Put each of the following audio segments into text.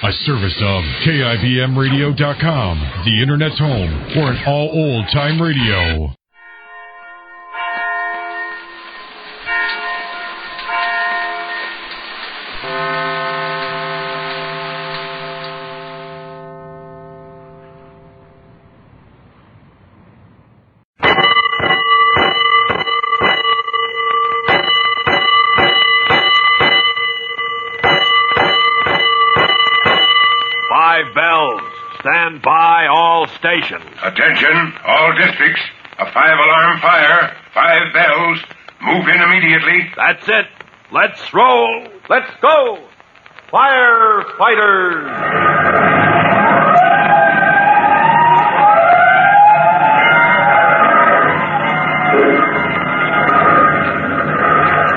A service of KIBMradio.com, the Internet's home for an all old-time radio. Stand by all stations. Attention, all districts. A 5-alarm fire. 5 bells. Move in immediately. That's it. Let's roll. Let's go. Firefighters.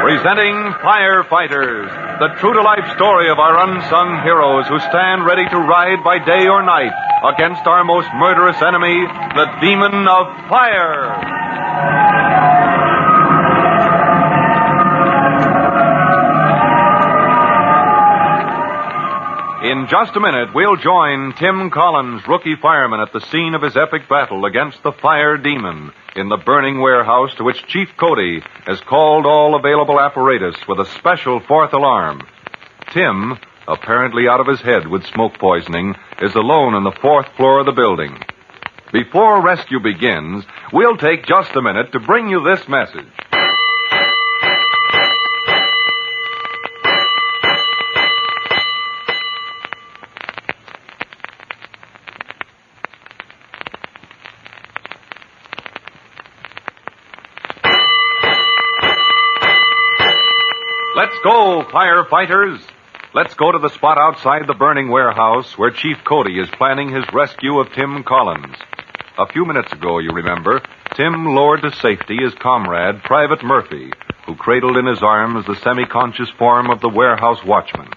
Presenting Firefighters, the true-to-life story of our unsung heroes who stand ready to ride by day or night against our most murderous enemy, the demon of fire. In just a minute, we'll join Tim Collins, rookie fireman, at the scene of his epic battle against the fire demon in the burning warehouse to which Chief Cody has called all available apparatus with a special 4th alarm. Tim, apparently out of his head with smoke poisoning, is alone on the 4th floor of the building. Before rescue begins, we'll take just a minute to bring you this message. Let's go, firefighters. Let's go to the spot outside the burning warehouse where Chief Cody is planning his rescue of Tim Collins. A few minutes ago, you remember, Tim lowered to safety his comrade, Private Murphy, who cradled in his arms the semi-conscious form of the warehouse watchman.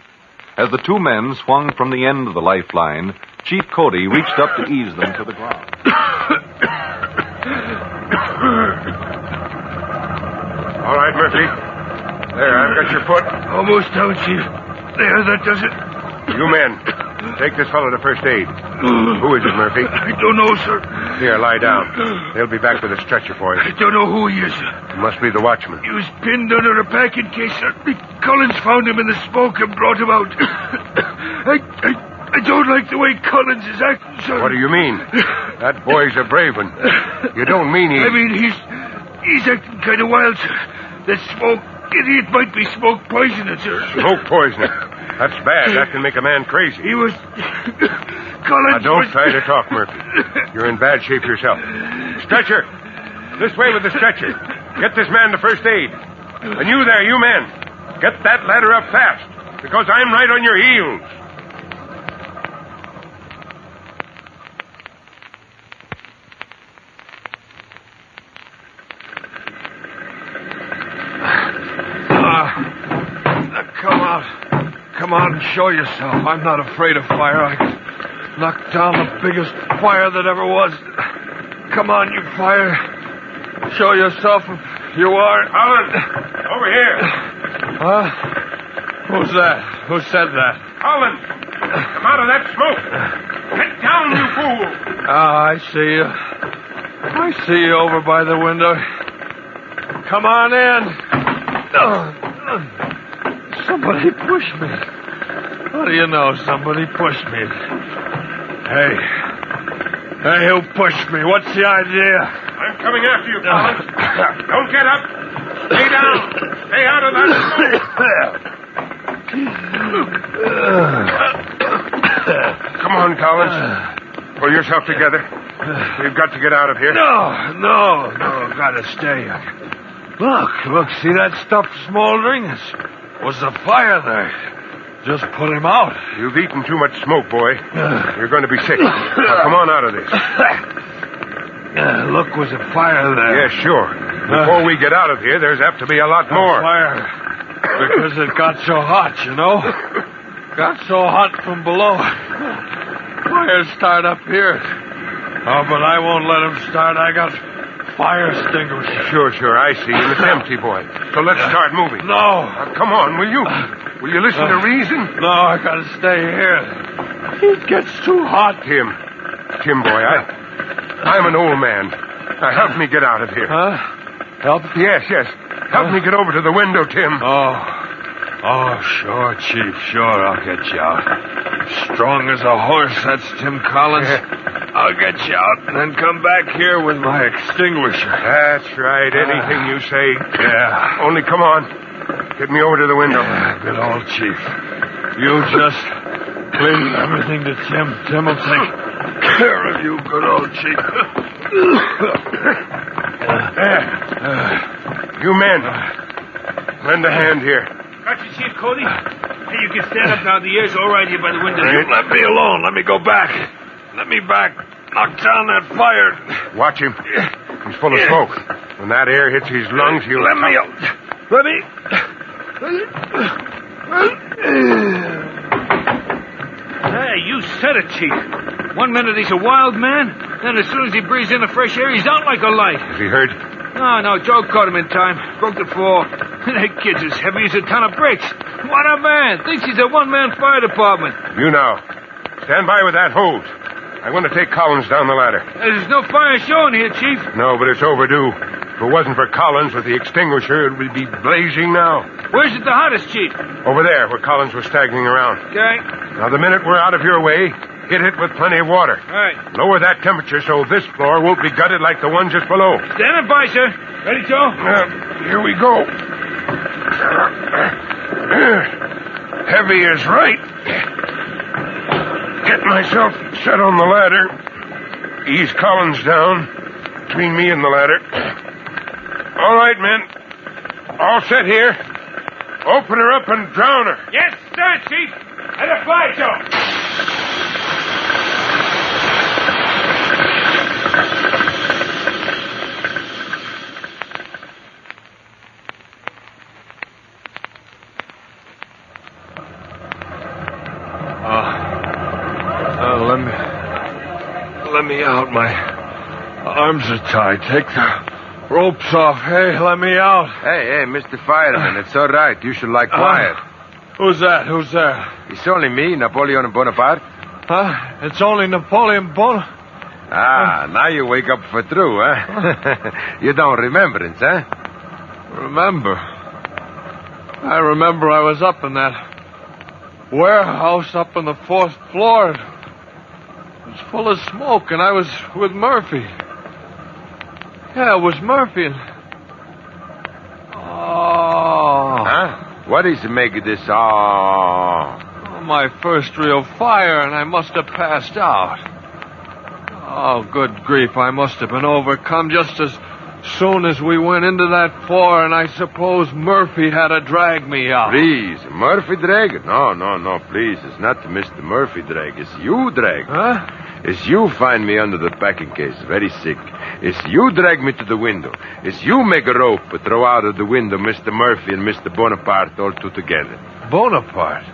As the two men swung from the end of the lifeline, Chief Cody reached up to ease them to the ground. All right, Murphy. There, I've got your foot. Almost down, Chief. There, that does it. You men, take this fellow to first aid. Who is it, Murphy? I don't know, sir. Here, lie down. They'll be back with a stretcher for you. I don't know who he is. It must be the watchman. He was pinned under a packing case, sir. Collins found him in the smoke and brought him out. I don't like the way Collins is acting, sir. What do you mean? That boy's a brave one. You don't mean he... I mean, he's acting kind of wild, sir. That smoke... It might be smoke poisoning, sir. Smoke poisoning? That's bad. That can make a man crazy. He was... Collins Now, don't try to talk, Murphy. You're in bad shape yourself. Stretcher! This way with the stretcher. Get this man to first aid. And you there, you men. Get that ladder up fast, because I'm right on your heels. Come out and show yourself. I'm not afraid of fire. I can knock down the biggest fire that ever was. Come on, you fire. Show yourself if you are. Alan, over here. Huh? Who's that? Who said that? Alan, come out of that smoke. Get down, you fool. I see you. I see you over by the window. Come on in. Somebody pushed me. How do you know somebody pushed me? Hey, who pushed me? What's the idea? I'm coming after you, Collins. Don't get up. Stay down. Stay out of that smoke. Come on, Collins. Pull yourself together. We've got to get out of here. No. Gotta stay. Look, see that stuff smoldering? Was the fire there? Just put him out. You've eaten too much smoke, boy. You're going to be sick. Now, come on out of this. Look, was a fire there? Yeah, sure. Before we get out of here, there's apt to be a lot more. Fire. Because it got so hot, you know? Got so hot from below. Fires start up here. Oh, but I won't let them start. I got fire extinguisher. Sure, I see. And it's empty, boy. So let's start moving. No. Now, come on, will you? Will you listen to reason? No, I gotta stay here. It gets too hot. Tim, boy, I'm an old man. Now, help me get out of here. Huh? Help? Yes. Help me get over to the window, Tim. Oh, sure, Chief. Sure, I'll get you out. Strong as a horse, that's Tim Collins. I'll get you out and then come back here with my extinguisher. That's right. Anything you say. Yeah. Only come on. Get me over to the window. Yeah, good old Chief. You just leave everything to Tim. Tim will take care of you, good old Chief. You men, lend a hand here. Got you, Chief Cody? Hey, you can stand up now. The air's all right here by the window. You let me alone. Let me go back. Let me back. Knock down that fire. Watch him. He's full of smoke. When that air hits his lungs, he'll... Let me out. Let me... Hey, you said it, Chief. One minute he's a wild man, then as soon as he breathes in the fresh air, he's out like a light. Is he hurt? No, Joe caught him in time. Broke the fall. That kid's as heavy as a ton of bricks. What a man. Thinks he's a one-man fire department. You now. Stand by with that hose. I want to take Collins down the ladder. There's no fire showing here, Chief. No, but it's overdue. If it wasn't for Collins with the extinguisher, it would be blazing now. Where's it the hottest, Chief? Over there, where Collins was staggering around. Okay. Now, the minute we're out of your way, hit it with plenty of water. All right. Lower that temperature so this floor won't be gutted like the one just below. Standing by, sir. Ready, Joe? Here we go. Heavy is right. Get myself set on the ladder. Ease Collins down between me and the ladder. All right, men. All set here. Open her up and drown her. Yes, sir, Chief. Let her fly, Joe. Let me out. My arms are tied. Take the ropes off. Hey, let me out. Hey, Mr. Fireman, it's all right. You should lie quiet. Who's that? Who's there? It's only me, Napoleon Bonaparte. Huh? It's only Napoleon Bonaparte. Now you wake up for true, huh? You don't remember it, huh? Remember? I remember I was up in that warehouse up on the 4th floor. It was full of smoke, and I was with Murphy. Yeah, it was Murphy. Huh? What is making this? My first real fire, and I must have passed out. Oh, good grief, I must have been overcome just as soon as we went into that floor, and I suppose Murphy had to drag me out. Please, Murphy drag? No, please. It's not Mr. Murphy drag. It's you drag. Huh? It's you find me under the packing case, very sick. It's you drag me to the window. It's you make a rope, throw out of the window Mr. Murphy and Mr. Bonaparte all two together. Bonaparte?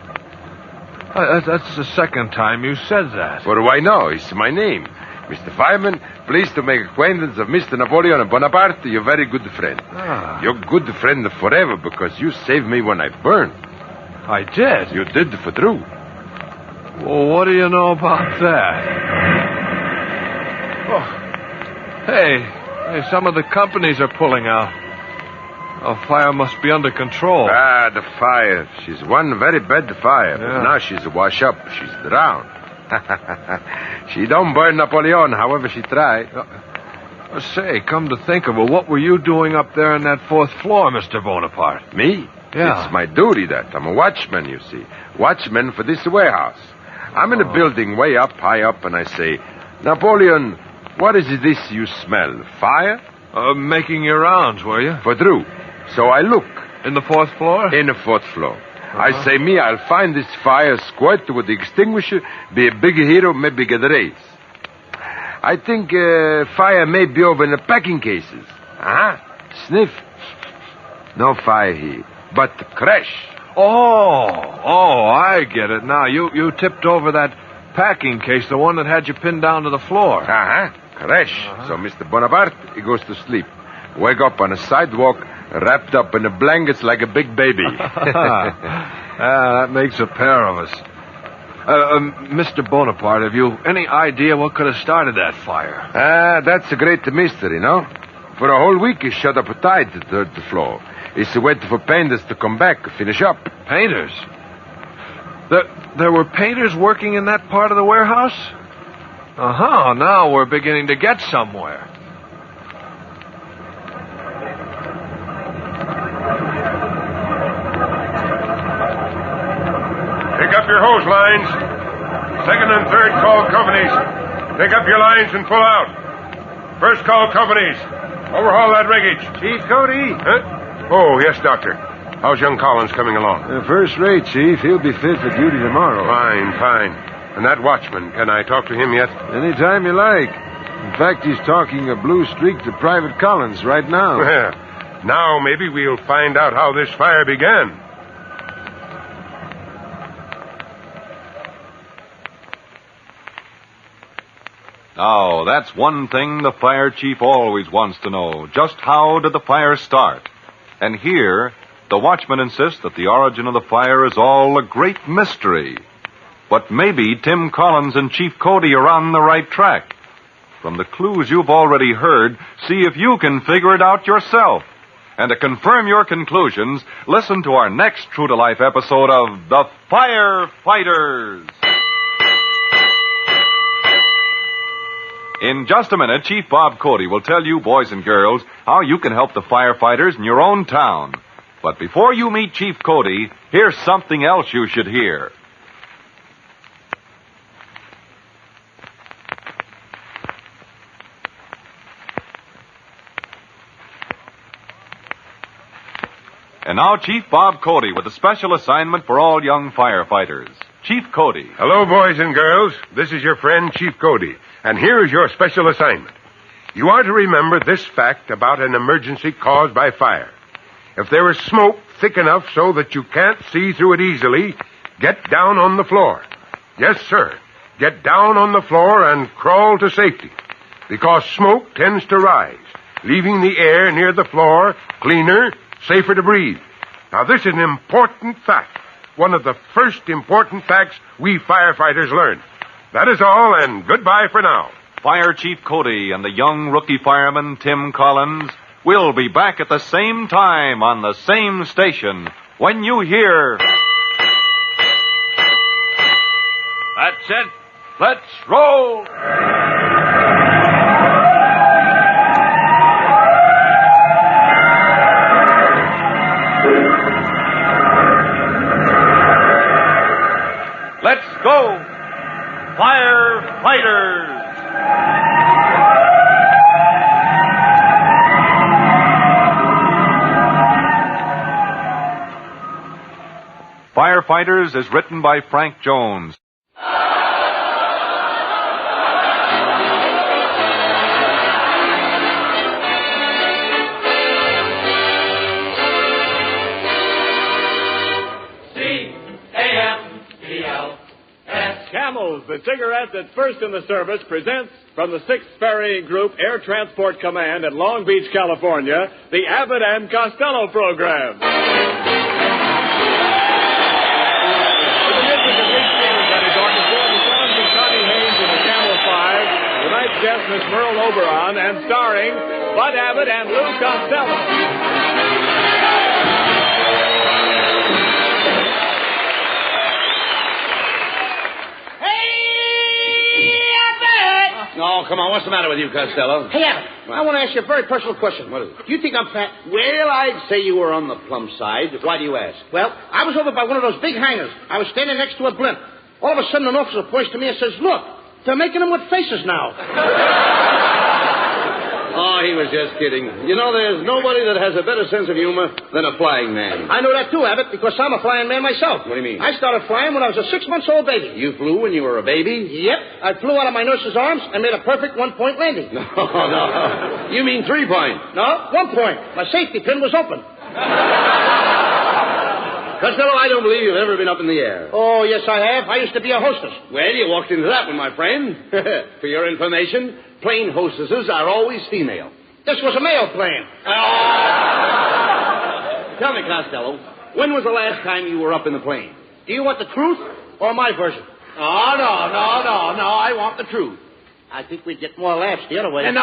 That's the second time you said that. Well, why no? It's my name. Mr. Fireman, pleased to make acquaintance of Mr. Napoleon Bonaparte, your very good friend. You're good friend forever because you saved me when I burned. I did? You did for true. Well, what do you know about that? Oh. Hey, some of the companies are pulling out. Oh, fire must be under control. The fire. She's one very bad fire. Yeah. But now she's wash up. She's drowned. She don't burn Napoleon, however she try. Say, come to think of it, what were you doing up there on that 4th floor, Mr. Bonaparte? Me? Yeah. It's my duty, that. I'm a watchman, you see. Watchman for this warehouse. I'm in a building way up, high up, and I say, Napoleon, what is this you smell? Fire? Making your rounds, were you? For true. So I look. In the 4th floor? In the 4th floor. I say, I'll find this fire, squirt with the extinguisher, be a big hero, maybe get a raise. I think fire may be over in the packing cases. Sniff. No fire here, but crash. Oh, I get it now. You tipped over that packing case, the one that had you pinned down to the floor. Crash. So Mr. Bonaparte, he goes to sleep. Wake up on a sidewalk, wrapped up in the blankets like a big baby. That makes a pair of us. Mr. Bonaparte, have you any idea what could have started that fire? That's a great mystery, no? For a whole week, he shut up tight to the third floor. He's waiting for painters to come back, finish up. Painters? There were painters working in that part of the warehouse? Uh-huh, now we're beginning to get somewhere. Pick up your hose lines. Second and third call companies. Pick up your lines and pull out. First call companies. Overhaul that riggage. Chief Cody? Huh? Oh, yes, Doctor. How's young Collins coming along? First rate, Chief. He'll be fit for duty tomorrow. Fine. And that watchman, can I talk to him yet? Anytime you like. In fact, he's talking a blue streak to Private Collins right now. Well, now maybe we'll find out how this fire began. Now, that's one thing the fire chief always wants to know. Just how did the fire start? And here, the watchman insists that the origin of the fire is all a great mystery. But maybe Tim Collins and Chief Cody are on the right track. From the clues you've already heard, see if you can figure it out yourself. And to confirm your conclusions, listen to our next true-to-life episode of The Firefighters. In just a minute, Chief Bob Cody will tell you, boys and girls, how you can help the firefighters in your own town. But before you meet Chief Cody, here's something else you should hear. And now Chief Bob Cody with a special assignment for all young firefighters. Chief Cody. Hello, boys and girls. This is your friend, Chief Cody. And here is your special assignment. You are to remember this fact about an emergency caused by fire. If there is smoke thick enough so that you can't see through it easily, get down on the floor. Yes, sir. Get down on the floor and crawl to safety. Because smoke tends to rise, leaving the air near the floor cleaner, safer to breathe. Now, this is an important fact. One of the first important facts we firefighters learn. That is all, and goodbye for now. Fire Chief Cody and the young rookie fireman, Tim Collins, will be back at the same time on the same station when you hear... That's it. Let's roll. Let's go, Firefighters! Firefighters is written by Frank Jones. Camels, the cigarette that's first in the service, presents from the 6th Ferrying Group Air Transport Command at Long Beach, California, the Abbott and Costello program. With the music of Rick Stevens and his orchestra, the songs of Connie Haynes and the Camel Five, tonight's guest, Miss Merle Oberon, and starring Bud Abbott and Lou Costello. Oh, come on. What's the matter with you, Costello? Hey, Abbott, I want to ask you a very personal question. What is it? Do you think I'm fat? Well, I'd say you were on the plump side. Why do you ask? Well, I was over by one of those big hangars. I was standing next to a blimp. All of a sudden, an officer points to me and says, "Look, they're making them with faces now." Oh, he was just kidding. You know, there's nobody that has a better sense of humor than a flying man. I know that too, Abbott, because I'm a flying man myself. What do you mean? I started flying when I was a 6-month-old baby. You flew when you were a baby? Yep. I flew out of my nurse's arms and made a perfect 1-point landing. No. You mean 3-point? No, 1 point. My safety pin was open. Costello, I don't believe you've ever been up in the air. Oh, yes, I have. I used to be a hostess. Well, you walked into that one, my friend. For your information, plane hostesses are always female. This was a male plane. Tell me, Costello, when was the last time you were up in the plane? Do you want the truth or my version? Oh, no. I want the truth. I think we'd get more laughs the other way. No.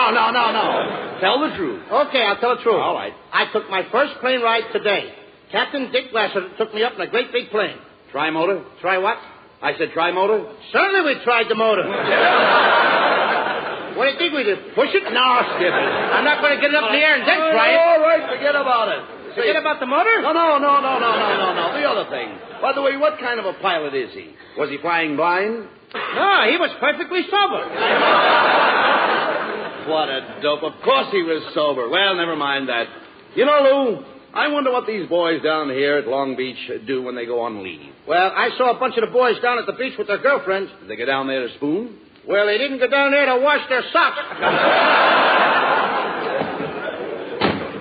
Tell the truth. Okay, I'll tell the truth. All right. I took my first plane ride today. Captain Dick Lassiter took me up in a great big plane. Tri-motor? Try what? I said tri-motor? Certainly we tried the motor. What do you think we did? Push it? No, skip it. I'm not going to get it up in the air and then try it. All right, forget about it. Forget about the motor? No. The other thing. By the way, what kind of a pilot is he? Was he flying blind? No, he was perfectly sober. What a dope. Of course he was sober. Well, never mind that. You know, Lou, I wonder what these boys down here at Long Beach do when they go on leave. Well, I saw a bunch of the boys down at the beach with their girlfriends. Did they go down there to spoon? Well, they didn't go down there to wash their socks.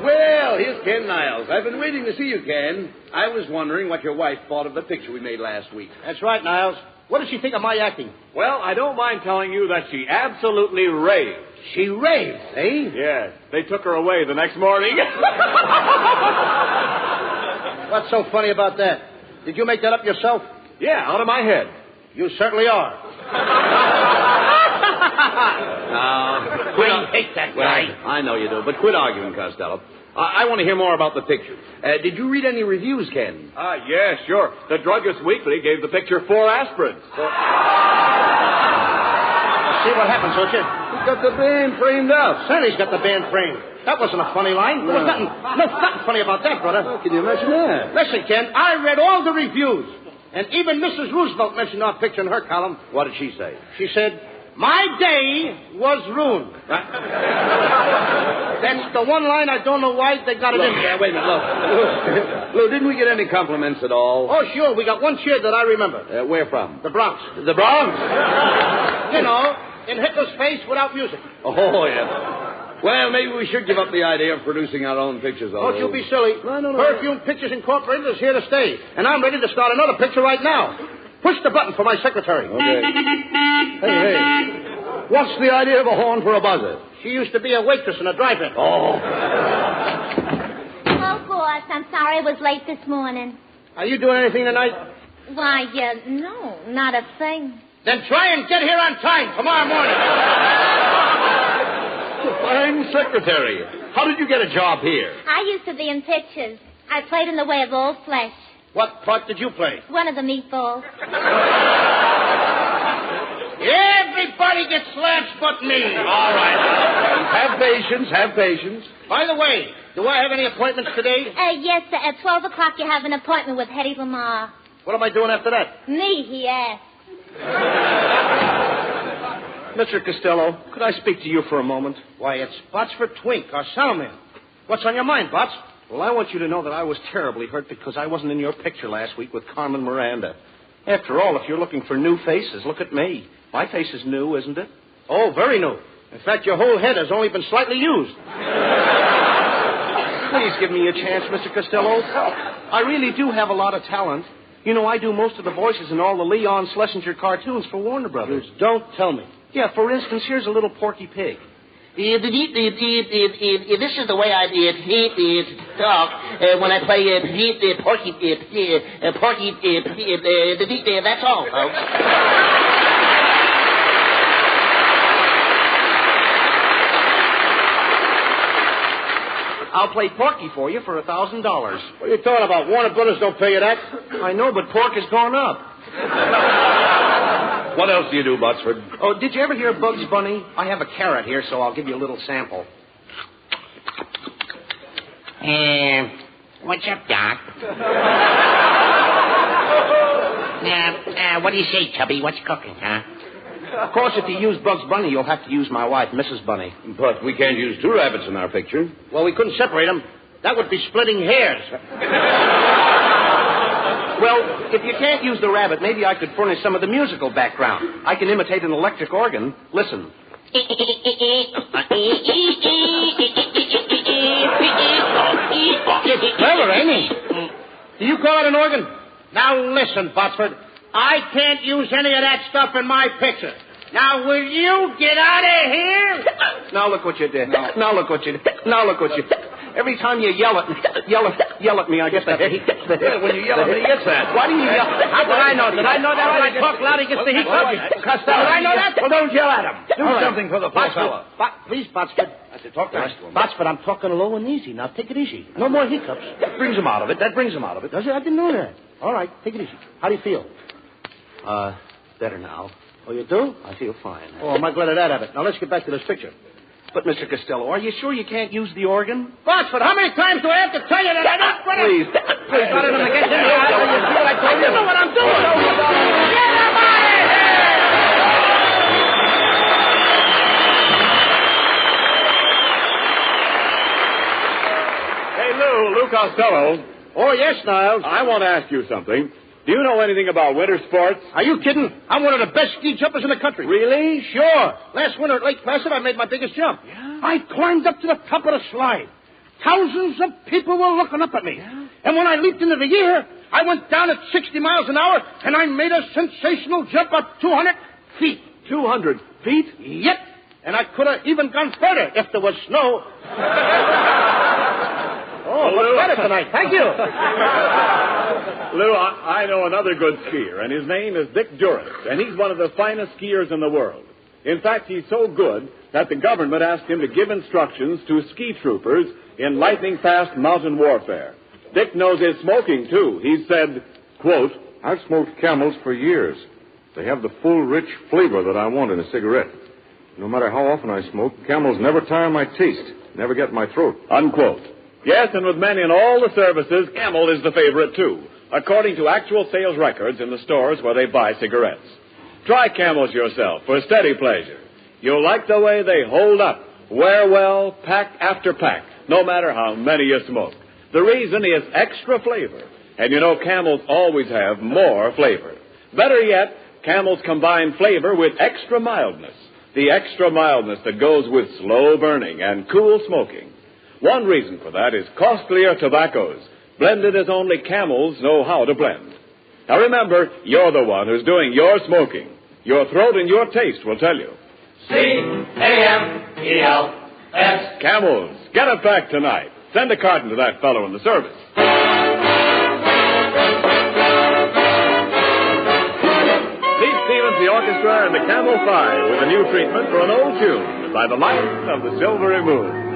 Well, here's Ken Niles. I've been waiting to see you, Ken. I was wondering what your wife thought of the picture we made last week. That's right, Niles. What does she think of my acting? Well, I don't mind telling you that she absolutely raved. She raved, eh? Yes. They took her away the next morning. What's so funny about that? Did you make that up yourself? Yeah, out of my head. You certainly are. I hate that guy. Well, I know you do, but quit arguing, Costello. I want to hear more about the picture. Did you read any reviews, Ken? Yeah, sure. The Druggist Weekly gave the picture 4 aspirins. See what happens, don't you? He's got the band framed up. Certainly he's got the band framed. That wasn't a funny line. There was nothing funny about that, brother. How can you imagine that? Listen, Ken, I read all the reviews. And even Mrs. Roosevelt mentioned our picture in her column. What did she say? She said, my day was ruined. That's the one line I don't know why they got it in there. Wait a minute, look. Lou, didn't we get any compliments at all? Oh, sure. We got one cheer that I remember. Where from? The Bronx. The Bronx? You know, in Hitler's face without music. Oh, yeah. Well, maybe we should give up the idea of producing our own pictures, Don't you be silly. No. Perfume Pictures Incorporated is here to stay. And I'm ready to start another picture right now. Push the button for my secretary. Okay. Hey. What's the idea of a horn for a buzzer? She used to be a waitress in a drive-in. Oh. Oh, boss, I'm sorry I was late this morning. Are you doing anything tonight? Why, no, not a thing. Then try and get here on time tomorrow morning. Fine secretary. How did you get a job here? I used to be in pictures. I played in The Way of All Flesh. What part did you play? One of the meatballs. Everybody gets laughs but me. All right. Have patience. By the way, do I have any appointments today? Yes, sir. At 12 o'clock you have an appointment with Hetty Lamar. What am I doing after that? Me, he asked. Mr. Costello, could I speak to you for a moment? Why, it's Botsford Twink, our soundman. What's on your mind, Bots? Well, I want you to know that I was terribly hurt because I wasn't in your picture last week with Carmen Miranda. After all, if you're looking for new faces, look at me. My face is new, isn't it? Oh, very new. In fact, your whole head has only been slightly used. Please give me a chance, Mr. Costello. I really do have a lot of talent. You know, I do most of the voices in all the Leon Schlesinger cartoons for Warner Brothers. Don't tell me. Yeah, for instance, here's a little Porky Pig. This is the way I talk when I play Porky. That's all, folks. I'll play Porky for you for $1,000. What are you talking about? Warner Brothers don't pay you that. I know, but pork has gone up. What else do you do, Botsford? Oh, did you ever hear Bugs Bunny? I have a carrot here, so I'll give you a little sample. What's up, Doc? What do you say, Tubby? What's cooking, huh? Of course, if you use Bugs Bunny, you'll have to use my wife, Mrs. Bunny. But we can't use 2 rabbits in our picture. Well, we couldn't separate them. That would be splitting hairs. Well, if you can't use the rabbit, maybe I could furnish some of the musical background. I can imitate an electric organ. Listen. It's clever, ain't he? Do you call it an organ? Now listen, Botsford. I can't use any of that stuff in my picture. Now, will you get out of here? Now look what you did. Now look what you did. Every time you yell at me, I get the hiccups. When you yell at me, he gets that. Why do you yell? How did I know? Did I know that when I talk loud, he gets the hiccups? Costello, did I know that? Well, don't yell at him. Do something for the poor fellow. Please, Botsford. I said, talk nice to him. Botsford, I'm talking low and easy. Now, take it easy. No more hiccups. That brings him out of it. Does it? I didn't know that. All right, take it easy. How do you feel? Better now. Oh, you do? I feel fine. Oh, am I glad of that, Abbott. Now, let's get back to this picture. But, Mr. Costello, are you sure you can't use the organ? Botsford, how many times do I have to tell you that I'm not ready? Please, let him get in the eye. You see what I told you? I know what I'm doing. Get him out of here! Hey, Lou Costello. Oh, yes, Niles. I want to ask you something. Do you know anything about winter sports? Are you kidding? I'm one of the best ski jumpers in the country. Really? Sure. Last winter at Lake Placid, I made my biggest jump. Yeah? I climbed up to the top of the slide. Thousands of people were looking up at me. Yeah? And when I leaped into the air, I went down at 60 miles an hour, and I made a sensational jump of 200 feet. 200 feet? Yep. And I could have even gone further if there was snow. Oh, much better tonight. Thank you. Lou, I know another good skier, and his name is Dick Durrance, and he's one of the finest skiers in the world. In fact, he's so good that the government asked him to give instructions to ski troopers in lightning-fast mountain warfare. Dick knows his smoking, too. He said, quote, I've smoked Camels for years. They have the full, rich flavor that I want in a cigarette. No matter how often I smoke, Camels never tire my taste, never get in my throat. Unquote. Yes, and with men in all the services, Camel is the favorite, too, according to actual sales records in the stores where they buy cigarettes. Try Camels yourself for steady pleasure. You'll like the way they hold up, wear well, pack after pack, no matter how many you smoke. The reason is extra flavor. And you know Camels always have more flavor. Better yet, Camels combine flavor with extra mildness. The extra mildness that goes with slow burning and cool smoking. One reason for that is costlier tobaccos, blended as only Camels know how to blend. Now remember, you're the one who's doing your smoking. Your throat and your taste will tell you. C-A-M-E-L-S. Camels. Get a pack tonight. Send a carton to that fellow in the service. Meet Stevens, the orchestra, and the Camel 5 with a new treatment for an old tune by the light of the silvery moon.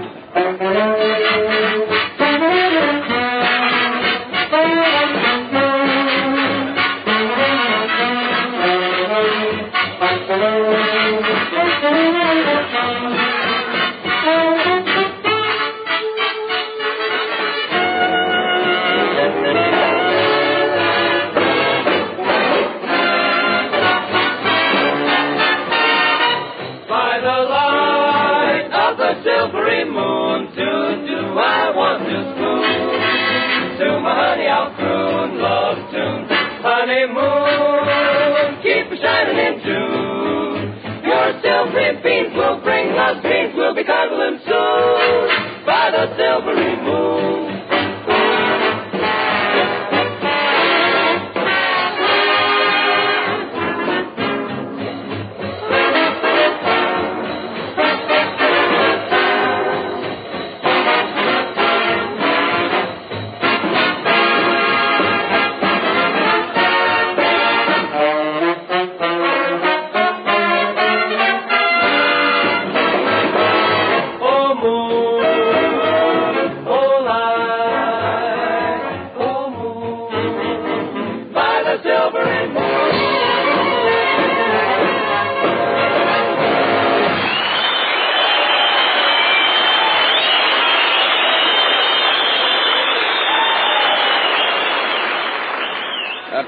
By the light of the silvery moon, I want to spoon. To my honey I'll croon love tune. Honeymoon, keep it shining in June. Your silvery beams will bring us dreams. We'll be cuddling soon by the silvery moon.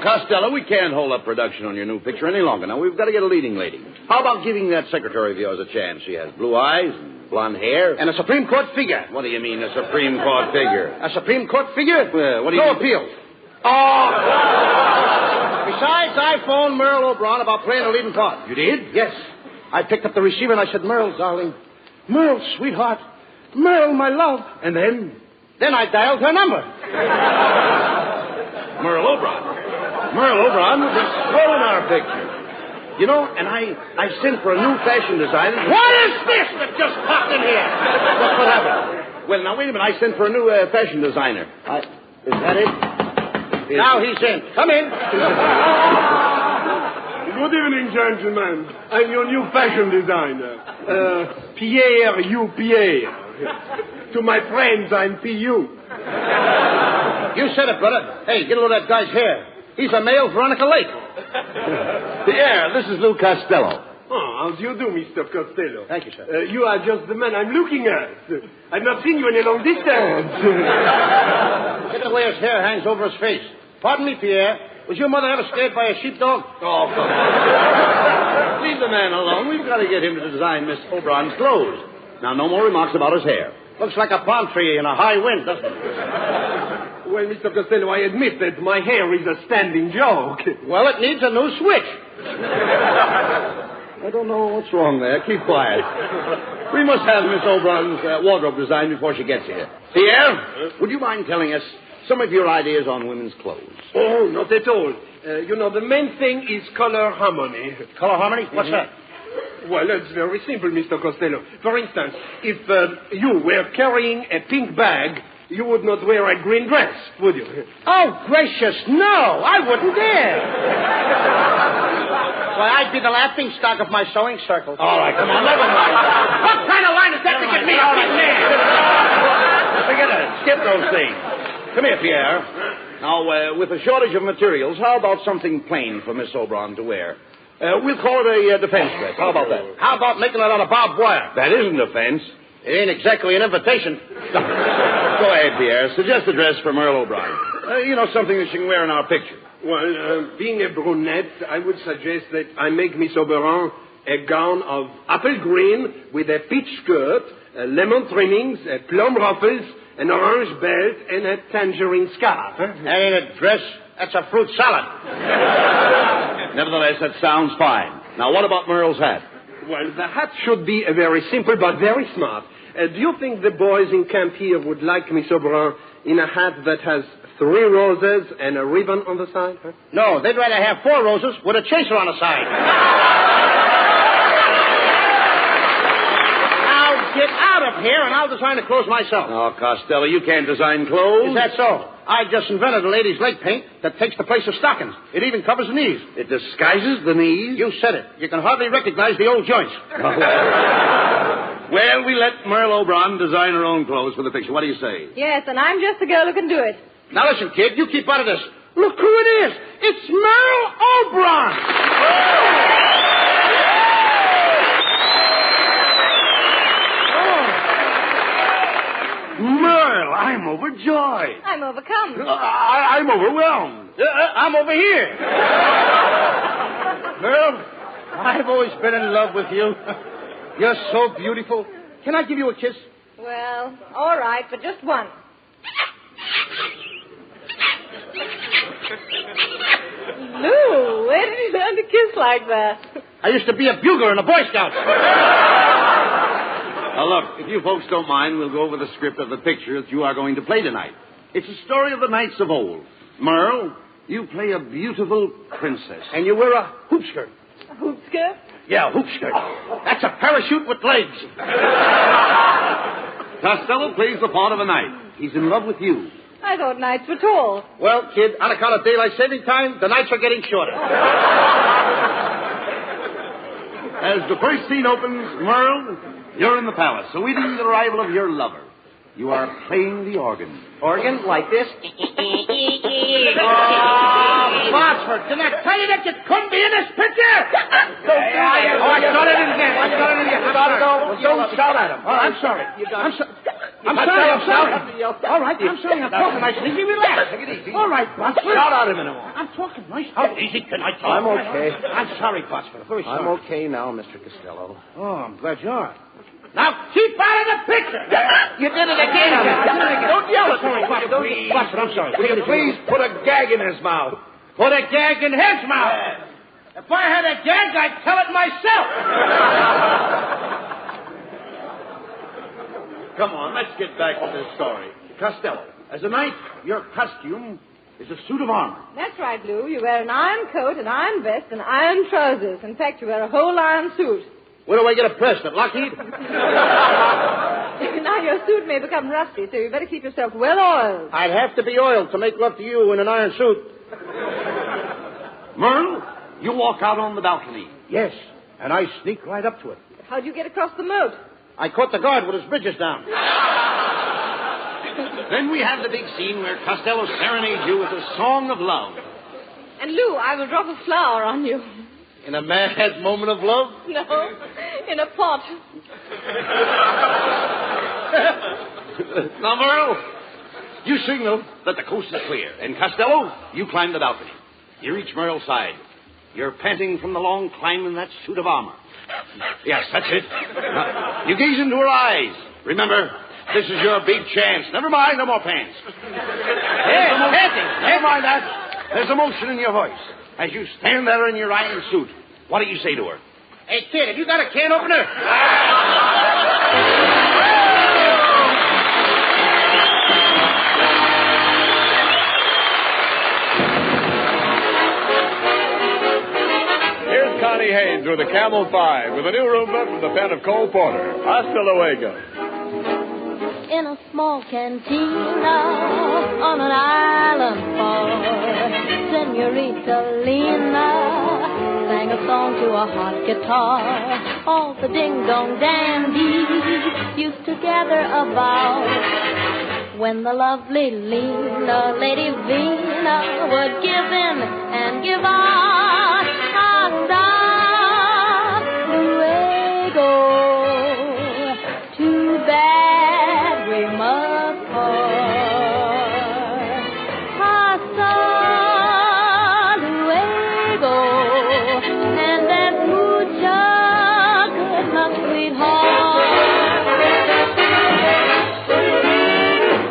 Costello, we can't hold up production on your new picture any longer. Now, we've got to get a leading lady. How about giving that secretary of yours a chance? She has blue eyes and blonde hair. And a Supreme Court figure. What do you mean, a Supreme Court figure? A Supreme Court figure? What do you No mean? appeal. Oh! Besides, I phoned Merle Oberon about playing a leading part. You did? Yes. I picked up the receiver and I said, Merle, darling. Merle, sweetheart. Merle, my love. And then? Then I dialed her number. Merle Oberon. Merle Oberon was stolen our picture. You know, and I sent for a new fashion designer. What is this that just popped in here? What happened? Well, now, wait a minute. I sent for a new fashion designer. Is that it? Now he's in. Come in. Good evening, gentlemen. I'm your new fashion designer. Pierre, you Pierre. To my friends, I'm P.U. You said it, brother. Hey, get a load of that guy's hair. He's a male Veronica Lake. Pierre, this is Lou Costello. Oh, how do you do, Mr. Costello? Thank you, sir. You are just the man I'm looking at. I've not seen you in a long distance. Look at the way his hair hangs over his face. Pardon me, Pierre. Was your mother ever scared by a sheepdog? Oh, come on. Leave the man alone. We've got to get him to design Miss Oberon's clothes. Now, no more remarks about his hair. Looks like a palm tree in a high wind, doesn't it? Well, Mr. Costello, I admit that my hair is a standing joke. Well, it needs a new switch. I don't know what's wrong there. Keep quiet. We must have Miss Oberon's wardrobe designed before she gets here. Pierre, would you mind telling us some of your ideas on women's clothes? Oh, not at all. The main thing is color harmony. Color harmony? What's that? Well, it's very simple, Mr. Costello. For instance, if you were carrying a pink bag, you would not wear a green dress, would you? Oh, gracious, no! I wouldn't dare! Why, I'd be the laughing stock of my sewing circle. All right, come on, never mind. What kind of line is that to get me out of here? Forget it. Skip those things. Come here, Pierre. Now, with a shortage of materials, how about something plain for Miss Oberon to wear? We'll call it a defense dress. How about that? How about making it out of barbed wire? That isn't defense. It ain't exactly an invitation. Go ahead, Pierre. Suggest a dress for Merle Oberon. Something that she can wear in our picture. Well, being a brunette, I would suggest that I make Miss Oberon a gown of apple green with a peach skirt, lemon trimmings, plum ruffles, an orange belt, and a tangerine scarf. That ain't a dress. That's a fruit salad. Nevertheless, that sounds fine. Now, what about Merle's hat? Well, the hat should be very simple but very smart. Do you think the boys in camp here would like Miss Oberon in a hat that has 3 roses and a ribbon on the side? Huh? No, they'd rather have 4 roses with a chaser on the side. Now, get out of here and I'll design the clothes myself. Oh, Costello, you can't design clothes. Is that so? I just invented a ladies' leg paint that takes the place of stockings. It even covers the knees. It disguises the knees? You said it. You can hardly recognize the old joints. Well, we let Merle Oberon design her own clothes for the picture. What do you say? Yes, and I'm just the girl who can do it. Now listen, kid, you keep out of this. Look who it is. It's Merle Oberon. Merle, I'm overjoyed. I'm overcome. I'm overwhelmed. I'm over here. Merle, I've always been in love with you. You're so beautiful. Can I give you a kiss? Well, all right, but just one. Lou, where did you learn to kiss like that? I used to be a bugler in a Boy Scout. Now, look, if you folks don't mind, we'll go over the script of the picture that you are going to play tonight. It's a story of the knights of old. Merle, you play a beautiful princess. And you wear a hoop skirt. A hoop skirt? Yeah, a hoop skirt. That's a parachute with legs. Costello plays the part of a knight. He's in love with you. I thought nights were tall. Well, kid, on account of daylight saving time, the nights are getting shorter. As the first scene opens, Merle, you're in the palace, awaiting the arrival of your lover. You are playing the organ. Organ? Like this? Botsford, did I tell you that you couldn't be in this picture? I started it again. Don't shout at him. I'm sorry. I'm sorry. All right, I'm sorry. I'm talking nice and easy. Relax. Take it easy. All right, Botsford. Shout at him anymore. I'm talking nice and easy. Can I talk? I'm okay. I'm sorry, Botsford. I'm very sorry. I'm okay now, Mr. Costello. Oh, I'm glad you are. Now, keep out of the picture. You did it again. Don't yell at me. Botsford, I'm sorry. Will you please put a gag in his mouth? Put a gag in his mouth. If I had a gag, I'd tell it myself. Come on, let's get back to this story. Costello, as a knight, your costume is a suit of armor. That's right, Lou. You wear an iron coat, an iron vest, and iron trousers. In fact, you wear a whole iron suit. Where do I get a press? At Lockheed? Now, your suit may become rusty, so you better keep yourself well oiled. I'd have to be oiled to make love to you in an iron suit. Merle, you walk out on the balcony. Yes, and I sneak right up to it. How'd you get across the moat? I caught the guard with his bridges down. Then we have the big scene where Costello serenades you with a song of love. And Lou, I will drop a flower on you. In a mad moment of love? No, in a pot. Now, Merle, you signal that the coast is clear. And Costello, you climb the balcony. You reach Merle's side. You're panting from the long climb in that suit of armor. Yes, that's it. Now, you gaze into her eyes. Remember, this is your big chance. Never mind, no more pants. Never mind that. There's emotion in your voice. As you stand there in your iron suit, what do you say to her? Hey, kid, have you got a can opener? Here's Connie Haynes with the Camel 5 with a new rumba from the pen of Cole Porter. Hasta luego. In a small cantina on an island far, Senorita Lena sang a song to a hot guitar. All the ding-dong dandies used to gather about when the lovely Lena, Lady Vina, would give in and give out. Hasta luego. Too bad we must part. Hasta luego. And that's mucha good luck, sweetheart.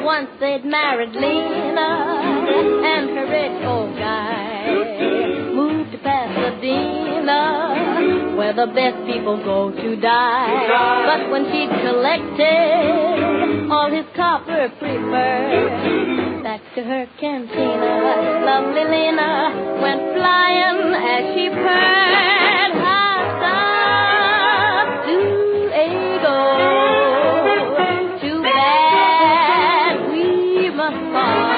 Once they'd married Lena, and her rich old guy moved to Pasadena, where the best people go to die. But when she'd collected all his copper preferred, back to her cantina, lovely Lena went flying as she purred. Hasta luego. Too bad we must part.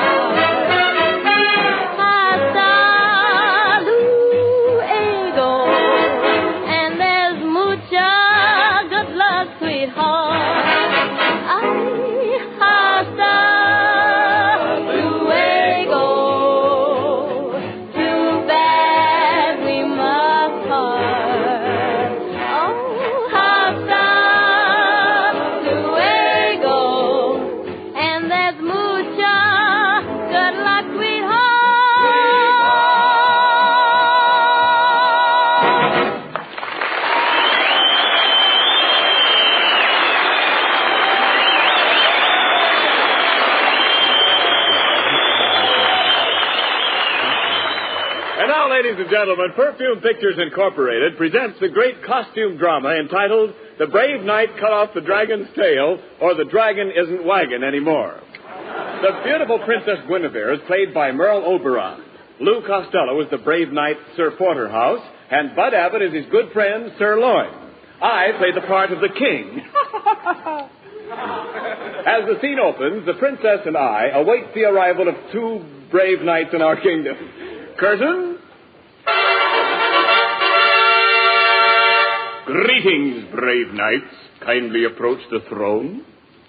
Ladies and gentlemen, Perfume Pictures Incorporated presents the great costume drama entitled The Brave Knight Cut Off the Dragon's Tail, or The Dragon Isn't Waggin' Anymore. The beautiful Princess Guinevere is played by Merle Oberon. Lou Costello is the brave knight Sir Porterhouse, and Bud Abbott is his good friend Sir Loin. I play the part of the king. As the scene opens, the princess and I await the arrival of two brave knights in our kingdom. Curtain. Greetings, brave knights. Kindly approach the throne.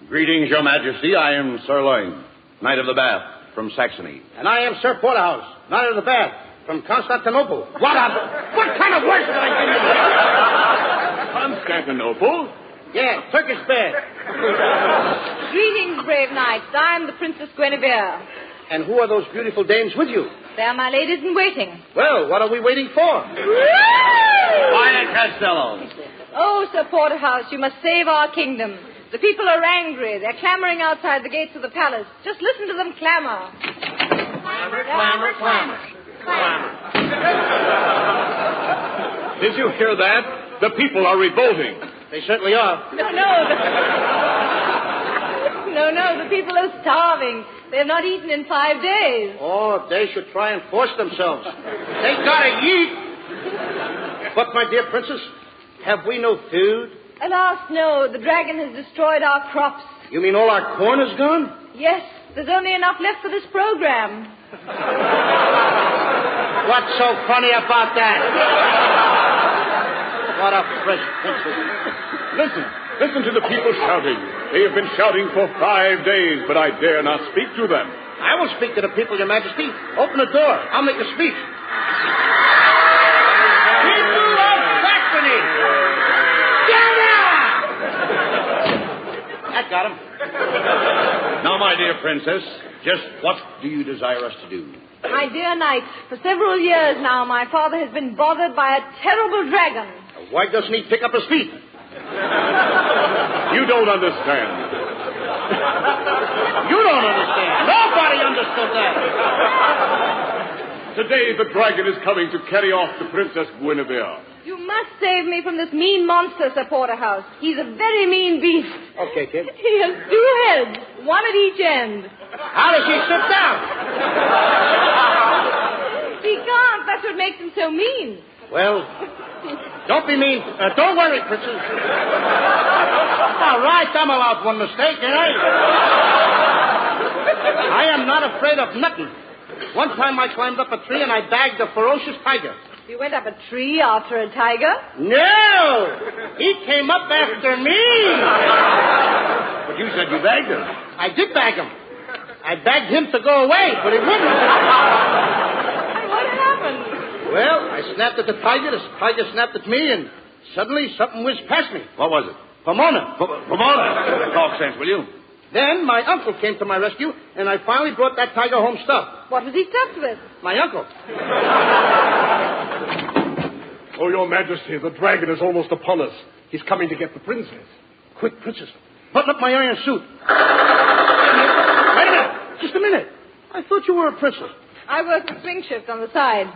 Greetings, Your Majesty. I am Sir Loin, Knight of the Bath from Saxony. And I am Sir Porterhouse, Knight of the Bath from Constantinople. What kind of words did I give you? Constantinople? Yeah, Turkish bath. Greetings, brave knights. I'm the Princess Guinevere. And who are those beautiful dames with you? They are my ladies in waiting. Well, what are we waiting for? Quiet, Costello. Oh, Sir Porterhouse, you must save our kingdom. The people are angry. They're clamoring outside the gates of the palace. Just listen to them clamor. Clamor, clamor, clamor, clamor. Did you hear that? The people are revolting. They certainly are. No, the people are starving. They have not eaten in 5 days. Oh, they should try and force themselves. They gotta eat. But, my dear princess, have we no food? Alas, no. The dragon has destroyed our crops. You mean all our corn is gone? Yes, there's only enough left for this program. What's so funny about that? What a fresh princess. Listen to the people shouting. They have been shouting for 5 days, but I dare not speak to them. I will speak to the people, Your Majesty. Open the door. I'll make a speech. People of Saxony! Gather! That got him. Now, my dear princess, just what do you desire us to do? My dear knight, for several years now, my father has been bothered by a terrible dragon. Why doesn't he pick up his feet? You don't understand. You don't understand. Nobody understood that. Today the dragon is coming to carry off the Princess Guinevere. You must save me from this mean monster, Sir Porterhouse. He's a very mean beast. Okay, kid. He has 2 heads, one at each end. How does he sit down? He can't. That's what makes him so mean. Well, don't be mean. Don't worry, princess. All right, I'm allowed one mistake, ain't I? I am not afraid of nothing. One time I climbed up a tree and I bagged a ferocious tiger. You went up a tree after a tiger? No! He came up after me! But you said you bagged him. I did bag him. I begged him to go away, but he wouldn't. What happened? Well, I snapped at the tiger snapped at me, and suddenly something whizzed past me. What was it? Pomona. Pomona? Talk sense, will you? Then my uncle came to my rescue, and I finally brought that tiger home stuffed. What was he stuffed with? My uncle. Oh, Your Majesty, the dragon is almost upon us. He's coming to get the princess. Quick, princess. Button up my iron suit. Wait a minute. Just a minute. I thought you were a princess. I work the swing shift on the side.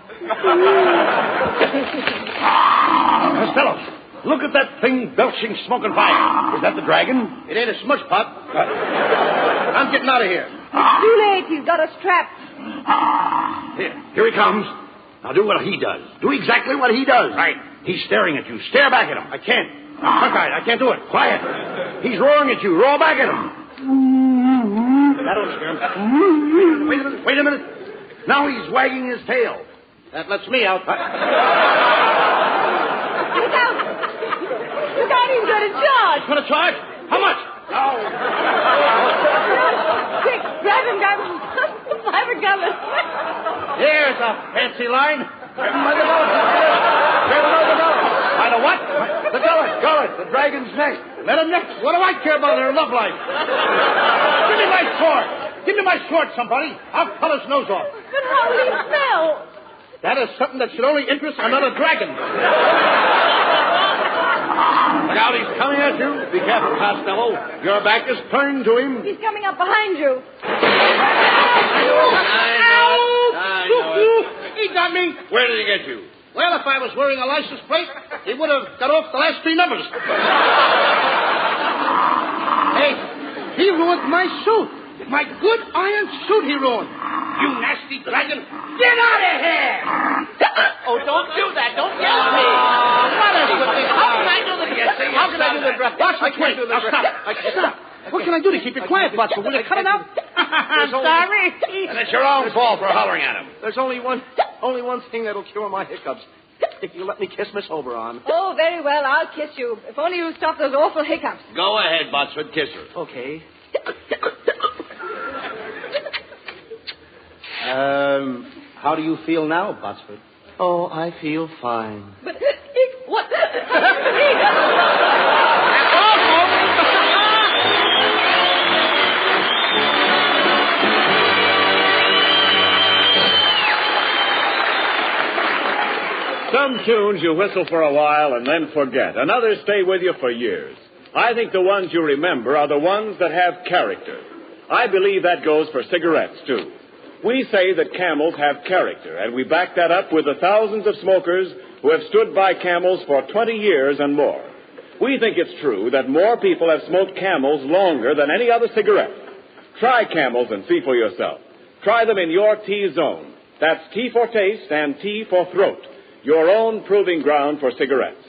Costello, look at that thing belching smoke and fire. Is that the dragon? It ain't a smudge pot. I'm getting out of here. It's too late. He's got us trapped. Here he comes. Now do what he does. Do exactly what he does. Right. He's staring at you. Stare back at him. I can't. Cockeyed. I can't do it. Quiet. He's roaring at you. Roar back at him. That'll scare him. Wait a minute. Now he's wagging his tail. That lets me out. Look out! Look out, he's got a charge. Put a charge? How much? Oh. Quick, grab him. Private Governor. Here's a fancy line. Grab him by the gullet. Grab him by the gullet. By the what? The gullet. The dragon's neck. Let him neck. What do I care about their love life? Give me my sword. Give me my sword, somebody. I'll cut his nose off. But how will he smell? That is something that should only interest another dragon. Look out, he's coming at you. Be careful, Costello. Your back is turned to him. He's coming up behind you. I know it. He got me. Where did he get you? Well, if I was wearing a license plate, he would have got off the last 3 numbers. Hey, he ruined my suit. My good iron suit he ruined. You nasty dragon. Get out of here! Oh, don't do that. Don't yell at me. How can I do the dressing? How can I do the dressing? Watch my quick. Now stop. Stop. What can I do to keep you quiet, Butcher? Will you cut it out? I'm sorry. And it's your own fault for hollering at him. There's only one thing that'll cure my hiccups. If you let me kiss Miss Oberon. Oh, very well. I'll kiss you. If only you stop those awful hiccups. Go ahead, Botsford. Kiss her. Okay. How do you feel now, Botsford? Oh, I feel fine. But what? Some tunes you whistle for a while and then forget, and others stay with you for years. I think the ones you remember are the ones that have character. I believe that goes for cigarettes, too. We say that Camels have character, and we back that up with the thousands of smokers who have stood by Camels for 20 years and more. We think it's true that more people have smoked Camels longer than any other cigarette. Try Camels and see for yourself. Try them in your T-zone. That's T for taste and T for throat, your own proving ground for cigarettes.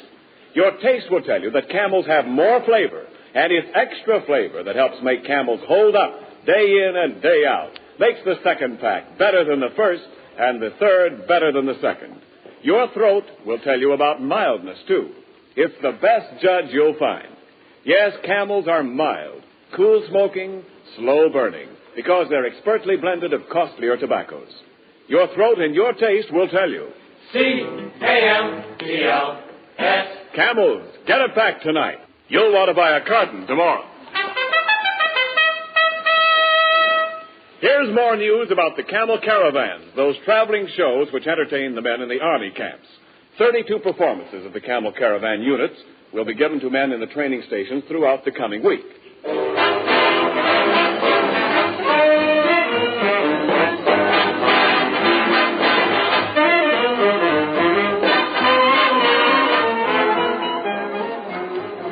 Your taste will tell you that Camels have more flavor, And it's extra flavor that helps make Camels hold up day in and day out. Makes the second pack better than the first, and the third better than the second. Your throat will tell you about mildness, too. It's the best judge you'll find. Yes, Camels are mild, cool smoking, slow burning, because they're expertly blended of costlier tobaccos. Your throat and your taste will tell you. C-A-M-E-L-S. Camels, get a pack tonight. You'll want to buy a carton tomorrow. Here's more news about the Camel Caravans, those traveling shows which entertain the men in the Army camps. 32 performances of the Camel Caravan units will be given to men in the training stations throughout the coming week.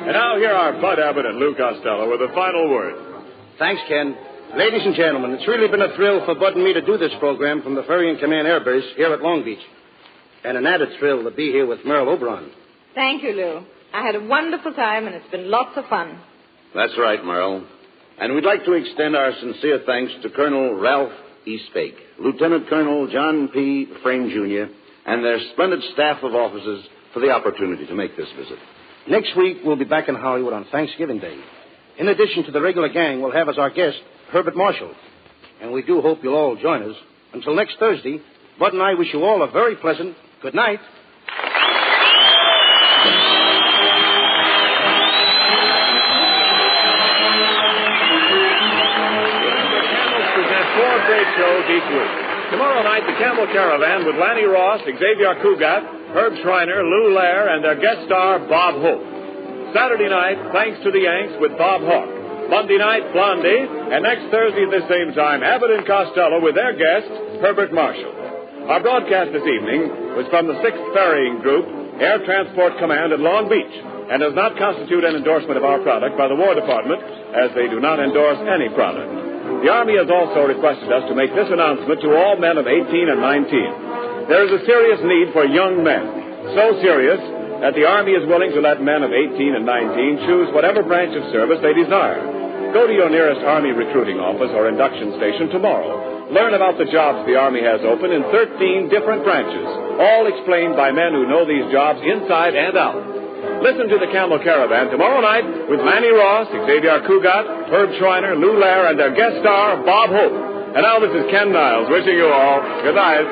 And now here are Bud Abbott and Lou Costello with a final word. Thanks, Ken. Ladies and gentlemen, it's really been a thrill for Bud and me to do this program from the Ferry and Command Air Base here at Long Beach. And an added thrill to be here with Merle Oberon. Thank you, Lou. I had a wonderful time, and it's been lots of fun. That's right, Merle. And we'd like to extend our sincere thanks to Colonel Ralph Eastbake, Lieutenant Colonel John P. Frame, Jr., and their splendid staff of officers for the opportunity to make this visit. Next week, we'll be back in Hollywood on Thanksgiving Day. In addition to the regular gang, we'll have as our guest Herbert Marshall. And we do hope you'll all join us. Until next Thursday, Bud and I wish you all a very pleasant good night. Four great shows each week. Tomorrow night, the Camel Caravan with Lanny Ross, Xavier Cugat, Herb Schreiner, Lou Lair, and their guest star, Bob Hope. Saturday night, Thanks to the Yanks with Bob Hawke. Monday night, Blondie, and next Thursday at the same time, Abbott and Costello with their guest, Herbert Marshall. Our broadcast this evening was from the 6th Ferrying Group, Air Transport Command at Long Beach, and does not constitute an endorsement of our product by the War Department, as they do not endorse any product. The Army has also requested us to make this announcement to all men of 18 and 19. There is a serious need for young men, so serious that the Army is willing to let men of 18 and 19 choose whatever branch of service they desire. Go to your nearest Army recruiting office or induction station tomorrow. Learn about the jobs the Army has open in 13 different branches, all explained by men who know these jobs inside and out. Listen to the Camel Caravan tomorrow night with Lanny Ross, Xavier Cugat, Herb Schreiner, Lou Lair, and their guest star, Bob Hope. And now this is Ken Niles wishing you all good night.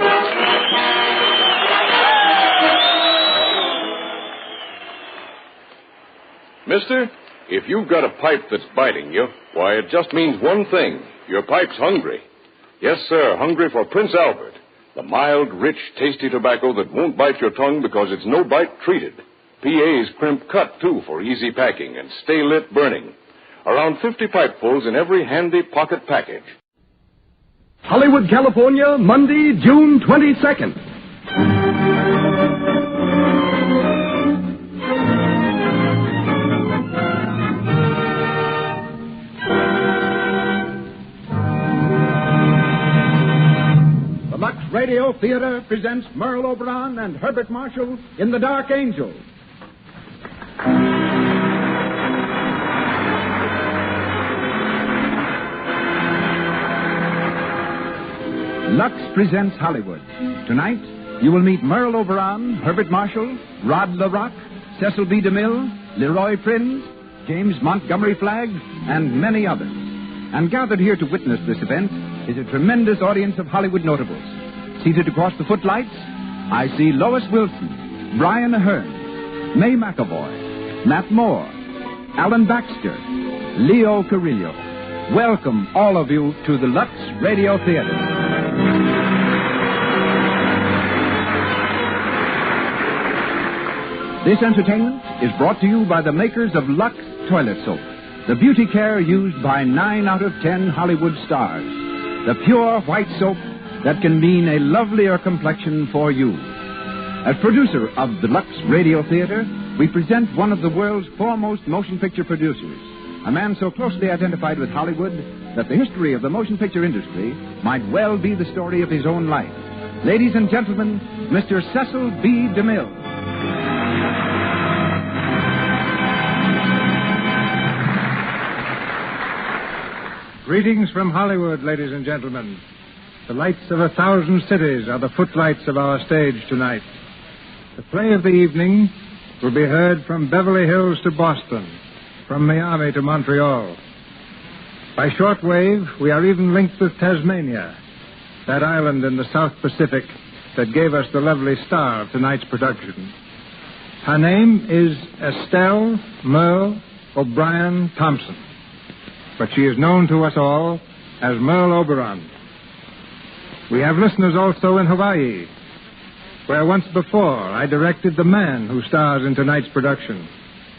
Mister, if you've got a pipe that's biting you, why, it just means one thing. Your pipe's hungry. Yes, sir, hungry for Prince Albert, the mild, rich, tasty tobacco that won't bite your tongue because it's no-bite treated. PA's crimp cut, too, for easy packing and stay-lit burning. Around 50 pipefuls in every handy pocket package. Hollywood, California, Monday, June 22nd. The Lux Radio Theater presents Merle Oberon and Herbert Marshall in The Dark Angel. Lux presents Hollywood. Tonight, you will meet Merle Oberon, Herbert Marshall, Rod LaRock, Cecil B. DeMille, Leroy Prinz, James Montgomery Flagg, and many others. And gathered here to witness this event is a tremendous audience of Hollywood notables. Seated across the footlights, I see Lois Wilson, Brian Aherne, May McAvoy, Matt Moore, Alan Baxter, Leo Carrillo. Welcome, all of you, to the Lux Radio Theater. This entertainment is brought to you by the makers of Lux Toilet Soap, the beauty care used by 9 out of 10 Hollywood stars. The pure white soap that can mean a lovelier complexion for you. As producer of the Lux Radio Theater, we present one of the world's foremost motion picture producers, a man so closely identified with Hollywood that the history of the motion picture industry might well be the story of his own life. Ladies and gentlemen, Mr. Cecil B. DeMille. Greetings from Hollywood, ladies and gentlemen. The lights of 1,000 cities are the footlights of our stage tonight. The play of the evening will be heard from Beverly Hills to Boston, from Miami to Montreal. By shortwave, we are even linked with Tasmania, that island in the South Pacific that gave us the lovely star of tonight's production. Her name is Estelle Merle O'Brien Thompson, but she is known to us all as Merle Oberon. We have listeners also in Hawaii, where once before I directed the man who stars in tonight's production,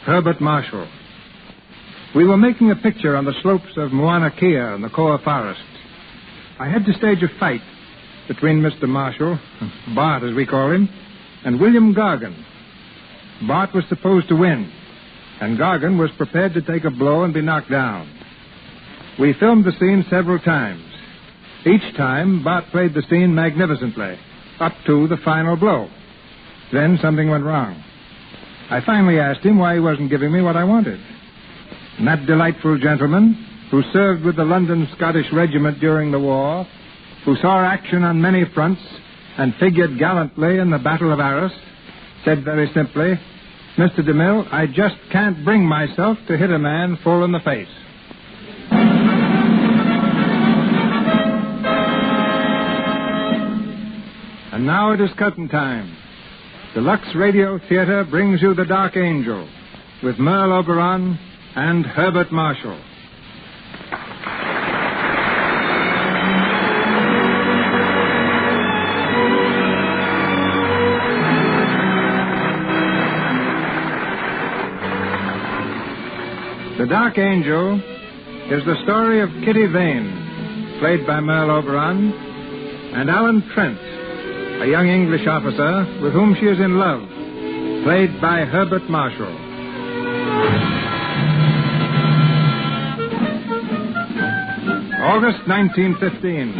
Herbert Marshall. We were making a picture on the slopes of Mauna Kea in the Koa Forest. I had to stage a fight between Mr. Marshall, Bart as we call him, and William Gargan. Bart was supposed to win, and Gargan was prepared to take a blow and be knocked down. We filmed the scene several times. Each time, Bart played the scene magnificently, up to the final blow. Then something went wrong. I finally asked him why he wasn't giving me what I wanted. And that delightful gentleman, who served with the London Scottish Regiment during the war, who saw action on many fronts and figured gallantly in the Battle of Arras, said very simply, "Mr. DeMille, I just can't bring myself to hit a man full in the face." And now it is curtain time. The Lux Radio Theater brings you The Dark Angel with Merle Oberon and Herbert Marshall. The Dark Angel is the story of Kitty Vane, played by Merle Oberon, and Alan Trent, a young English officer with whom she is in love, played by Herbert Marshall. August 1915,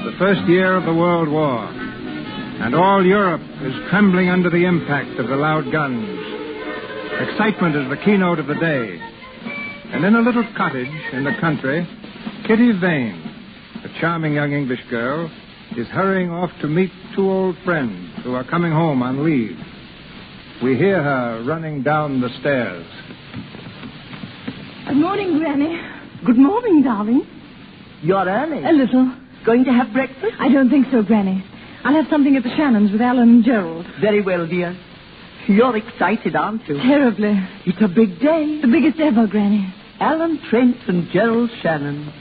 the first year of the World War, and all Europe is trembling under the impact of the loud guns. Excitement is the keynote of the day. And in a little cottage in the country, Kitty Vane, a charming young English girl, is hurrying off to meet two old friends who are coming home on leave. We hear her running down the stairs. Good morning, Granny. Good morning, darling. You're early. A little. Going to have breakfast? I don't think so, Granny. I'll have something at the Shannons with Alan and Gerald. Very well, dear. You're excited, aren't you? Terribly. It's a big day. The biggest ever, Granny. Alan Trent and Gerald Shannon.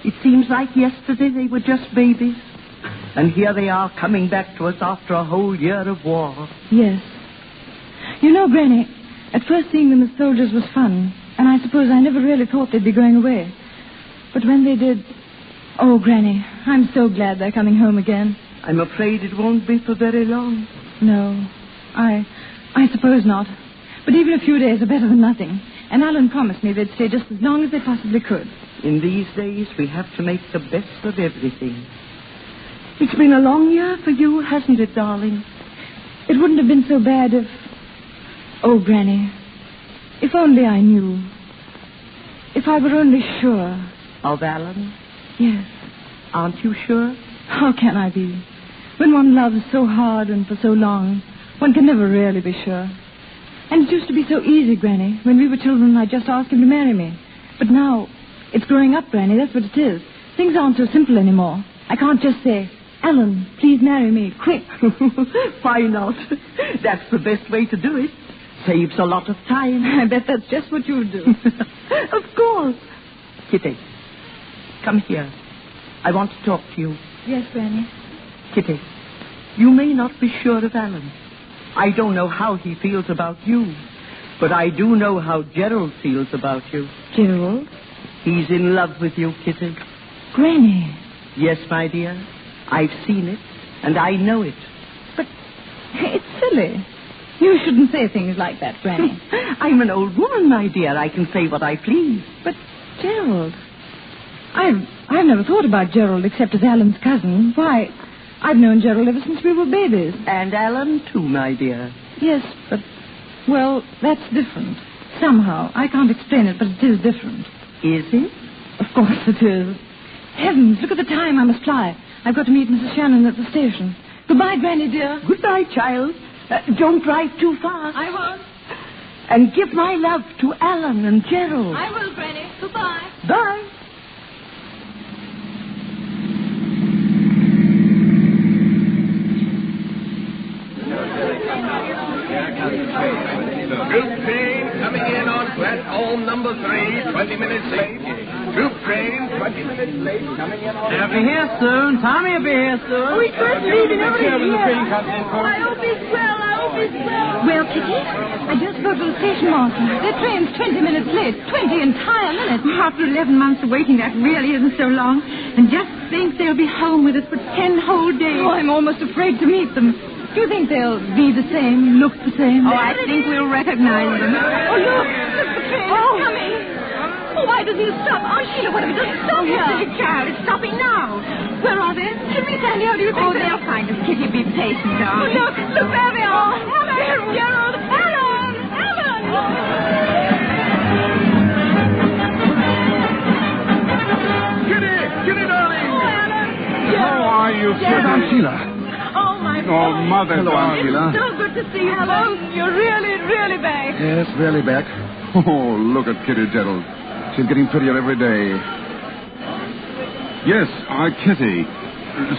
It seems like yesterday they were just babies. And here they are coming back to us after a whole year of war. Yes. You know, Granny, at first seeing them as soldiers was fun. And I suppose I never really thought they'd be going away. But when they did... Oh, Granny, I'm so glad they're coming home again. I'm afraid it won't be for very long. No, I suppose not. But even a few days are better than nothing. And Alan promised me they'd stay just as long as they possibly could. In these days, we have to make the best of everything. It's been a long year for you, hasn't it, darling? It wouldn't have been so bad if... Oh, Granny, if only I knew. If I were only sure. Of Alan? Yes. Aren't you sure? How can I be? When one loves so hard and for so long, one can never really be sure. And it used to be so easy, Granny. When we were children, I'd just ask him to marry me. But now, it's growing up, Granny. That's what it is. Things aren't so simple anymore. I can't just say, Alan, please marry me, quick. Why not? That's the best way to do it. Saves a lot of time. I bet that's just what you do. Of course. Kitty, come here. I want to talk to you. Yes, Granny. Kitty, you may not be sure of Alan. I don't know how he feels about you, but I do know how Gerald feels about you. Gerald? He's in love with you, Kitty. Granny. Yes, my dear. I've seen it, and I know it. But it's silly. You shouldn't say things like that, Granny. I'm an old woman, my dear. I can say what I please. But, Gerald, I've never thought about Gerald except as Alan's cousin. Why, I've known Gerald ever since we were babies. And Alan, too, my dear. Yes, but, well, that's different. Somehow. I can't explain it, but it is different. Is it? Of course it is. Heavens, look at the time. I must fly. I've got to meet Mrs. Shannon at the station. Goodbye, Granny, dear. Goodbye, child. Don't drive too fast. I won't. And give my love to Alan and Gerald. I will, Granny. Goodbye. Bye. Troop train coming in on platform number 3, 20 minutes late. Troop train, 20 minutes late, coming in on... They'll be here soon. Tommy will be here soon. Oh, he's first leaving. Everybody's here. Train comes in for... I hope he's well. I hope he's well. Well, Kitty, I just spoke to the station master. Their train's 20 minutes late. 20 entire minutes. After 11 months of waiting, that really isn't so long. And just think they'll be home with us for 10 whole days. Oh, I'm almost afraid to meet them. Do you think they'll be the same, look the same? Oh, I think we'll recognize them. Oh, look. The train is coming. Oh, why doesn't it stop? Oh, Sheila, what if it doesn't stop here? Silly child, it's stopping now. Where are they? Jimmy, Sandy, how do you think they'll find us. Kitty, be patient, Oh, darling. look there they are. Helen, Gerald, Helen. Kitty, darling. Oh, Helen. How are you, Aunt Sheila? Oh, my boy. Oh, Mother, Hello, Aunt Sheila. It's so good to see you, Helen. You're really, really back. Yes, really back. Oh, look at Kitty, Gerald. She's getting prettier every day. Yes, our Kitty.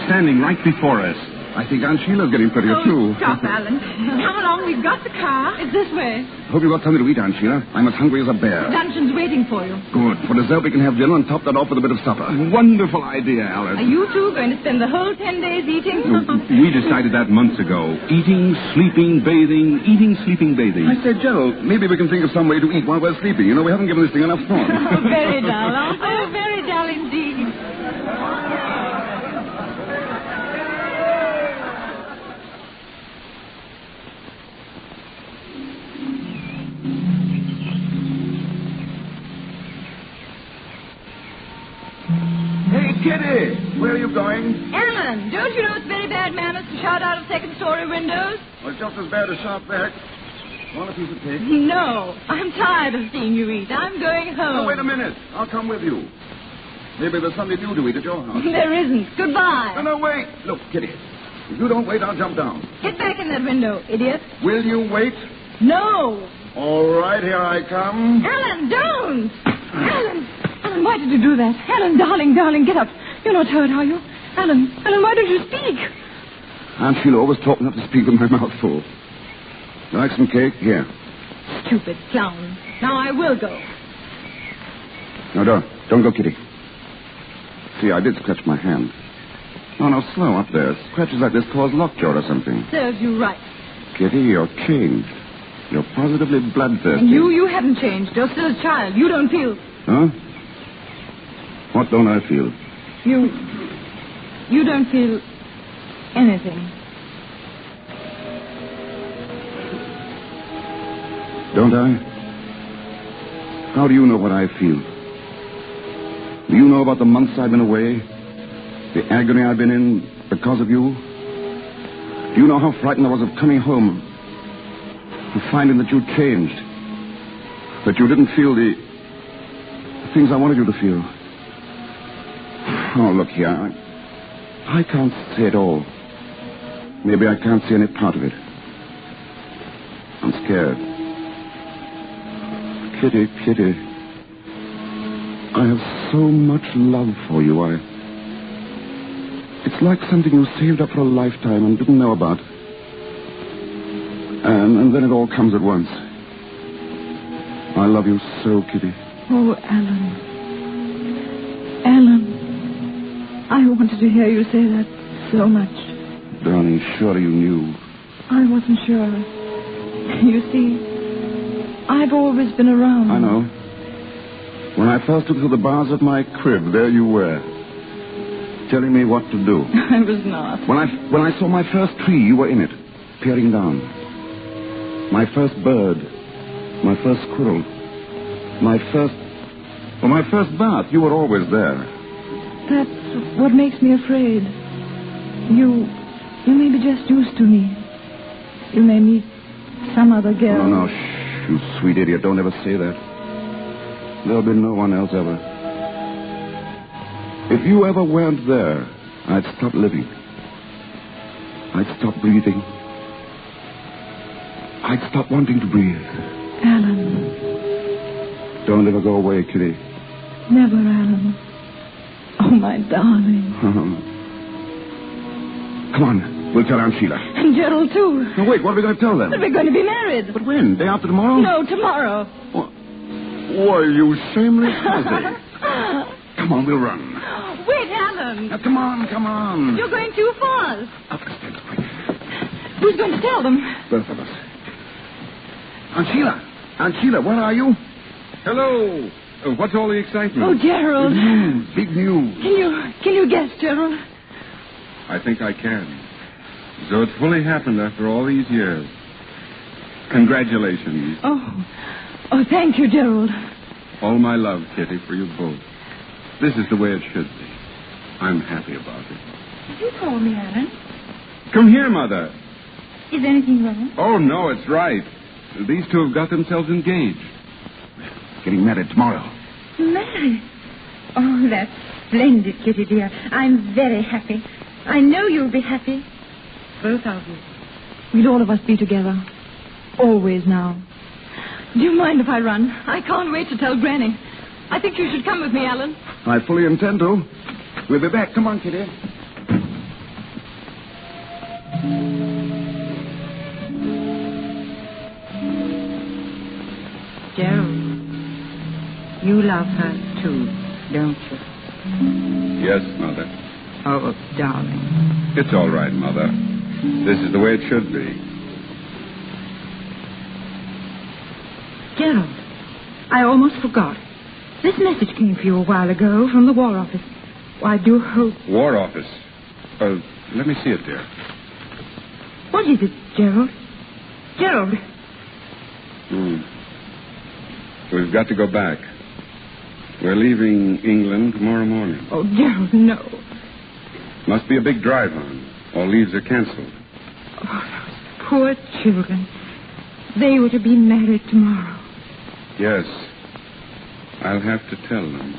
Standing right before us. I think Aunt Sheila's getting prettier, too. Stop, Alan. Come along, we've got the car. It's this way. Hope you got something to eat, Aunt Sheila. I'm as hungry as a bear. Luncheon's waiting for you. Good. For dessert, we can have dinner and top that off with a bit of supper. Wonderful idea, Alice. Are you two going to spend the whole 10 days eating? We decided that months ago. Eating, sleeping, bathing. Eating, sleeping, bathing. I said, Gerald, maybe we can think of some way to eat while we're sleeping. You know, we haven't given this thing enough thought. Oh, very dull. Oh, very dull indeed. Hey, Kitty, where are you going? Ellen, don't you know it's very bad manners to shout out of second-story windows? Well, it's just as bad as shout back. Want a piece of cake? No, I'm tired of seeing you eat. I'm going home. Oh, wait a minute. I'll come with you. Maybe there's something new to eat at your house. There isn't. Goodbye. No, wait. Look, Kitty, if you don't wait, I'll jump down. Get back in that window, idiot. Will you wait? No. All right, here I come. Ellen, don't. Ellen, why did you do that? Ellen, darling, get up. You're not hurt, are you? Ellen, why don't you speak? Aunt Sheila always taught me not to speak with my mouth full. You like some cake? Here. Stupid clown. Now I will go. No, don't go, Kitty. See, I did scratch my hand. No, slow up there. Scratches like this cause lockjaw or something. Serves you right. Kitty, you're changed. You're positively bloodthirsty. And you haven't changed. You're still a child. You don't feel... Huh? What don't I feel? You don't feel anything. Don't I? How do you know what I feel? Do you know about the months I've been away? The agony I've been in because of you? Do you know how frightened I was of coming home and finding that you'd changed? That you didn't feel the things I wanted you to feel? Oh, look here. I can't say it all. Maybe I can't see any part of it. I'm scared. Kitty. I have so much love for you. It's like something you saved up for a lifetime and didn't know about. And then it all comes at once. I love you so, Kitty. Oh, Alan. I wanted to hear you say that so much. Darling, surely you knew. I wasn't sure. You see, I've always been around. I know. When I first took to the bars of my crib, there you were, telling me what to do. I was not. When I saw my first tree, you were in it, peering down. My first bird, my first squirrel, my first bath, you were always there. That's what makes me afraid. You may be just used to me. You may meet some other girl. No, you sweet idiot. Don't ever say that. There'll be no one else ever. If you ever weren't there, I'd stop living. I'd stop breathing. I'd stop wanting to breathe. Alan. Don't ever go away, Kitty. Never, Alan. Oh, my darling. Come on. We'll tell Aunt Sheila. And Gerald, too. Now, wait. What are we going to tell them? That we're going to be married. But when? Day after tomorrow? No, tomorrow. Why, you shameless hussy. Come on, we'll run. Wait, Alan. Now, come on. You're going too fast. Who's going to tell them? Both of us. Aunt Sheila, where are you? Hello. What's all the excitement? Oh, Gerald. Big news. Can you guess, Gerald? I think I can. So it's fully happened after all these years. Congratulations. Oh, thank you, Gerald. All my love, Kitty, for you both. This is the way it should be. I'm happy about it. Did you call me, Alan? Come here, Mother. Is anything wrong? Oh, no, it's right. These two have got themselves engaged. Getting married tomorrow. Married? Oh, that's splendid, Kitty, dear. I'm very happy. I know you'll be happy. Both of you. We'll all of us be together. Always now. Do you mind if I run? I can't wait to tell Granny. I think you should come with me, Alan. I fully intend to. We'll be back. Come on, Kitty. Gerald, you love her too, don't you? Yes, Mother. Oh, darling. It's all right, Mother. This is the way it should be. Gerald, I almost forgot. This message came for you a while ago from the War Office. I do hope... War Office? Let me see it, dear. What is it, Gerald? Gerald. We've got to go back. We're leaving England tomorrow morning. Oh, Gerald, no. Must be a big drive on. All leaves are canceled. Oh, those poor children. They were to be married tomorrow. Yes. I'll have to tell them.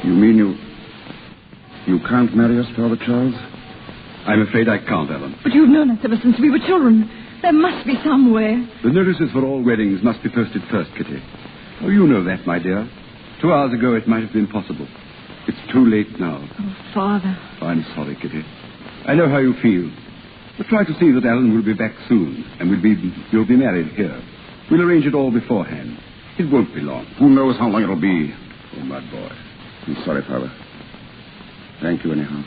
You mean you can't marry us, Father Charles? I'm afraid I can't, Ellen. But you've known us ever since we were children. There must be some way. The notices for all weddings must be posted first, Kitty. Oh, you know that, my dear. 2 hours ago it might have been possible. It's too late now. Oh, Father. I'm sorry, Kitty. I know how you feel. But try to see that Alan will be back soon, and you'll be married here. We'll arrange it all beforehand. It won't be long. Who knows how long it'll be? Oh, my boy. I'm sorry, Father. Thank you, anyhow.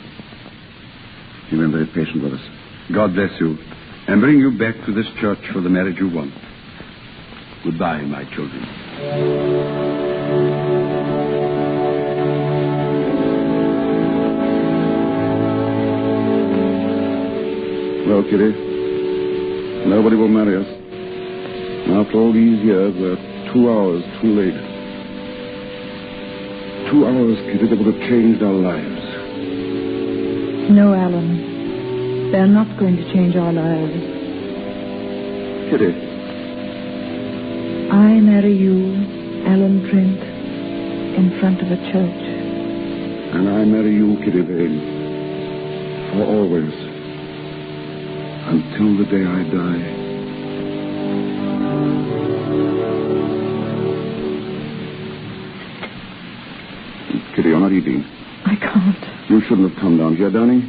You've been very patient with us. God bless you, and bring you back to this church for the marriage you want. Goodbye, my children. Well, Kitty, nobody will marry us. After all these years, we're 2 hours too late. 2 hours, Kitty, that would have changed our lives. No, Alan. They're not going to change our lives. Kitty. I marry you, Alan Trent, in front of a church. And I marry you, Kitty Vane, for always. Until the day I die. Kitty, you're not eating. I can't. You shouldn't have come down here, Danny.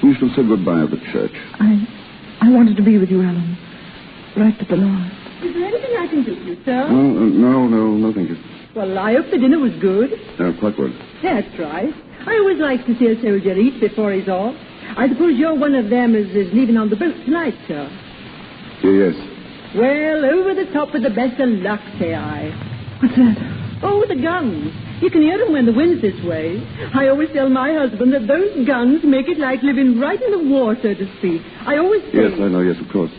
We should have said goodbye at the church. I wanted to be with you, Alan. Right at the last. Is there anything I can do for you, sir? No, thank you. Well, I hope the dinner was good. Quite good. That's right. I always like to see a soldier eat before he's off. I suppose you're one of them as is leaving on the boat tonight, sir. Yes. Well, over the top with the best of luck, say I. What's that? Oh, the guns. You can hear them when the wind's this way. I always tell my husband that those guns make it like living right in the war, so to speak. I always say... Yes, I know, yes, of course.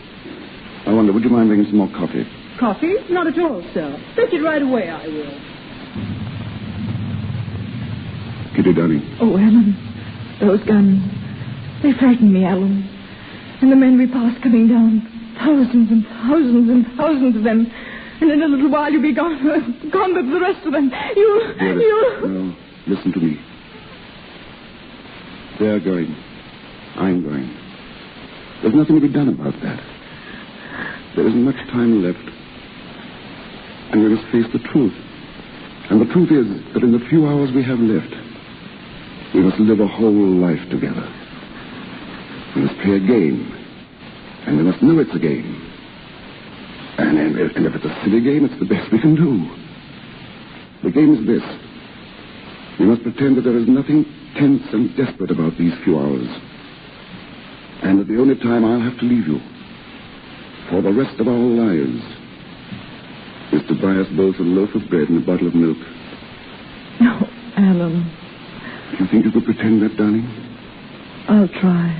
I wonder, would you mind bringing some more coffee? Coffee? Not at all, sir. Fetch it right away, I will. Kitty, darling. Oh, Alan. Those guns. They frighten me, Alan. And the men we passed coming down. Thousands and thousands and thousands of them. And in a little while you'll be gone. Gone with the rest of them. No, listen to me. They're going. I'm going. There's nothing to be done about that. There isn't much time left. And we must face the truth. And the truth is that in the few hours we have left, we must live a whole life together. We must play a game. And we must know it's a game. And if it's a silly game, it's the best we can do. The game is this. We must pretend that there is nothing tense and desperate about these few hours. And that the only time I'll have to leave you for the rest of our lives is to buy us both a loaf of bread and a bottle of milk. No, Alan. Do you think you could pretend that, darling? I'll try.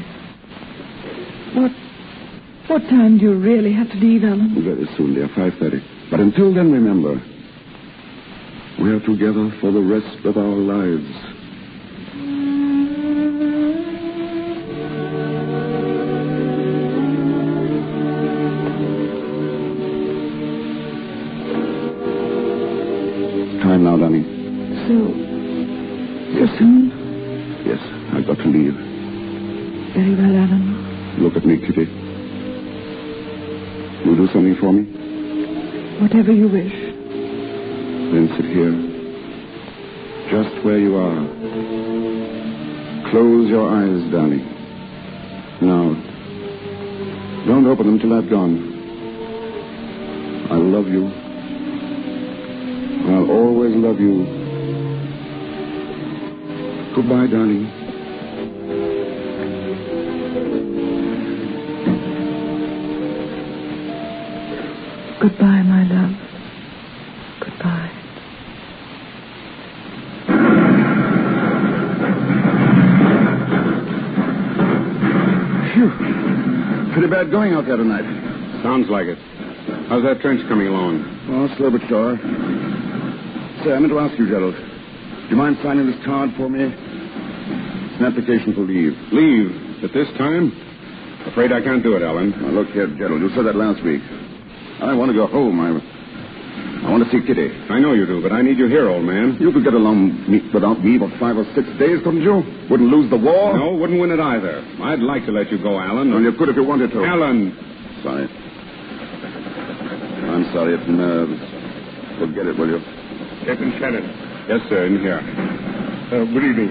What time do you really have to leave, Alan? Very soon, dear, 5:30. But until then, remember, we're together for the rest of our lives. Time now, darling. So soon? Yes, I've got to leave. Very well, Alan. Look at me, Kitty. You'll do something for me? Whatever you wish. Then sit here. Just where you are. Close your eyes, darling. Now, don't open them till I've gone. I love you. I'll always love you. Goodbye, darling. Goodbye, my love. Goodbye. Phew. Pretty bad going out there tonight. Sounds like it. How's that trench coming along? Oh, slow but sure. Say, I meant to ask you, Gerald. Do you mind signing this card for me? It's an application for leave. Leave? At this time? Afraid I can't do it, Alan. Now, look here, Gerald. You said that last week. I want to go home. I want to see Kitty. I know you do, but I need you here, old man. You could get along without me for 5 or 6 days, couldn't you? Wouldn't lose the war? No, wouldn't win it either. I'd like to let you go, Alan. Well, you could if you wanted to. Alan! Sorry. I'm sorry. It's nerves. Forget it, will you? Captain Shannon. Yes, sir, in here. Good evening.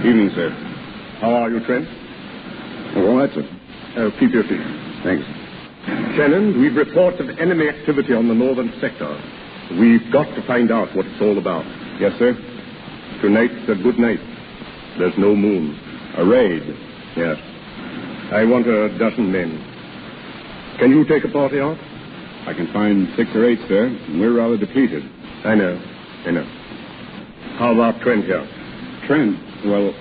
Evening, sir. How are you, Trent? Oh, all right, sir. Keep your seat. Thanks. Shannon, we've reports of enemy activity on the northern sector. We've got to find out what it's all about. Yes, sir. Tonight's a good night. There's no moon. A raid? Yes. I want a dozen men. Can you take a party out? I can find 6 or 8, sir. We're rather depleted. I know. How about Trent here? Trent? Well,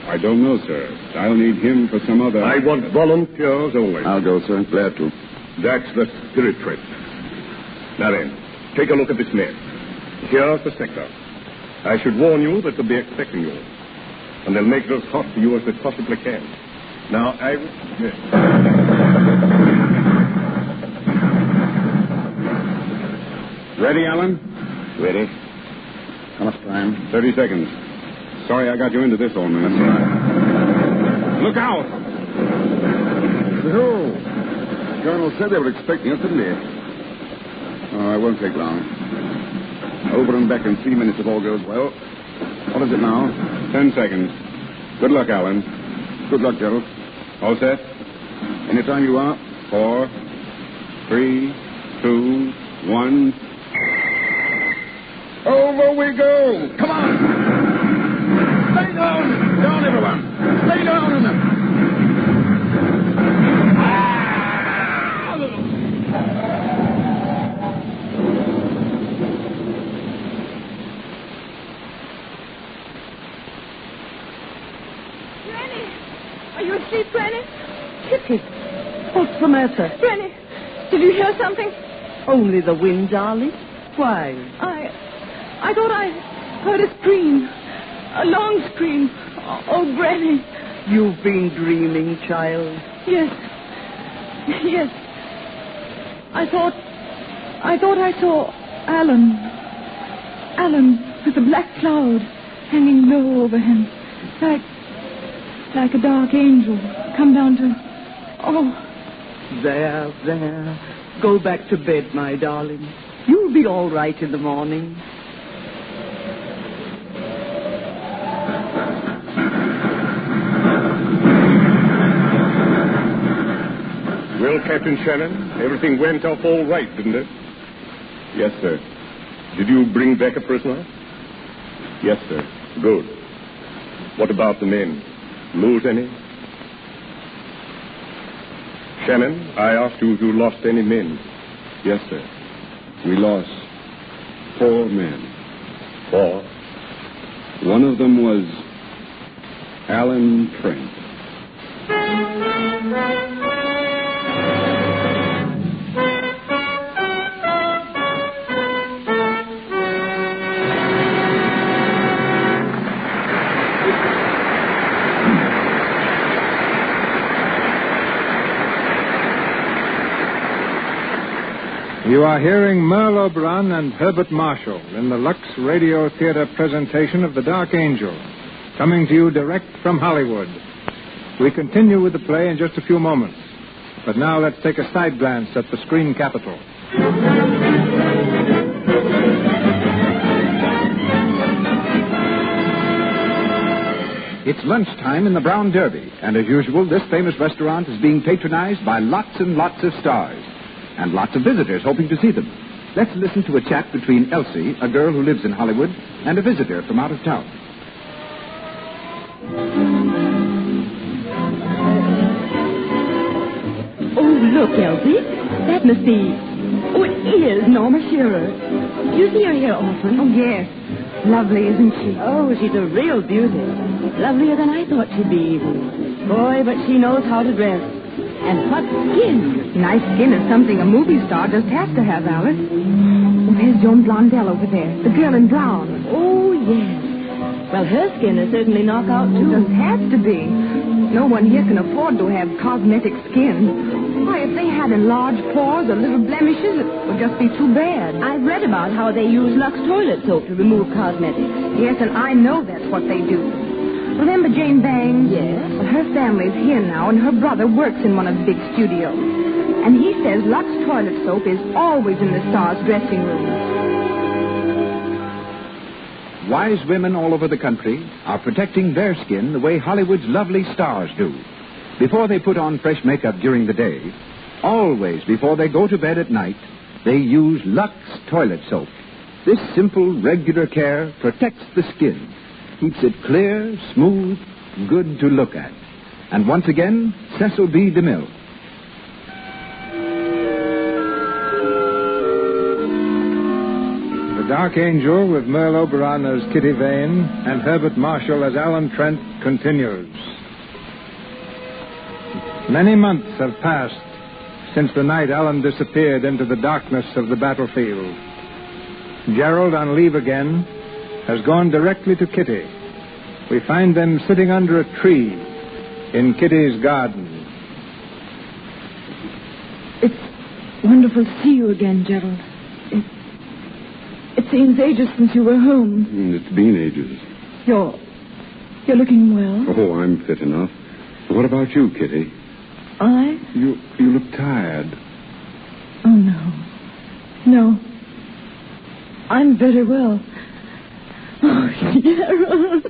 I don't know, sir. I'll need him for some other... I want volunteers only. I'll go, sir. Glad to. That's the spirit, Trent. Now then, take a look at this man. Here's the sector. I should warn you that they'll be expecting you. And they'll make it as hot for you as they possibly can. Now, I... Yes. Ready, Alan? Ready. How much time? 30 seconds. Sorry I got you into this, old man. That's all right. Look out! The Colonel said they were expecting us, didn't he? Oh, it won't take long. Over and back in 3 minutes if all goes well. What is it now? 10 seconds. Good luck, Alan. Good luck, Gerald. All set? Anytime you are. 4, 3, 2, 1... Over we go! Come on! Stay down! Down, everyone! Stay down in them! Granny! Are you asleep, Granny? Kitty, what's the matter? Granny, did you hear something? Only the wind, darling. Why? I thought I heard a scream. A long scream. Oh, Granny. You've been dreaming, child. Yes. Yes. I thought I saw Alan. Alan with a black cloud hanging low over him. Like a dark angel come down to... Oh. There. Go back to bed, my darling. You'll be all right in the morning. Well, Captain Shannon, everything went off all right, didn't it? Yes, sir. Did you bring back a prisoner? Yes, sir. Good. What about the men? Lose any? Shannon, I asked you if you lost any men. Yes, sir. We lost 4 men. 4? One of them was Alan Trent. You are hearing Merle Oberon and Herbert Marshall in the Lux Radio Theater presentation of The Dark Angel, coming to you direct from Hollywood. We continue with the play in just a few moments. But now let's take a side glance at the screen capital. It's lunchtime in the Brown Derby, and as usual, this famous restaurant is being patronized by lots and lots of stars. And lots of visitors hoping to see them. Let's listen to a chat between Elsie, a girl who lives in Hollywood, and a visitor from out of town. Oh, look, Elsie. That must be... Oh, it is Norma Shearer. Do you see her here often? Oh, yes. Lovely, isn't she? Oh, she's a real beauty. Lovelier than I thought she'd be, even. Boy, but she knows how to dress. And what skin? Nice skin is something a movie star just has to have, Alice. Oh, there's Joan Blondell over there, the girl in brown. Oh, yes. Well, her skin is certainly knockout, too. Just has to be. No one here can afford to have cosmetic skin. Why, if they had enlarged pores or little blemishes, it would just be too bad. I've read about how they use Lux toilet soap to remove cosmetics. Yes, and I know that's what they do. Remember Jane Bangs? Yes. Well, her family's here now, and her brother works in one of the big studios. And he says Lux toilet soap is always in the stars' dressing room. Wise women all over the country are protecting their skin the way Hollywood's lovely stars do. Before they put on fresh makeup during the day, always before they go to bed at night, they use Lux toilet soap. This simple, regular care protects the skin. Keeps it clear, smooth, good to look at. And once again, Cecil B. DeMille. The Dark Angel with Merle Oberon as Kitty Vane and Herbert Marshall as Alan Trent continues. Many months have passed since the night Alan disappeared into the darkness of the battlefield. Gerald, on leave again, has gone directly to Kitty. We find them sitting under a tree in Kitty's garden. It's wonderful to see you again, Gerald. It seems ages since you were home. It's been ages. You're looking well. Oh, I'm fit enough. What about you, Kitty? I? You look tired. Oh, no. I'm very well. Oh, Gerald.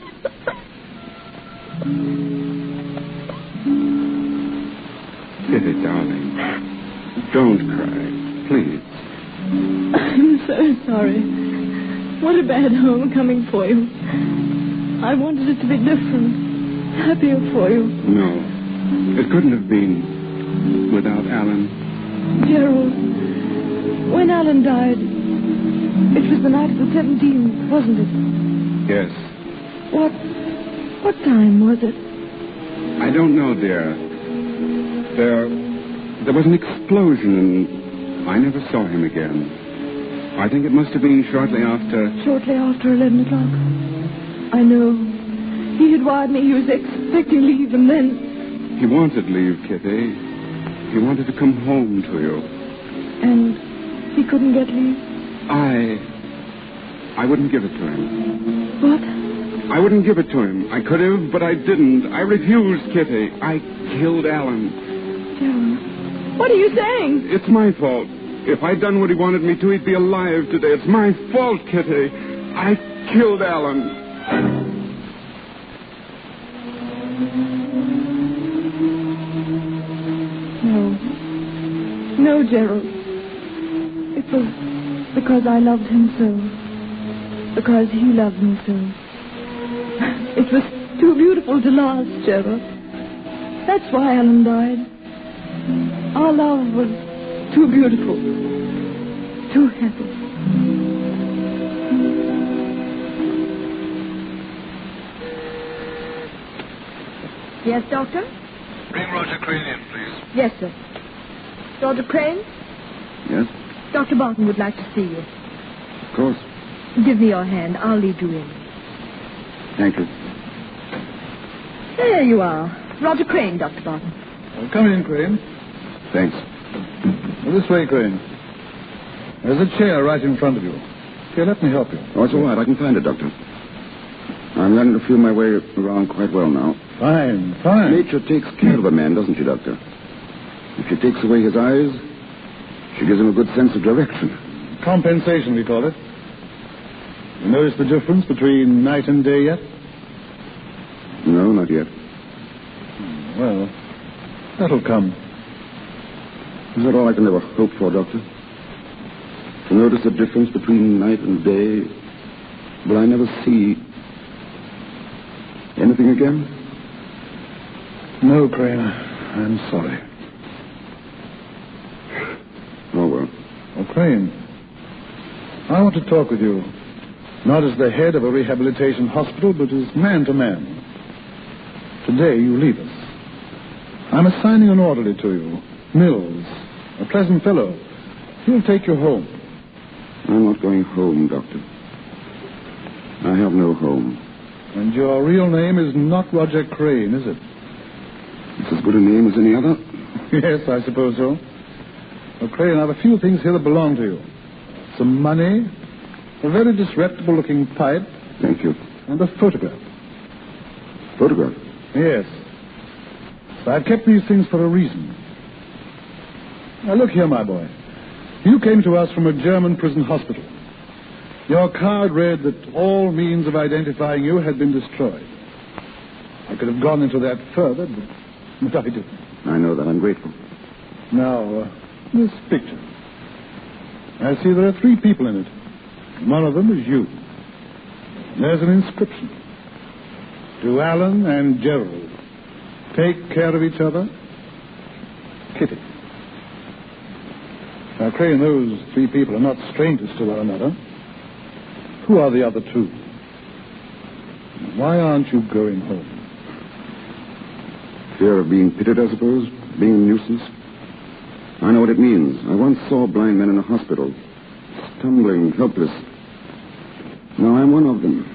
Kitty, darling, don't cry, please. I'm so sorry. What a bad homecoming for you. I wanted it to be different, happier for you. No, it couldn't have been without Alan. Gerald, when Alan died, it was the night of the 17th, wasn't it? Yes. What time was it? I don't know, dear. There was an explosion, and I never saw him again. I think it must have been shortly after... Shortly after 11 o'clock. I know. He had wired me he was expecting leave, and then He wanted leave, Kitty. He wanted to come home to you. And he couldn't get leave? I wouldn't give it to him. What? I wouldn't give it to him. I could have, but I didn't. I refused, Kitty. I killed Alan. Gerald, what are you saying? It's my fault. If I'd done what he wanted me to, he'd be alive today. It's my fault, Kitty. I killed Alan. No, Gerald. It was because I loved him so. Because he loved me so. It was too beautiful to last, Gerald. That's why Alan died. Our love was too beautiful. Too happy. Yes, Doctor? Bring Roger Crane in, please. Yes, sir. Dr. Crane? Yes? Dr. Barton would like to see you. Of course. Give me your hand. I'll lead you in. Thank you. There you are. Roger Crane, Dr. Barton. Come in, Crane. Thanks. This way, Crane. There's a chair right in front of you. Here, let me help you. Oh, it's all right. I can find it, Doctor. I'm learning to feel my way around quite well now. Fine. Nature takes care of a man, doesn't she, Doctor? If she takes away his eyes, she gives him a good sense of direction. Compensation, we call it. You notice the difference between night and day yet? No, not yet. Well, that'll come. Is that all I can ever hope for, Doctor? To notice the difference between night and day? Will I never see anything again? No, Crane. I'm sorry. Oh, well. Oh, Crane, I want to talk with you, not as the head of a rehabilitation hospital, but as man to man. Today, you leave us. I'm assigning an orderly to you, Mills, a pleasant fellow. He'll take you home. I'm not going home, Doctor. I have no home. And your real name is not Roger Crane, is it? It's as good a name as any other? Yes, I suppose so. Well, Crane, I have a few things here that belong to you. Some money, a very disreputable-looking pipe. Thank you. And a photograph. Photograph? Yes. So I've kept these things for a reason. Now, look here, my boy. You came to us from a German prison hospital. Your card read that all means of identifying you had been destroyed. I could have gone into that further, but I didn't. I know that. I'm grateful. Now, this picture. I see there are 3 people in it. One of them is you. There's an inscription. To Alan and Gerald. Take care of each other. Kitty. Now, Crane, those 3 people are not strangers to one another. Who are the other 2? Why aren't you going home? Fear of being pitted, I suppose? Being a nuisance? I know what it means. I once saw blind men in a hospital. Stumbling, helpless. Now I'm one of them.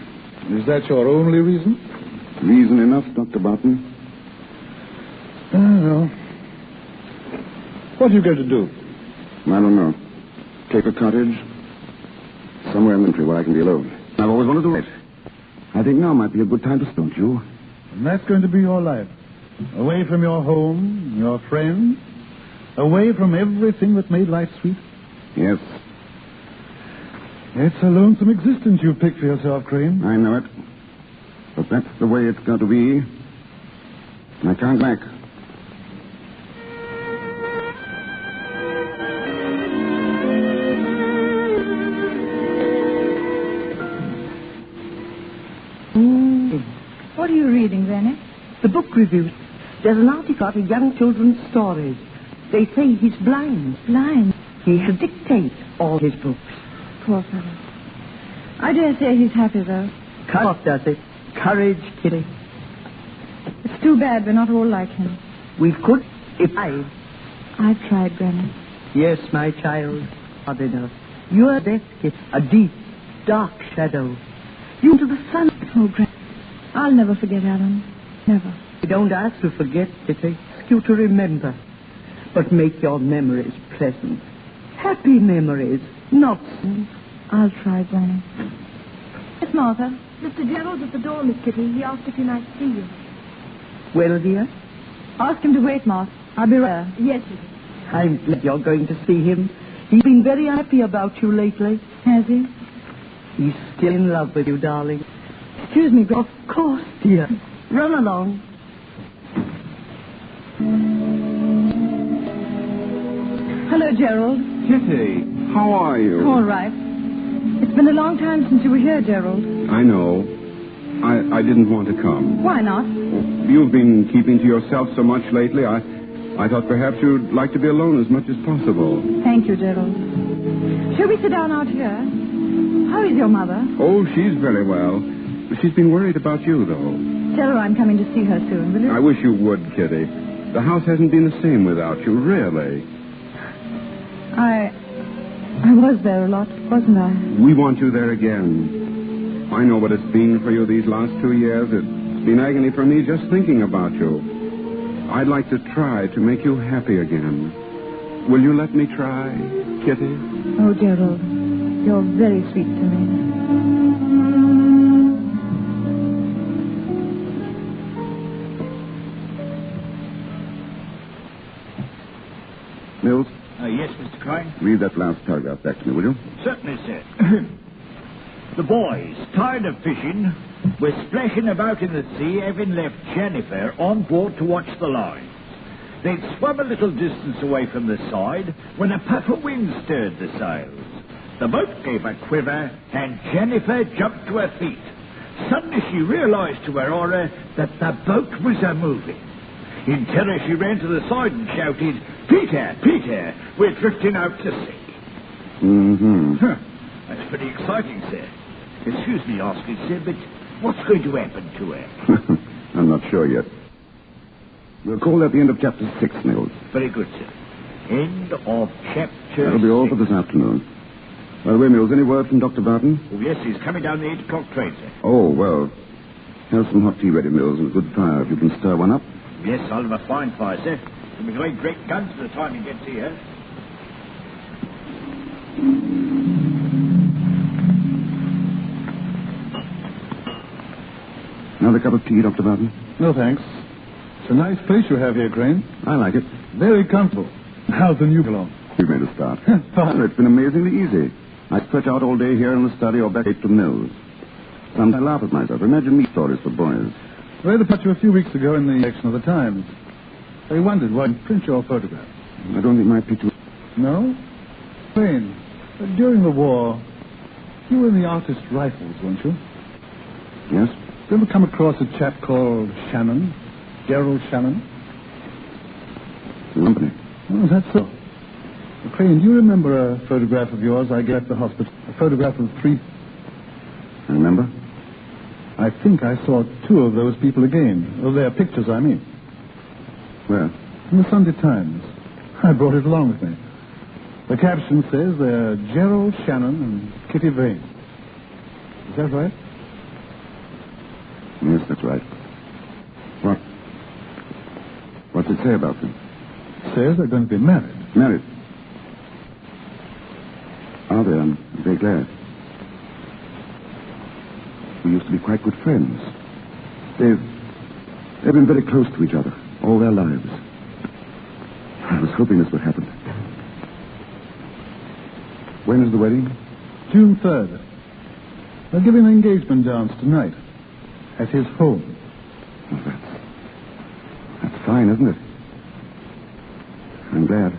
Is that your only reason? Reason enough, Dr. Barton. Well. What are you going to do? I don't know. Take a cottage. Somewhere in the country where I can be alone. I've always wanted to write. I think now might be a good time to start, you. And that's going to be your life. Away from your home, your friends. Away from everything that made life sweet. Yes. It's a lonesome existence you've picked for yourself, Crane. I know it. But that's the way it's got to be. And I can't back. What are you reading, Granny? The book reviews. There's an article about young children's stories. They say he's blind. Blind? He has dictate all his books. Poor fellow. I dare say he's happy, though. Courage, does it? Courage, Kitty. It's too bad we're not all like him. We could if I've tried, Granny. Yes, my child. Enough. Your death is a deep, dark shadow. You to the sun. Oh, Granny. I'll never forget Alan. Never. I don't ask to forget, Kitty. Ask you to remember. But make your memories pleasant. Happy memories, not... I'll try, Granny. Yes, Martha. Mr. Gerald's at the door, Miss Kitty. He asked if he might see you. Well, dear? Ask him to wait, Martha. I'll be right. Yes, Kitty. I'm glad you're going to see him. He's been very happy about you lately. Has he? He's still in love with you, darling. Excuse me, Of course, dear. Run along. Hello, Gerald. Kitty, how are you? All right. It's been a long time since you were here, Gerald. I know. I didn't want to come. Why not? You've been keeping to yourself so much lately. I thought perhaps you'd like to be alone as much as possible. Thank you, Gerald. Shall we sit down out here? How is your mother? Oh, she's very well. She's been worried about you, though. Tell her I'm coming to see her soon, will you? I wish you would, Kitty. The house hasn't been the same without you, really. I was there a lot, wasn't I? We want you there again. I know what it's been for you these last 2 years. It's been agony for me just thinking about you. I'd like to try to make you happy again. Will you let me try, Kitty? Oh, Gerald, you're very sweet to me. Mills? Yes, Mr. Crane? Read that last paragraph back to me, will you? Certainly, sir. The boys, tired of fishing, were splashing about in the sea, having left Jennifer on board to watch the lines. They'd swum a little distance away from the side when a puff of wind stirred the sails. The boat gave a quiver, and Jennifer jumped to her feet. Suddenly she realized to her horror that the boat was a-moving. In terror, she ran to the side and shouted, "Peter, Peter, we're drifting out to sea." Mm-hmm. That's pretty exciting, sir. Excuse me asking, sir, but what's going to happen to her? I'm not sure yet. We'll call that the end of chapter 6, Mills. Very good, sir. End of chapter That'll be all for this afternoon. By the way, Mills, any word from Dr. Barton? Oh, yes, he's coming down the 8 o'clock train, sir. Oh, well, have some hot tea ready, Mills, and a good fire if you can stir one up. Yes, I'll have a fine fire, sir. It'll be great guns by the time he gets here. Another cup of tea, Dr. Barton? No, thanks. It's a nice place you have here, Crane. I like it. Very comfortable. How's the new along? We've made a start. Fine. It's been amazingly easy. I stretch out all day here in the study or back to Mills. Sometimes I laugh at myself. Imagine me stories for boys. I read about you a few weeks ago in the section of the Times. I wondered why you print your photograph. I don't think my picture... No? Crane, during the war, you were in the artist rifles, weren't you? Yes. Did you ever come across a chap called Shannon? Gerald Shannon? Company. Oh, that's so. Crane, do you remember a photograph of yours I gave at the hospital? A photograph of 3... I remember. I think I saw 2 of those people again. Of their pictures, I mean. Where? In the Sunday Times. I brought it along with me. The caption says they're Gerald Shannon and Kitty Vane. Is that right? Yes, that's right. What's it say about them? It says they're going to be married. Married? Are they? I'm very glad. We used to be quite good friends. They've been very close to each other all their lives. I was hoping this would happen. When is the wedding? June 3rd. They're giving an engagement dance tonight at his home. Oh, that's fine, isn't it? I'm glad.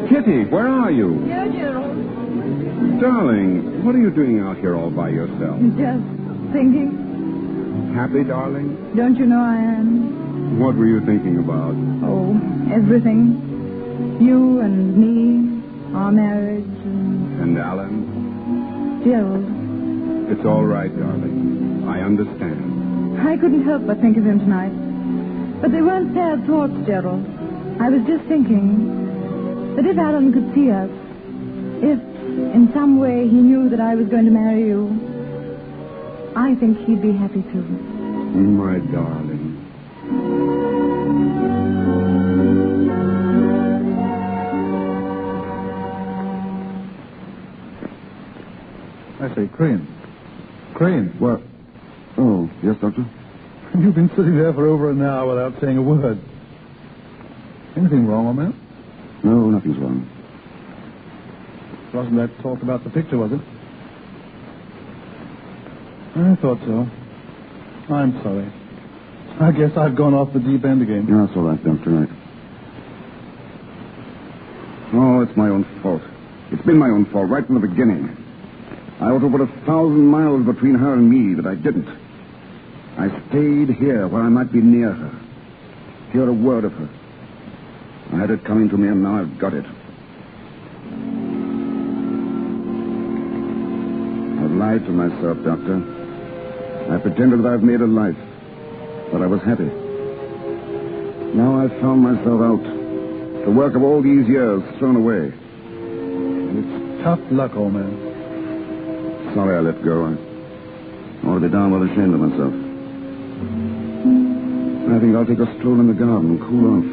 Kitty, where are you? Here, Gerald. Darling, what are you doing out here all by yourself? Just thinking. Happy, darling? Don't you know I am? What were you thinking about? Oh, everything. You and me, our marriage, And Alan? Gerald. It's all right, darling. I understand. I couldn't help but think of him tonight. But they weren't sad thoughts, Gerald. I was just thinking that if Alan could see us, if in some way he knew that I was going to marry you, I think he'd be happy too. My darling. I say, Crane. Crane. What? Oh, yes, Doctor? You've been sitting there for over an hour without saying a word. Anything wrong, old man? No, nothing's wrong. Wasn't that talk about the picture, was it? I thought so. I'm sorry. I guess I've gone off the deep end again. Yeah, that's all right, Doctor. Oh, it's my own fault. It's been my own fault right from the beginning. I ought to put 1,000 miles between her and me, but I didn't. I stayed here where I might be near her. Hear a word of her. I had it coming to me, and now I've got it. I've lied to myself, Doctor. I pretended that I've made a life, that I was happy. Now I've found myself out. The work of all these years thrown away. It's tough luck, old man. Sorry I let go. I ought to be down with ashamed of myself. I think I'll take a stroll in the garden and cool off.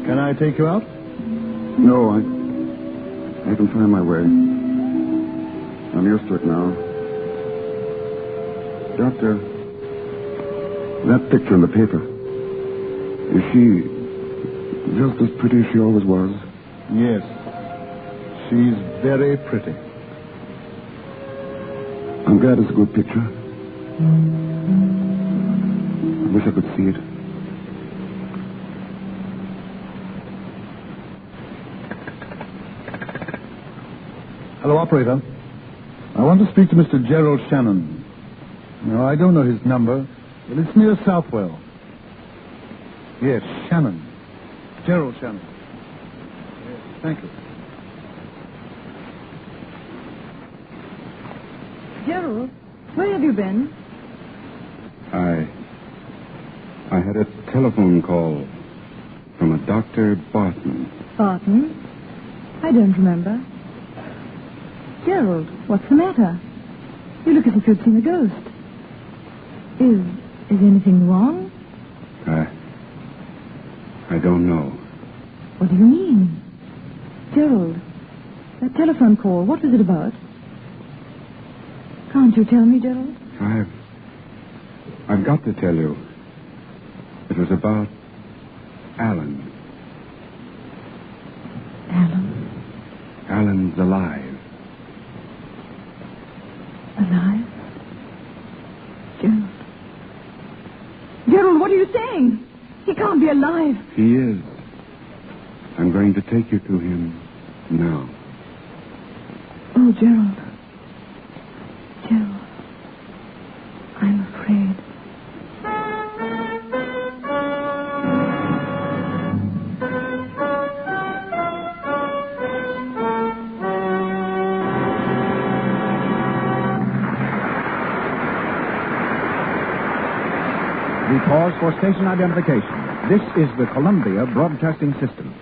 Can I take you out? No, I can find my way. I'm used to it now. Doctor, that picture in the paper, is she just as pretty as she always was? Yes. She's very pretty. I'm glad it's a good picture. I wish I could see it. Hello, operator. I want to speak to Mr. Gerald Shannon. No, I don't know his number, but it's near Southwell. Yes, Shannon. Gerald Shannon. Yes, thank you. Gerald, where have you been? I had a telephone call from a Dr. Barton. Barton? I don't remember. Gerald, what's the matter? You look as if you'd seen a ghost. Is anything wrong? I don't know. What do you mean? Gerald, that telephone call, what was it about? Can't you tell me, Gerald? I've got to tell you. It was about Alan. Alan? Alan's alive. Alive? Gerald. Gerald, what are you saying? He can't be alive. He is. I'm going to take you to him now. Oh, Gerald. Gerald. I'm afraid. We pause for station identification. This is the Columbia Broadcasting System.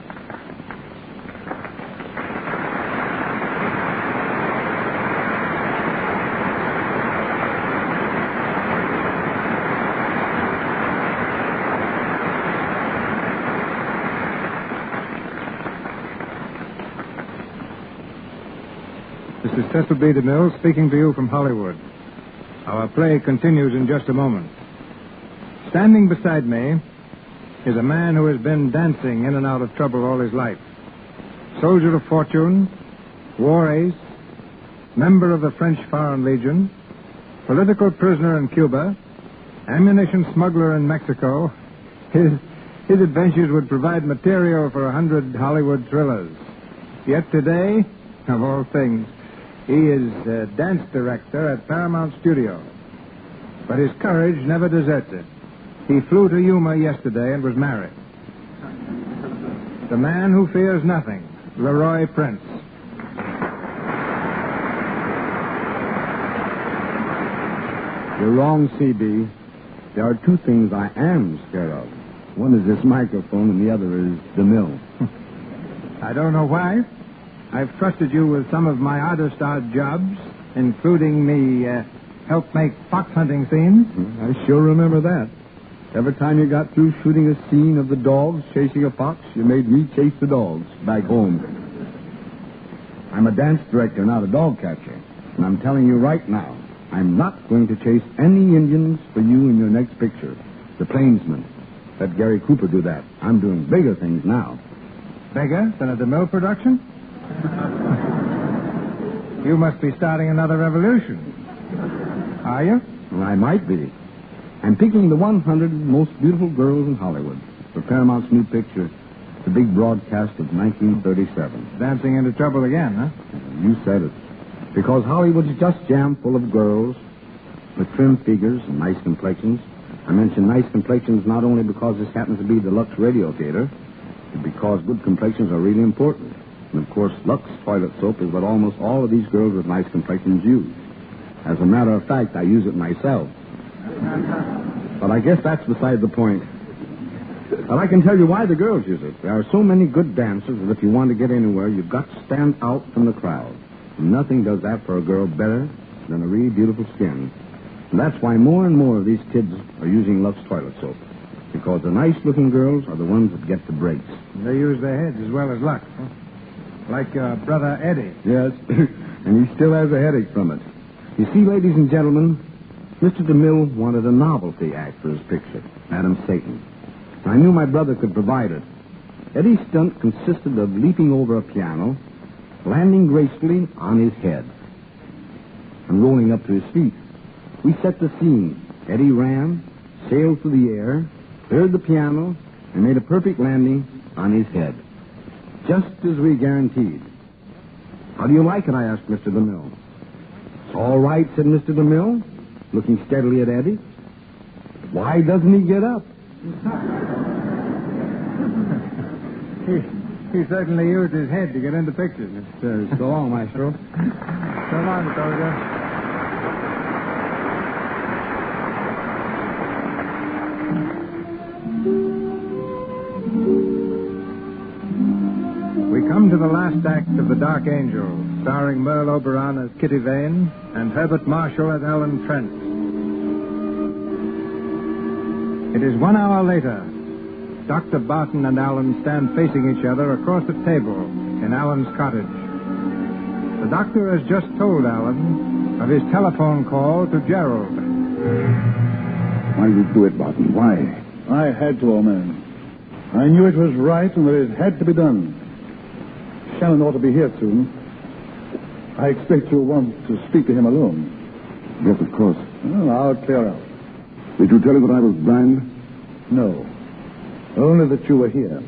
This is Cecil B. DeMille speaking to you from Hollywood. Our play continues in just a moment. Standing beside me is a man who has been dancing in and out of trouble all his life. Soldier of fortune, war ace, member of the French Foreign Legion, political prisoner in Cuba, ammunition smuggler in Mexico. His adventures would provide material for 100 Hollywood thrillers. Yet today, of all things, he is a dance director at Paramount Studios. But his courage never deserts him. He flew to Yuma yesterday and was married. The man who fears nothing, Leroy Prince. You're wrong, C.B. There are two things I am scared of. One is this microphone, and the other is DeMille. I don't know why, I've trusted you with some of my oddest odd jobs, including me help make fox hunting scenes. I sure remember that. Every time you got through shooting a scene of the dogs chasing a fox, you made me chase the dogs back home. I'm a dance director, not a dog catcher. And I'm telling you right now, I'm not going to chase any Indians for you in your next picture. The Plainsman. Let Gary Cooper do that. I'm doing bigger things now. Bigger than a DeMille production? You must be starting another revolution. Are you? Well, I might be. I'm picking the 100 most beautiful girls in Hollywood for Paramount's new picture, the big broadcast of 1937. Dancing into trouble again, huh? You said it. Because Hollywood's just jammed full of girls with trim figures and nice complexions. I mention nice complexions not only because this happens to be the Lux Radio Theater, but because good complexions are really important. And, of course, Lux toilet soap is what almost all of these girls with nice complexions use. As a matter of fact, I use it myself. But I guess that's beside the point. But I can tell you why the girls use it. There are so many good dancers that if you want to get anywhere, you've got to stand out from the crowd. And nothing does that for a girl better than a really beautiful skin. And that's why more and more of these kids are using Lux toilet soap. Because the nice-looking girls are the ones that get the breaks. They use their heads as well as Lux, huh? Like your brother Eddie. Yes, and he still has a headache from it. You see, ladies and gentlemen, Mr. DeMille wanted a novelty act for his picture, Madam Satan. I knew my brother could provide it. Eddie's stunt consisted of leaping over a piano, landing gracefully on his head, and rolling up to his feet. We set the scene. Eddie ran, sailed through the air, cleared the piano, and made a perfect landing on his head. Just as we guaranteed. How do you like it, I asked Mr. DeMille. It's all right, said Mr. DeMille, looking steadily at Eddie. Why doesn't he get up? He certainly used his head to get into pictures. So long, Maestro. So long, soldier. We come to the last act of The Dark Angel, starring Merle Oberon as Kitty Vane and Herbert Marshall as Alan Trent. It is 1 hour later. Dr. Barton and Alan stand facing each other across a table in Alan's cottage. The doctor has just told Alan of his telephone call to Gerald. Why did you do it, Barton? Why? I had to, old man. I knew it was right and that it had to be done. Shannon ought to be here soon. I expect you'll want to speak to him alone. Yes, of course. Well, I'll clear out. Did you tell him that I was blind? No. Only that you were here.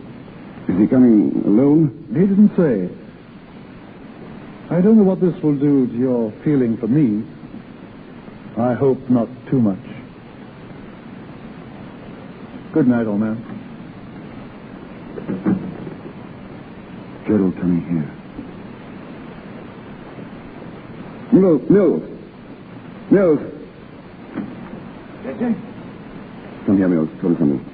Is he coming alone? He didn't say. I don't know what this will do to your feeling for me. I hope not too much. Good night, old man. Gerald coming here. Mills. Yes, sir? Come here, Mills. Tell me something.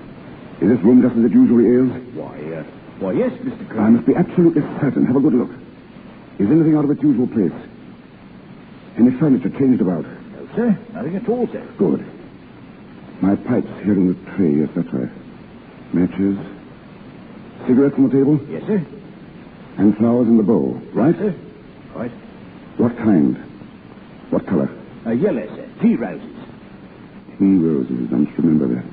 Is this room just as it usually is? Why, yes, Mr. Crane. I must be absolutely certain. Have a good look. Is anything out of its usual place? Any furniture changed about? No, sir. Nothing at all, sir. Good. My pipe's here in the tray. Yes, that's right. Matches. Cigarettes on the table? Yes, sir. And flowers in the bowl, right? Yes, sir. Right. What kind? What color? Yellow, sir. Tea roses. Tea roses. I must remember that.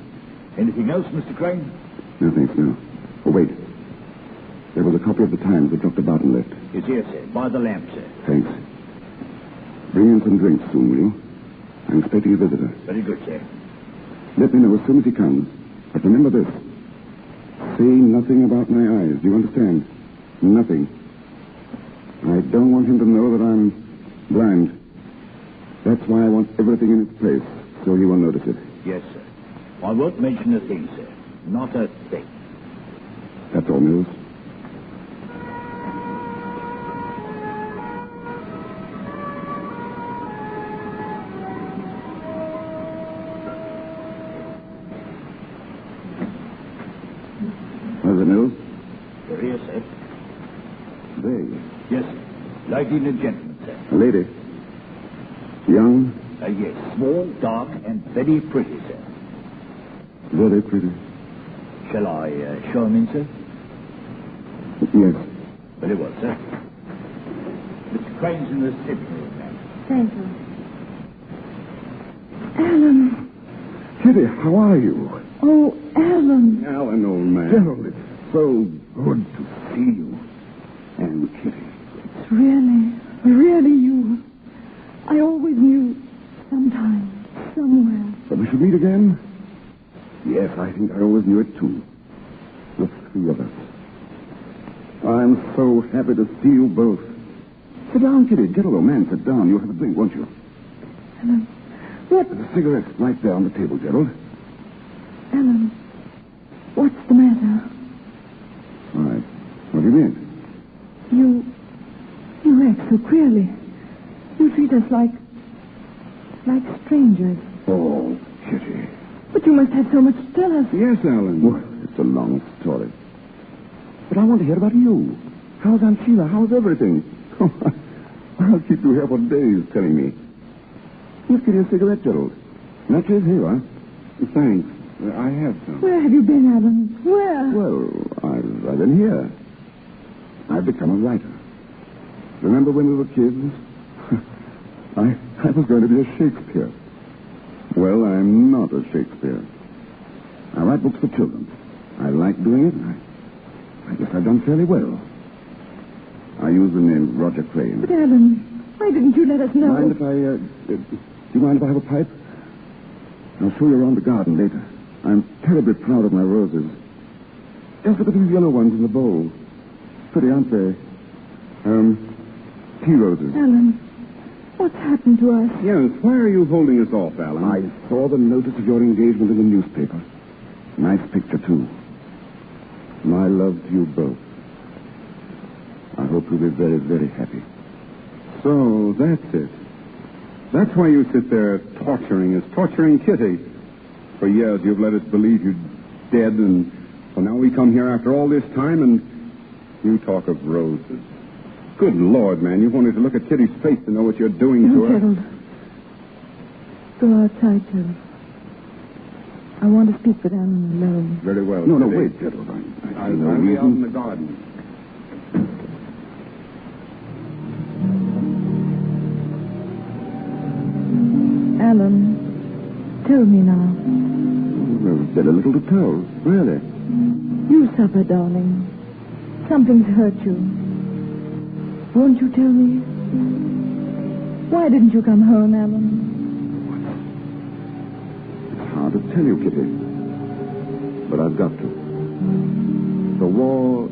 Anything else, Mr. Crane? No, thanks, no. Oh, wait. There was a copy of the Times that Dr. Barton left. It's here, sir. By the lamp, sir. Thanks. Bring in some drinks soon, will you? I'm expecting a visitor. Very good, sir. Let me know as soon as he comes. But remember this. Say nothing about my eyes. Do you understand? Nothing. I don't want him to know that I'm blind. That's why I want everything in its place, so he won't notice it. Yes, sir. I won't mention a thing, sir. Not a thing. That's all, Mills. What is it, Mills? You're here, sir. They. Yes, Lady and a gentleman, sir. A lady. Young? Yes, small, dark, and very pretty, sir. Very pretty. Shall I show him in, sir? Yes. Very well, sir. Mr. Crane's in the sitting room now. Thank you. Alan. Kitty, how are you? Oh, Alan. Alan, old man. Gerald, it's so good to see you. And Kitty. It's really you. I always knew sometime, somewhere. But we should meet again? Yes, I think I always knew it, too. The three of us. I'm so happy to see you both. Sit down, Kitty. Get a little man. Sit down. You'll have a drink, won't you? Alan, what? There's a cigarette right there on the table, Gerald. Alan, what's the matter? Why, what do you mean? You act so queerly. You treat us like strangers. Oh, Kitty. But you must have so much to tell us. Yes, Alan. Well, it's a long story. But I want to hear about you. How's Aunt Sheila? How's everything? Oh, I'll keep you here for days telling me. Give Kitty a cigarette, Gerald. Matches here, huh? Thanks. I have some. Where have you been, Alan? Where? Well, I've been here. I've become a writer. Remember when we were kids? I was going to be a Shakespeare. Well, I'm not a Shakespeare. I write books for children. I like doing it. I guess I've done fairly well. I use the name Roger Crane. But, Alan, why didn't you let us know? Do you mind if I have a pipe? I'll show you around the garden later. I'm terribly proud of my roses. Just look at these yellow ones in the bowl. Pretty, aren't they? Tea roses. Alan, what's happened to us? Yes, why are you holding us off, Alan? I saw the notice of your engagement in the newspaper. Nice picture, too. My love to you both. I hope you'll be very, very happy. So, that's it. That's why you sit there torturing Kitty. For years you've let us believe you're dead, and well, now we come here after all this time, and you talk of roses. Good Lord, man, you've only to look at Kitty's face to know what you're doing to her. Gerald. Go outside, Gerald. I want to speak with Alan alone. Very well. No, wait, Gerald. I'll be out in the garden. Alan, tell me now. Well, there's a little to tell, really. You suffer, darling. Something's hurt you. Won't you tell me? Why didn't you come home, Alan? It's hard to tell you, Kitty. But I've got to. The war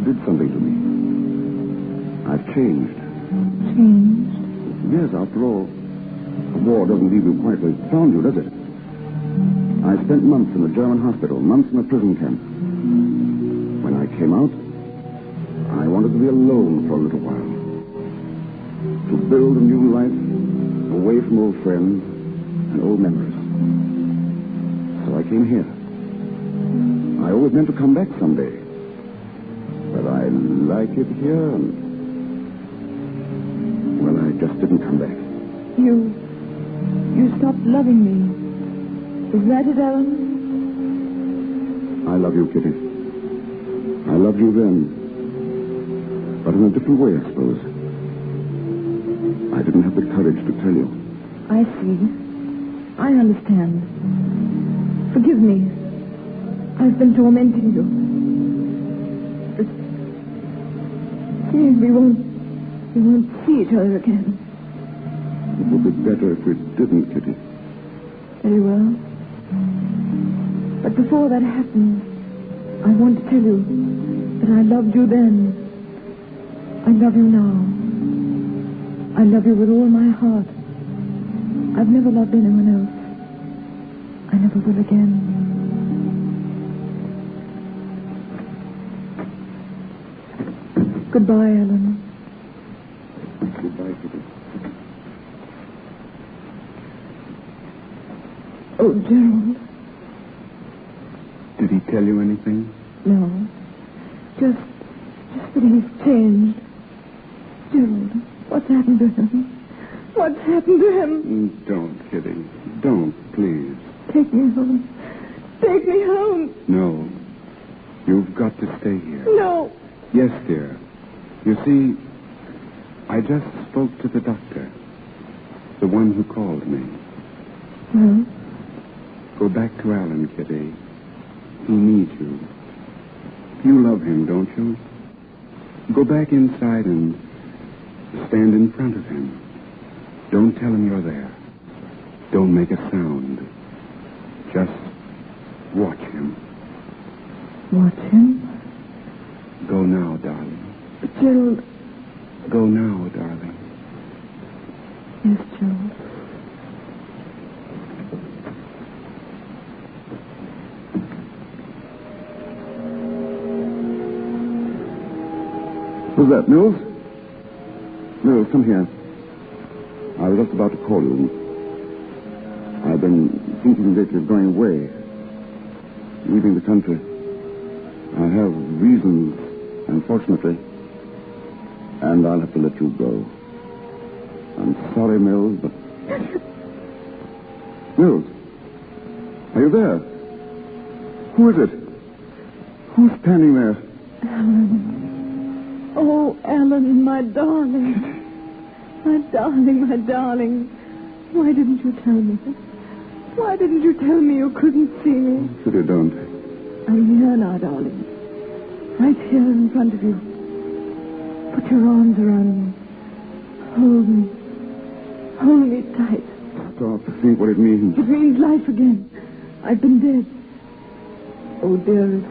did something to me. I've changed. Changed? Yes, after all, the war doesn't leave you quite where it found you, does it? I spent months in a German hospital, months in a prison camp. When I came out, I wanted to be alone for a little while. To build a new life away from old friends and old memories. So I came here. I always meant to come back someday. But I like it here, and well, I just didn't come back. You stopped loving me. Is that it, Alan? I love you, Kitty. I loved you then. But in a different way, I suppose. I didn't have the courage to tell you. I see. I understand. Forgive me. I've been tormenting you. It seems we won't see each other again. It would be better if we didn't, Kitty. Very well. But before that happened, I want to tell you that I loved you then. I love you now. I love you with all my heart. I've never loved anyone else. I never will again. Goodbye, Alan. Goodbye, Kitty. Oh, Gerald. Did he tell you anything? No. Just that he's changed. What's happened to him? What's happened to him? Don't, Kitty. Don't, please. Take me home. Take me home. No. You've got to stay here. No. Yes, dear. You see, I just spoke to the doctor. The one who called me. Well? Go back to Alan, Kitty. He needs you. You love him, don't you? Go back inside and stand in front of him. Don't tell him you're there. Don't make a sound. Just watch him. Watch him? Go now, darling. But Gerald... Go now, darling. Yes, Gerald. Who's that, Mills? Mills, come here. I was just about to call you. I've been thinking lately of going away. Leaving the country. I have reasons, unfortunately. And I'll have to let you go. I'm sorry, Mills, but... Mills, are you there? Who is it? Who's standing there? Alan. Oh, Alan, my darling. My darling, my darling. Why didn't you tell me? Why didn't you tell me you couldn't see me? Kitty, don't. I'm here now, darling. Right here in front of you. Put your arms around me. Hold me. Hold me tight. Stop. Think what it means. It means life again. I've been dead. Oh, dearest,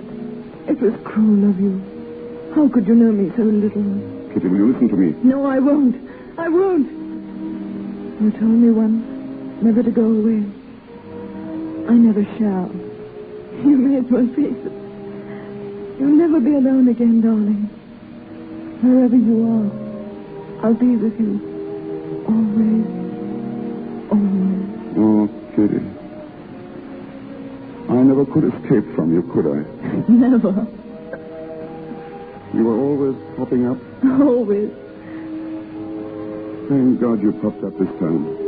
it was cruel of you. How could you know me so little? Kitty, will you listen to me? No, I won't. I won't. You told me once never to go away. I never shall. You may as well face it. You'll never be alone again, darling. Wherever you are, I'll be with you. Always. Always. Oh, Kitty. I never could escape from you, could I? Never. You were always popping up. Always. Thank God you popped up this time.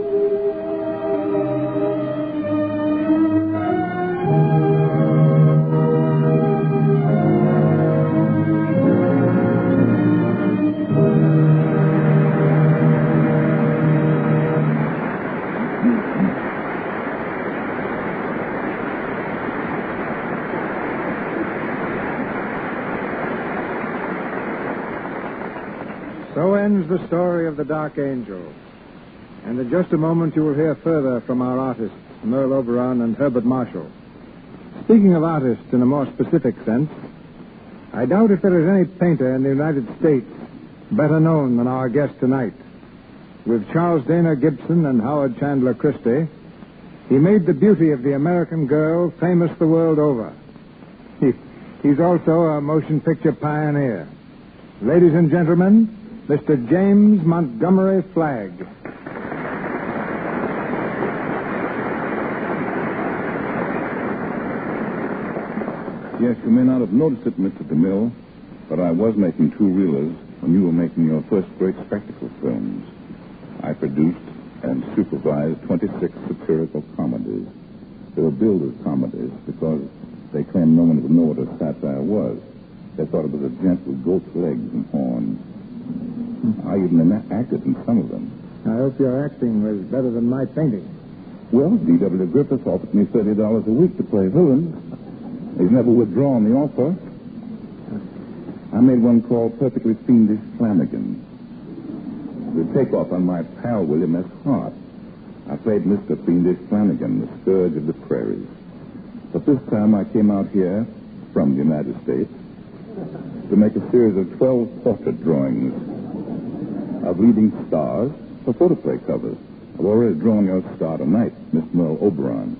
So ends the story of the Dark Angel. And in just a moment you will hear further from our artists, Merle Oberon and Herbert Marshall. Speaking of artists in a more specific sense, I doubt if there is any painter in the United States better known than our guest tonight. With Charles Dana Gibson and Howard Chandler Christie, he made the beauty of the American girl famous the world over. He's also a motion picture pioneer. Ladies and gentlemen, Mr. James Montgomery Flagg. Yes, you may not have noticed it, Mr. DeMille, but I was making two-reelers when you were making your first great spectacle films. I produced and supervised 26 satirical comedies. They were billed as comedies because they claimed no one would know what a satire was. They thought it was a gent with goat's legs and horns. I even acted in some of them. I hope your acting was better than my painting. Well, D.W. Griffiths offered me $30 a week to play villains. He's never withdrawn the offer. I made one called Perfectly Fiendish Flanagan. The takeoff on my pal William S. Hart. I played Mr. Fiendish Flanagan, the scourge of the prairies. But this time I came out here from the United States to make a series of 12 portrait drawings of leading stars for photoplay covers. I've already drawn your star tonight, Miss Merle Oberon.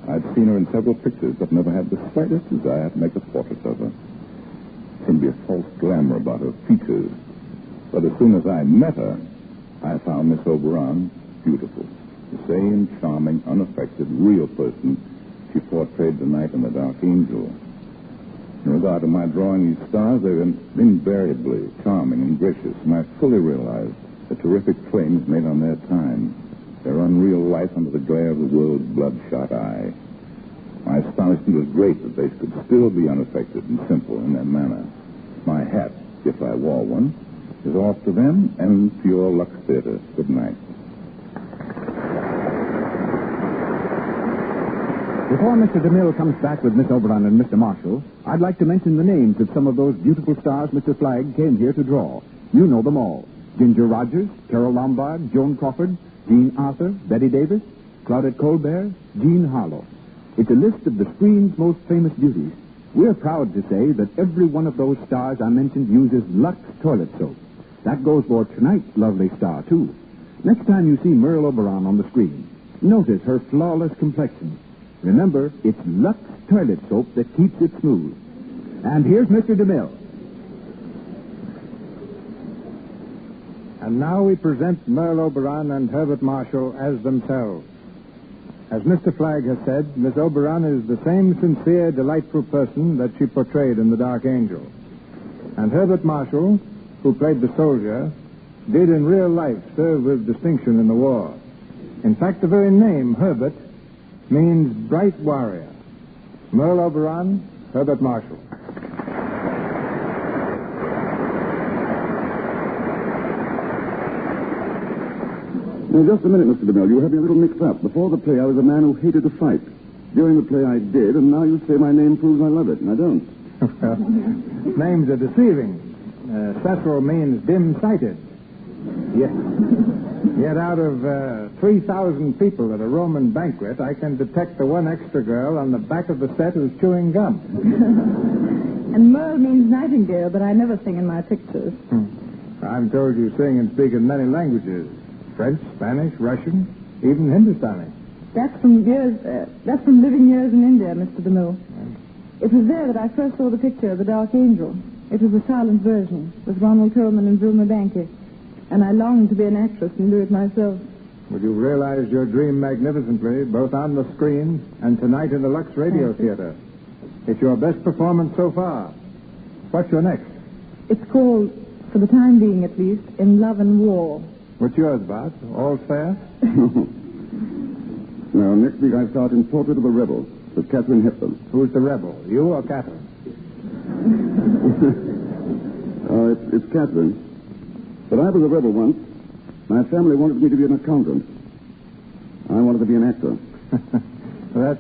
I'd seen her in several pictures, but never had the slightest desire to make a portrait of her. There seemed to be a false glamour about her features. But as soon as I met her, I found Miss Oberon beautiful. The same charming, unaffected, real person she portrayed tonight in The Dark Angel. In regard to my drawing these stars, they're invariably charming and gracious, and I fully realize the terrific flames made on their time, their unreal life under the glare of the world's bloodshot eye. My astonishment was great that they could still be unaffected and simple in their manner. My hat, if I wore one, is off to them and to your Lux Theater. Good night. Before Mr. DeMille comes back with Miss Oberon and Mr. Marshall, I'd like to mention the names of some of those beautiful stars Mr. Flagg came here to draw. You know them all. Ginger Rogers, Carol Lombard, Joan Crawford, Jean Arthur, Betty Davis, Claudette Colbert, Jean Harlow. It's a list of the screen's most famous beauties. We're proud to say that every one of those stars I mentioned uses Lux toilet soap. That goes for tonight's lovely star, too. Next time you see Merle Oberon on the screen, notice her flawless complexion. Remember, it's Lux toilet soap that keeps it smooth. And here's Mr. DeMille. And now we present Merle Oberon and Herbert Marshall as themselves. As Mr. Flagg has said, Miss Oberon is the same sincere, delightful person that she portrayed in The Dark Angel. And Herbert Marshall, who played the soldier, did in real life serve with distinction in the war. In fact, the very name, Herbert, means bright warrior. Merle Oberon, Herbert Marshall. Now, just a minute, Mr. DeMille. You have me a little mixed up. Before the play, I was a man who hated to fight. During the play, I did, and now you say my name proves I love it, and I don't. Well, names are deceiving. Cecil means dim-sighted. Yet out of 3,000 people at a Roman banquet, I can detect the one extra girl on the back of the set who's chewing gum. And Merle means nightingale, but I never sing in my pictures. I'm told you sing and speak in many languages. French, Spanish, Russian, even Hindustani. That's from living years in India, Mr. DeMille. It was there that I first saw the picture of The Dark Angel. It was a silent version with Ronald Tillman and Vilma Banky. And I longed to be an actress and do it myself. Well, you realized your dream magnificently, both on the screen and tonight in the Lux Radio Theater. It's your best performance so far. What's your next? It's called, for the time being at least, In Love and War. What's yours, Bart? All's fair? Now, next week I start in Portrait of a Rebel with Catherine Hepburn. Who's the rebel, you or Catherine? Oh, it's Catherine. But I was a rebel once. My family wanted me to be an accountant. I wanted to be an actor.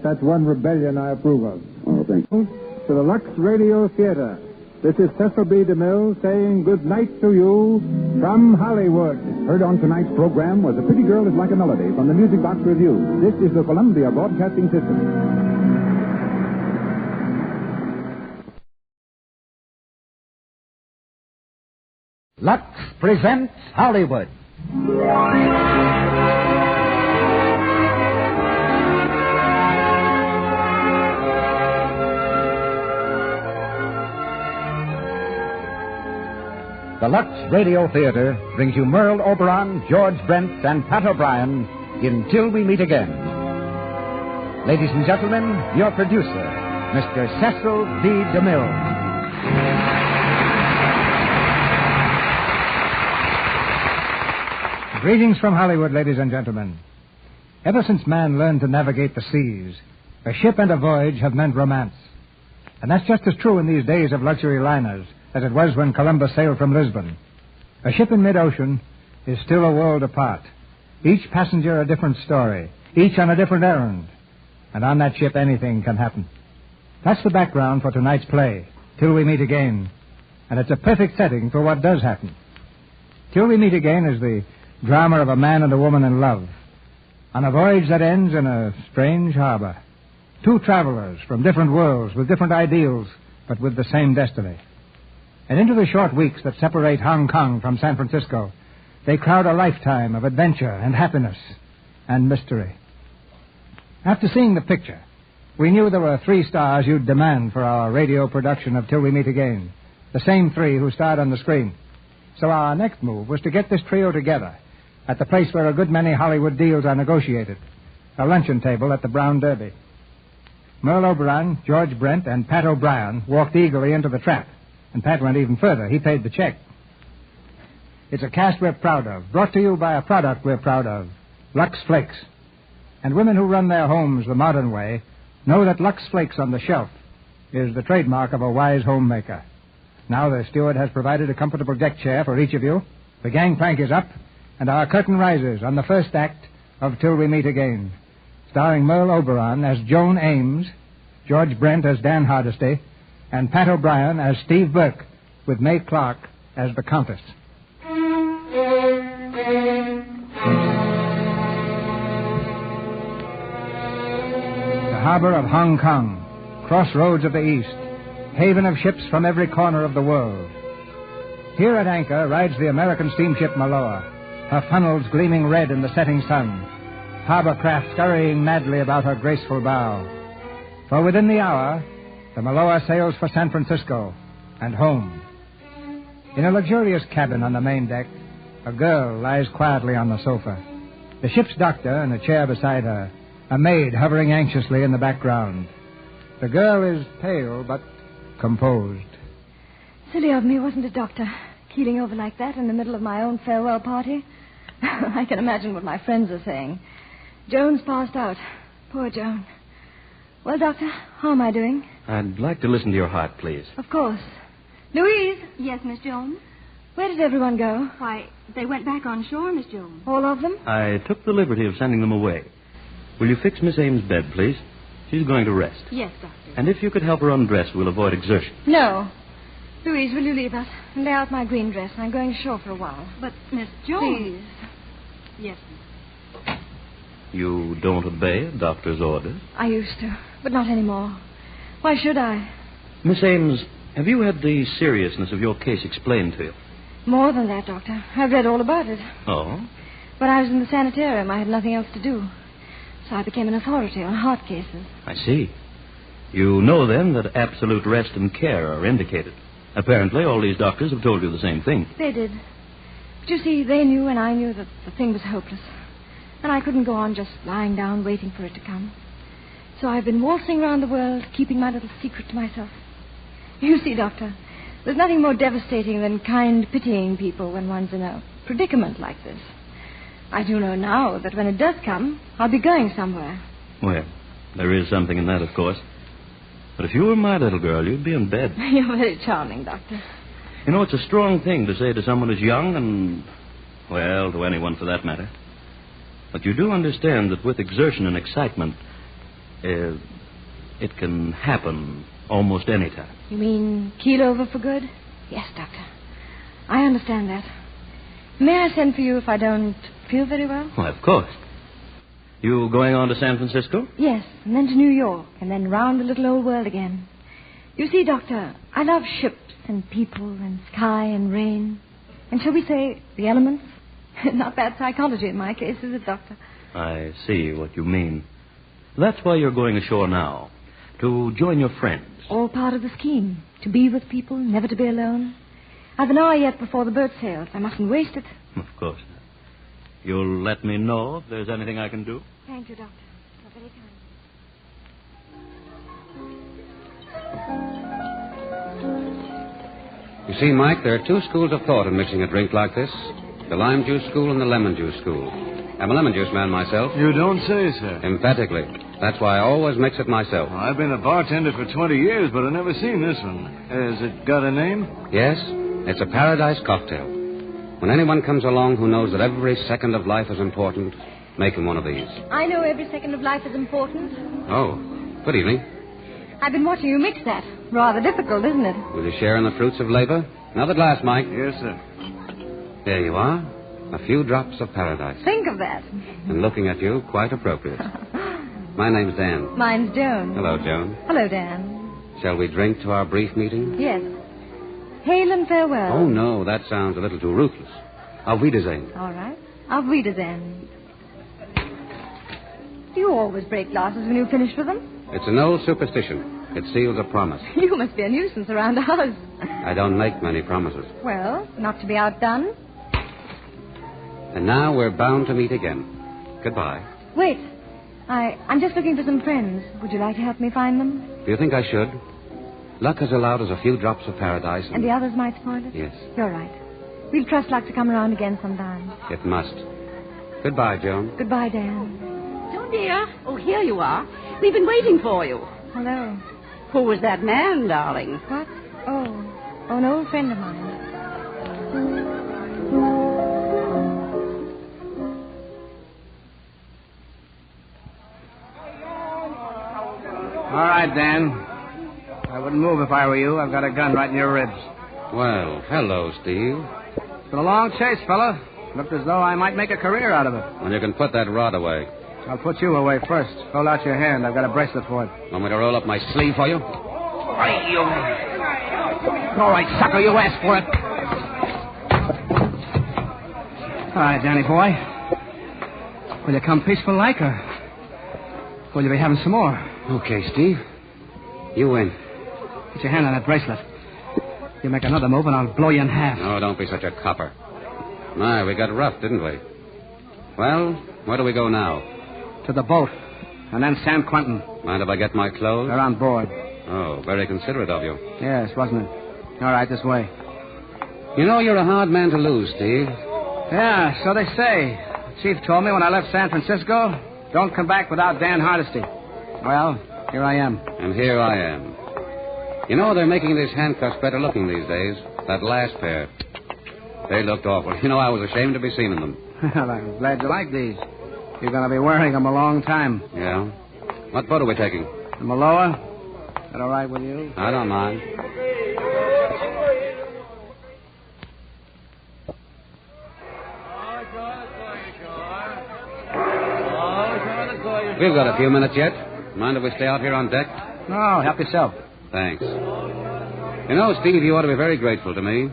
That's one rebellion I approve of. Oh, thank you. To the Lux Radio Theater, this is Cecil B. DeMille saying good night to you from Hollywood. Heard on tonight's program was A Pretty Girl is Like a Melody from the Music Box Review. This is the Columbia Broadcasting System. Lux presents Hollywood. The Lux Radio Theater brings you Merle Oberon, George Brent, and Pat O'Brien in Till We Meet Again. Ladies and gentlemen, your producer, Mr. Cecil B. DeMille. Greetings from Hollywood, ladies and gentlemen. Ever since man learned to navigate the seas, a ship and a voyage have meant romance. And that's just as true in these days of luxury liners as it was when Columbus sailed from Lisbon. A ship in mid-ocean is still a world apart. Each passenger a different story, each on a different errand. And on that ship, anything can happen. That's the background for tonight's play, Till We Meet Again. And it's a perfect setting for what does happen. Till We Meet Again is the drama of a man and a woman in love on a voyage that ends in a strange harbor. Two travelers from different worlds with different ideals, but with the same destiny. And into the short weeks that separate Hong Kong from San Francisco, they crowd a lifetime of adventure and happiness and mystery. After seeing the picture, we knew there were 3 stars you'd demand for our radio production of Till We Meet Again, the same 3 who starred on the screen. So our next move was to get this trio together at the place where a good many Hollywood deals are negotiated, a luncheon table at the Brown Derby. Merle Oberon, George Brent, and Pat O'Brien walked eagerly into the trap, and Pat went even further. He paid the check. It's a cast we're proud of, brought to you by a product we're proud of, Lux Flakes. And women who run their homes the modern way know that Lux Flakes on the shelf is the trademark of a wise homemaker. Now the steward has provided a comfortable deck chair for each of you. The gangplank is up, and our curtain rises on the first act of Till We Meet Again, starring Merle Oberon as Joan Ames, George Brent as Dan Hardesty, and Pat O'Brien as Steve Burke, with Mae Clark as the Countess. The harbor of Hong Kong, crossroads of the East, haven of ships from every corner of the world. Here at anchor rides the American steamship Maloa, her funnels gleaming red in the setting sun, harbor craft scurrying madly about her graceful bow. For within the hour, the Maloa sails for San Francisco and home. In a luxurious cabin on the main deck, a girl lies quietly on the sofa. The ship's doctor in a chair beside her, a maid hovering anxiously in the background. The girl is pale but composed. Silly of me, wasn't it, Doctor? Keeling over like that in the middle of my own farewell party. I can imagine what my friends are saying. Joan's passed out. Poor Joan. Well, Doctor, how am I doing? I'd like to listen to your heart, please. Of course. Louise? Yes, Miss Jones? Where did everyone go? Why, they went back on shore, Miss Jones. All of them? I took the liberty of sending them away. Will you fix Miss Ames' bed, please? She's going to rest. Yes, Doctor. And if you could help her undress, we'll avoid exertion. No. Louise, will you leave us and lay out my green dress? I'm going ashore for a while. But, Miss Jones... Please. Yes, miss. You don't obey a doctor's orders? I used to, but not anymore. Why should I? Miss Ames, have you had the seriousness of your case explained to you? More than that, Doctor. I've read all about it. Oh? When I was in the sanitarium, I had nothing else to do. So I became an authority on heart cases. I see. You know, then, that absolute rest and care are indicated. Apparently, all these doctors have told you the same thing. They did. But you see, they knew and I knew that the thing was hopeless. And I couldn't go on just lying down waiting for it to come. So I've been waltzing around the world, keeping my little secret to myself. You see, Doctor, there's nothing more devastating than kind, pitying people when one's in a predicament like this. I do know now that when it does come, I'll be going somewhere. Well, there is something in that, of course. But if you were my little girl, you'd be in bed. You're very charming, Doctor. You know, it's a strong thing to say to someone who's young and, well, to anyone for that matter. But you do understand that with exertion and excitement, it can happen almost any time. You mean keel over for good? Yes, Doctor. I understand that. May I send for you if I don't feel very well? Why, of course. You going on to San Francisco? Yes, and then to New York, and then round the little old world again. You see, Doctor, I love ships and people and sky and rain. And shall we say the elements? Not bad psychology in my case, is it, Doctor? I see what you mean. That's why you're going ashore now, to join your friends. All part of the scheme. To be with people, never to be alone. I've an hour yet before the boat sails. I mustn't waste it. Of course. You'll let me know if there's anything I can do? Thank you, Doctor. You're very kind. You see, Mike, there are two schools of thought in mixing a drink like this. The lime juice school and the lemon juice school. I'm a lemon juice man myself. You don't say, sir. Emphatically. That's why I always mix it myself. Well, I've been a bartender for 20 years, but I've never seen this one. Has it got a name? Yes, it's a paradise cocktail. When anyone comes along who knows that every second of life is important, make him one of these. I know every second of life is important. Oh, good evening. I've been watching you mix that. Rather difficult, isn't it? Will you share in the fruits of labor? Another glass, Mike. Yes, sir. There you are. A few drops of paradise. Think of that. And looking at you, quite appropriate. My name's Dan. Mine's Joan. Hello, Joan. Hello, Dan. Shall we drink to our brief meeting? Yes. Hail and farewell. Oh, no, that sounds a little too ruthless. Auf Wiedersehen. All right. Auf Wiedersehen. You always break glasses when you finish with them. It's an old superstition. It seals a promise. You must be a nuisance around the house. I don't make many promises. Well, not to be outdone. And now we're bound to meet again. Goodbye. Wait. I'm just looking for some friends. Would you like to help me find them? Do you think I should? Luck has allowed us a few drops of paradise. And the others might spoil it? Yes. You're right. We'll trust luck to come around again sometime. It must. Goodbye, Joan. Goodbye, Dan. Joan, dear. Oh, here you are. We've been waiting for you. Hello. Who was that man, darling? What? Oh, an old friend of mine. All right, Dan. I wouldn't move if I were you. I've got a gun right in your ribs. Well, hello, Steve. It's been a long chase, fella. Looked as though I might make a career out of it. Well, you can put that rod away. I'll put you away first. Hold out your hand. I've got a bracelet for it. Want me to roll up my sleeve for you? All right, sucker, you asked for it. All right, Danny boy. Will you come peaceful like, or will you be having some more? Okay, Steve. You win. Put your hand on that bracelet. You make another move, and I'll blow you in half. Oh, don't be such a copper. My, we got rough, didn't we? Well, where do we go now? To the boat, and then San Quentin. Mind if I get my clothes? They're on board. Oh, very considerate of you. Yes, wasn't it? All right, this way. You know, you're a hard man to lose, Steve. Yeah, so they say. The chief told me when I left San Francisco, don't come back without Dan Hardesty. Well, here I am. And here I am. You know, they're making these handcuffs better looking these days. That last pair. They looked awful. You know, I was ashamed to be seen in them. Well, I'm glad you like these. You're going to be wearing them a long time. Yeah? What boat are we taking? The Maloa? Is that all right with you? I don't mind. We've got a few minutes yet. Mind if we stay out here on deck? No, help yourself. Thanks. You know, Steve, you ought to be very grateful to me.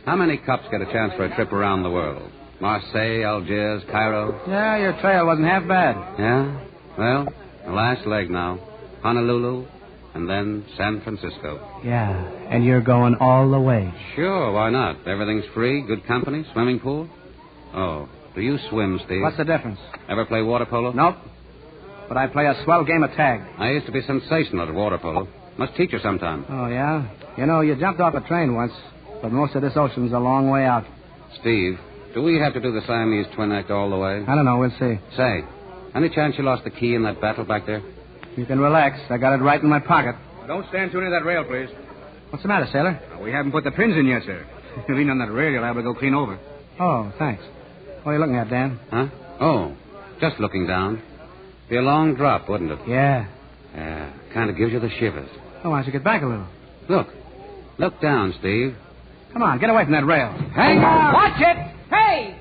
How many cops get a chance for a trip around the world? Marseille, Algiers, Cairo? Yeah, your trail wasn't half bad. Yeah? Well, the last leg now. Honolulu, and then San Francisco. Yeah, and you're going all the way. Sure, why not? Everything's free, good company, swimming pool. Oh, do you swim, Steve? What's the difference? Ever play water polo? Nope. But I play a swell game of tag. I used to be sensational at water polo. Must teach you sometime. Oh, yeah? You know, you jumped off a train once, but most of this ocean's a long way out. Steve, do we have to do the Siamese twin act all the way? I don't know. We'll see. Say, any chance you lost the key in that battle back there? You can relax. I got it right in my pocket. Don't stand too near that rail, please. What's the matter, sailor? We haven't put the pins in yet, sir. If you lean on that rail, you'll have to go clean over. Oh, thanks. What are you looking at, Dan? Huh? Oh, just looking down. Be a long drop, wouldn't it? Yeah. Yeah, kind of gives you the shivers. Oh, why don't you get back a little? Look. Look down, Steve. Come on, get away from that rail. Hang on! Watch it! Hey!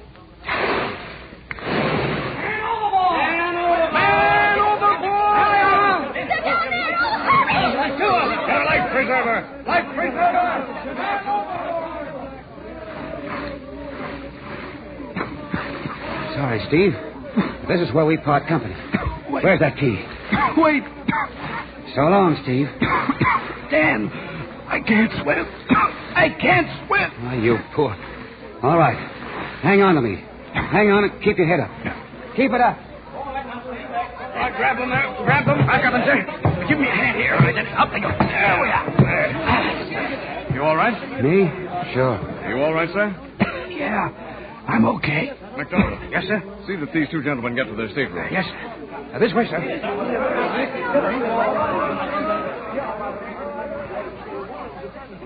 Life preserver! Life preserver! Sorry, Steve. This is where we part company. Wait. Where's that key? Wait. So long, Steve. Dan, I can't swim. I can't swim. Oh, you poor. All right. Hang on to me. Hang on and keep your head up. Keep it up. I grab them there. Grab them. I got them, sir. Give me a hand here. Right, then. Up they go. There we are. You all right? Me? Sure. You all right, sir? Yeah, I'm okay. McDonald. Yes, sir? See that these two gentlemen get to their stateroom. Yes, sir. This way, sir.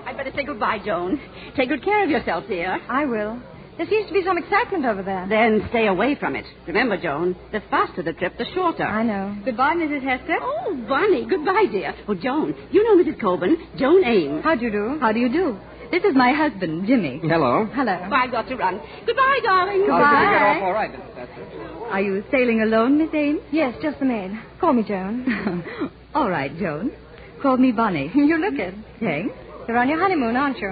I'd better say goodbye, Joan. Take good care of yourself, dear. I will. There seems to be some excitement over there. Then stay away from it. Remember, Joan, the faster the trip, the shorter. I know. Goodbye, Mrs. Hester. Oh, Bonnie, goodbye, dear. Oh, Joan, you know Mrs. Coburn, Joan Ames. How do you do? How do you do? This is my husband, Jimmy. Hello. Hello. Oh, I've got to run. Goodbye, darling. Goodbye. Get off all right. Are you sailing alone, Miss Ames? Yes, just the maid. Call me Joan. All right, Joan. Call me Bonnie. You look it. Thanks. You're on your honeymoon, aren't you?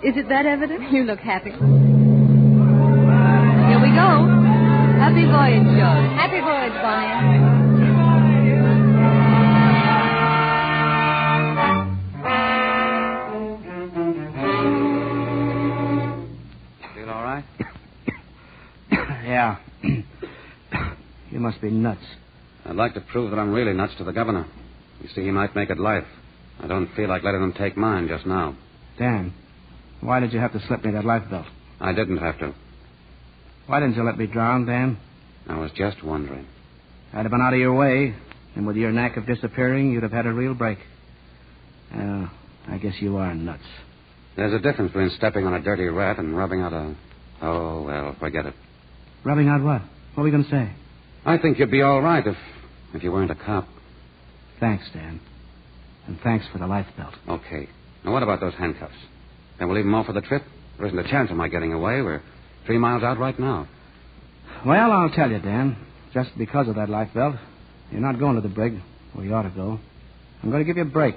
Is it that evident? You look happy. Here we go. Happy voyage, Joan. Happy voyage, Bonnie. Feel all right? Yeah. You must be nuts. I'd like to prove that I'm really nuts to the governor. You see, he might make it life. I don't feel like letting him take mine just now. Dan, why did you have to slip me that life belt? I didn't have to. Why didn't you let me drown, Dan? I was just wondering. I'd have been out of your way, and with your knack of disappearing, you'd have had a real break. Well, I guess you are nuts. There's a difference between stepping on a dirty rat and rubbing out a... Oh, well, forget it. Rubbing out what? What are we going to say? I think you'd be all right if you weren't a cop. Thanks, Dan. And thanks for the life belt. Okay. Now, what about those handcuffs? Then we'll leave them off for the trip? There isn't a chance of my getting away. We're 3 miles out right now. Well, I'll tell you, Dan. Just because of that life belt, you're not going to the brig where you ought to go. I'm going to give you a break.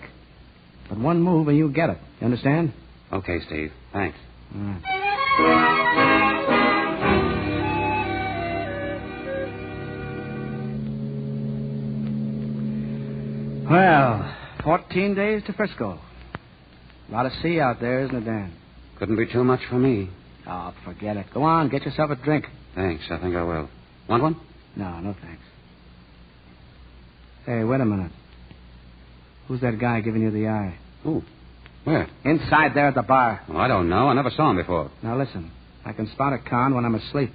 But one move and you get it. You understand? Okay, Steve. Thanks. All right. Well, 14 days to Frisco. A lot of sea out there, isn't it, Dan? Couldn't be too much for me. Oh, forget it. Go on, get yourself a drink. Thanks, I think I will. Want one? No thanks. Hey, wait a minute. Who's that guy giving you the eye? Who? Where? Inside there at the bar. Well, I don't know. I never saw him before. Now, listen. I can spot a con when I'm asleep.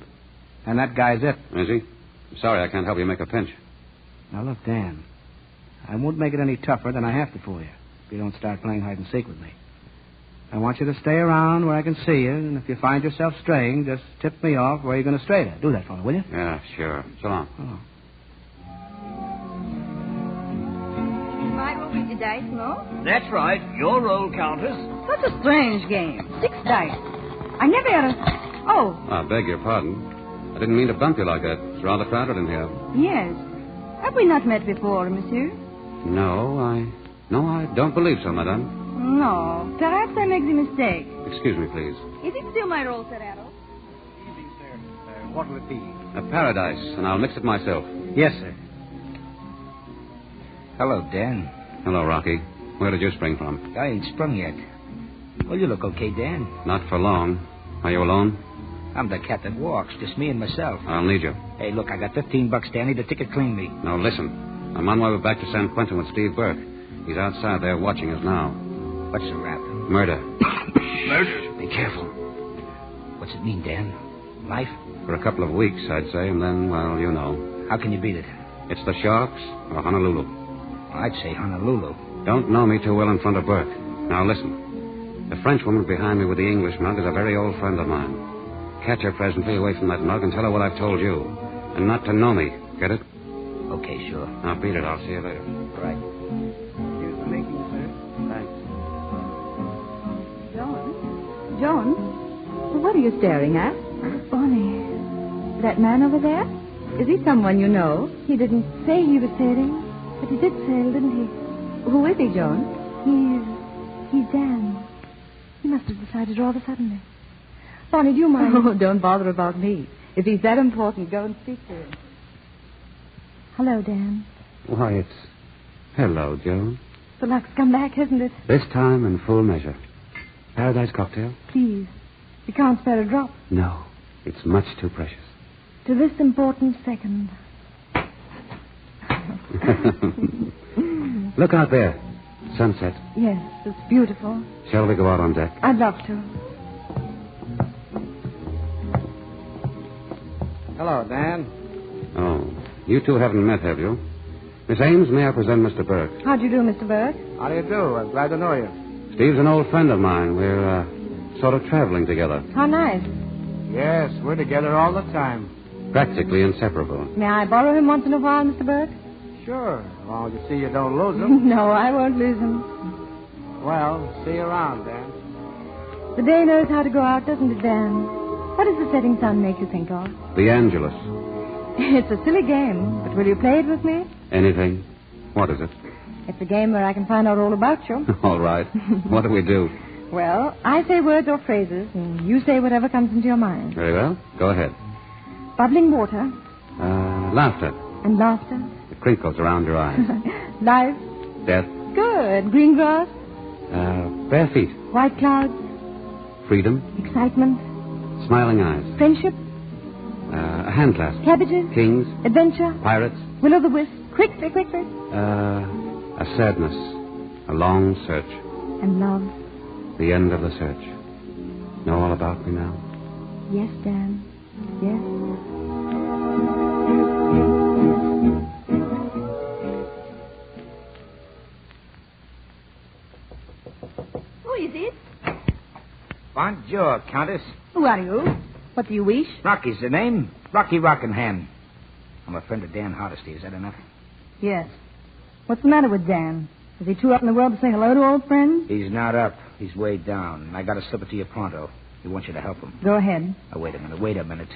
And that guy's it. Is he? I'm sorry I can't help you make a pinch. Now, look, Dan. I won't make it any tougher than I have to for you if you don't start playing hide and seek with me. I want you to stay around where I can see you, and if you find yourself straying, just tip me off where you're going to stray to. Do that for me, will you? Yeah, sure. So long. Oh. My roll with the dice, no? That's right. Your roll, Countess. Such a strange game. 6 dice. I never had a... Oh. I beg your pardon. I didn't mean to bump you like that. It's rather crowded in here. Yes. Have we not met before, monsieur? No, I don't believe so, madame. No. Perhaps I make the mistake. Excuse me, please. Is it still my roll, Serrato? Evening, sir. What'll it be? A paradise, and I'll mix it myself. Yes, sir. Hello, Dan. Hello, Rocky. Where did you spring from? I ain't sprung yet. Well, you look okay, Dan. Not for long. Are you alone? I'm the cat that walks, just me and myself. I'll need you. Hey, look, I got $15, Danny. The ticket cleaned me. Now, listen. I'm on my way back to San Quentin with Steve Burke. He's outside there watching us now. What's the rap? Murder. Murder? Be careful. What's it mean, Dan? Life? For a couple of weeks, I'd say, and then, well, you know. How can you beat it? It's the Sharks or Honolulu. I'd say Honolulu. Don't know me too well in front of Burke. Now, listen. The Frenchwoman behind me with the English mug is a very old friend of mine. Catch her presently away from that mug and tell her what I've told you. And not to know me. Get it? Okay, sure. Now, beat it. I'll see you later. Right. Here's the making, sir. Thanks. John? Well, what are you staring at? Bonnie. That man over there? Is he someone you know? He didn't say he was sailing, but he did sail, didn't he? Who is he, John? He's Dan. He must have decided rather suddenly. Bonnie, do you mind? Oh, don't bother about me. If he's that important, go and speak to him. Hello, Dan. Why, it's... Hello, Joan. The luck's come back, hasn't it? This time in full measure. Paradise cocktail? Please. You can't spare a drop. No. It's much too precious. To this important second. Look out there. Sunset. Yes, it's beautiful. Shall we go out on deck? I'd love to. Hello, Dan. Oh. You two haven't met, have you? Miss Ames, may I present Mr. Burke? How do you do, Mr. Burke? How do you do? I'm glad to know you. Steve's an old friend of mine. We're, sort of traveling together. How nice. Yes, we're together all the time. Practically inseparable. May I borrow him once in a while, Mr. Burke? Sure, as long as you see you don't lose him. No, I won't lose him. Well, see you around, Dan. The day knows how to go out, doesn't it, Dan? What does the setting sun make you think of? The Angelus. It's a silly game, but will you play it with me? Anything? What is it? It's a game where I can find out all about you. All right. What do we do? Well, I say words or phrases, and you say whatever comes into your mind. Very well. Go ahead. Bubbling water. Laughter. And laughter. The crinkles around your eyes. Life. Death. Good. Green grass. Bare feet. White clouds. Freedom. Excitement. Smiling eyes. Friendship. A hand clasp. Cabbages. Kings. Adventure. Pirates. Will-o'-the-wisp. Quickly, quickly. A sadness. A long search. And love. The end of the search. Know all about me now? Yes, Dan. Yes. Who is it? Bonjour, Countess. Who are you? What do you wish? Rocky's the name. Rocky Rockingham. I'm a friend of Dan Hardesty. Is that enough? Yes. What's the matter with Dan? Is he too up in the world to say hello to old friends? He's not up. He's way down. And I got to slip it to you pronto. He wants you to help him. Go ahead. Oh, wait a minute.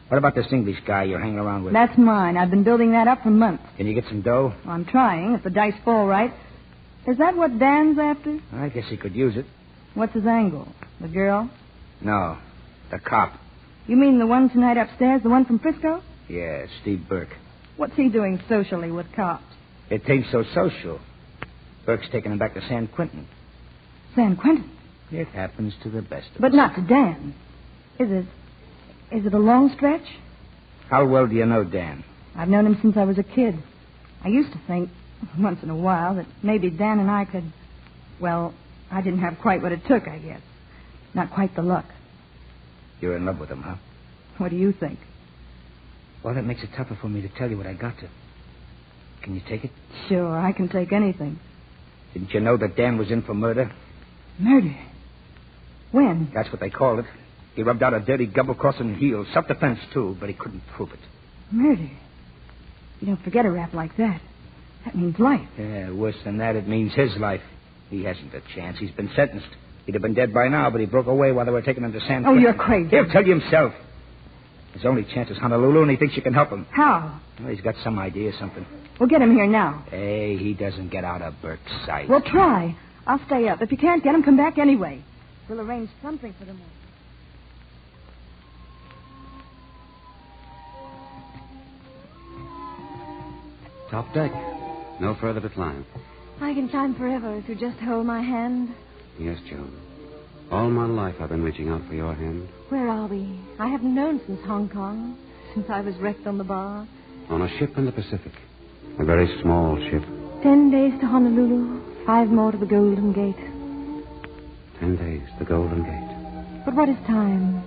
What about this English guy you're hanging around with? That's mine. I've been building that up for months. Can you get some dough? Well, I'm trying, if the dice fall right. Is that what Dan's after? I guess he could use it. What's his angle? The girl? No, the cop. You mean the one tonight upstairs, the one from Frisco? Yeah, Steve Burke. What's he doing socially with cops? It ain't so social. Burke's taking him back to San Quentin. San Quentin? It happens to the best of us. But not to Dan. Is it a long stretch? How well do you know Dan? I've known him since I was a kid. I used to think, once in a while, that maybe Dan and I could... Well, I didn't have quite what it took, I guess. Not quite the luck. You're in love with him, huh? What do you think? Well, that makes it tougher for me to tell you what I got to. Can you take it? Sure, I can take anything. Didn't you know that Dan was in for murder? Murder? When? That's what they call it. He rubbed out a dirty double-crossing heel. Self-defense, too, but he couldn't prove it. Murder? You don't forget a rap like that. That means life. Yeah, worse than that, it means his life. He hasn't a chance. He's been sentenced. He'd have been dead by now, but he broke away while they were taking him to San Quentin. Oh, you're crazy. He'll tell you himself. His only chance is Honolulu, and he thinks you can help him. How? Well, he's got some idea, something. We'll get him here now. Hey, he doesn't get out of Burke's sight. We'll try. I'll stay up. If you can't get him, come back anyway. We'll arrange something for them all. Top deck. No further to climb. I can climb forever if you just hold my hand. Yes, Joe. All my life I've been reaching out for your hand. Where are we? I haven't known since Hong Kong, since I was wrecked on the bar. On a ship in the Pacific. A very small ship. 10 days to Honolulu, 5 more to the Golden Gate. 10 days, the Golden Gate. But what is time?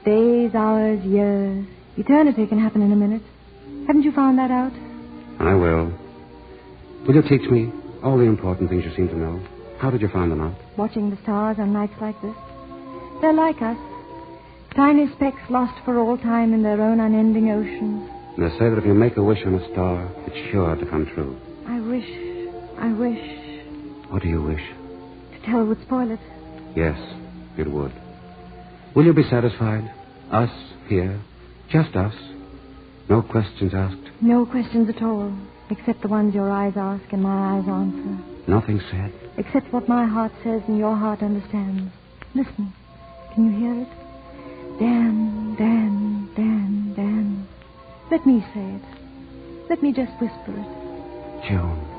Days, hours, years. Eternity can happen in a minute. Haven't you found that out? I will. Will you teach me all the important things you seem to know? How did you find them out? Watching the stars on nights like this. They're like us. Tiny specks lost for all time in their own unending oceans. And they say that if you make a wish on a star, it's sure to come true. I wish. What do you wish? To tell would spoil it. Yes, it would. Will you be satisfied? Us here? Just us? No questions asked? No questions at all, except the ones your eyes ask and my eyes answer. Nothing said? Except what my heart says and your heart understands. Listen. Can you hear it? Dan, Dan, Dan, Dan. Let me say it. Let me just whisper it. Joan.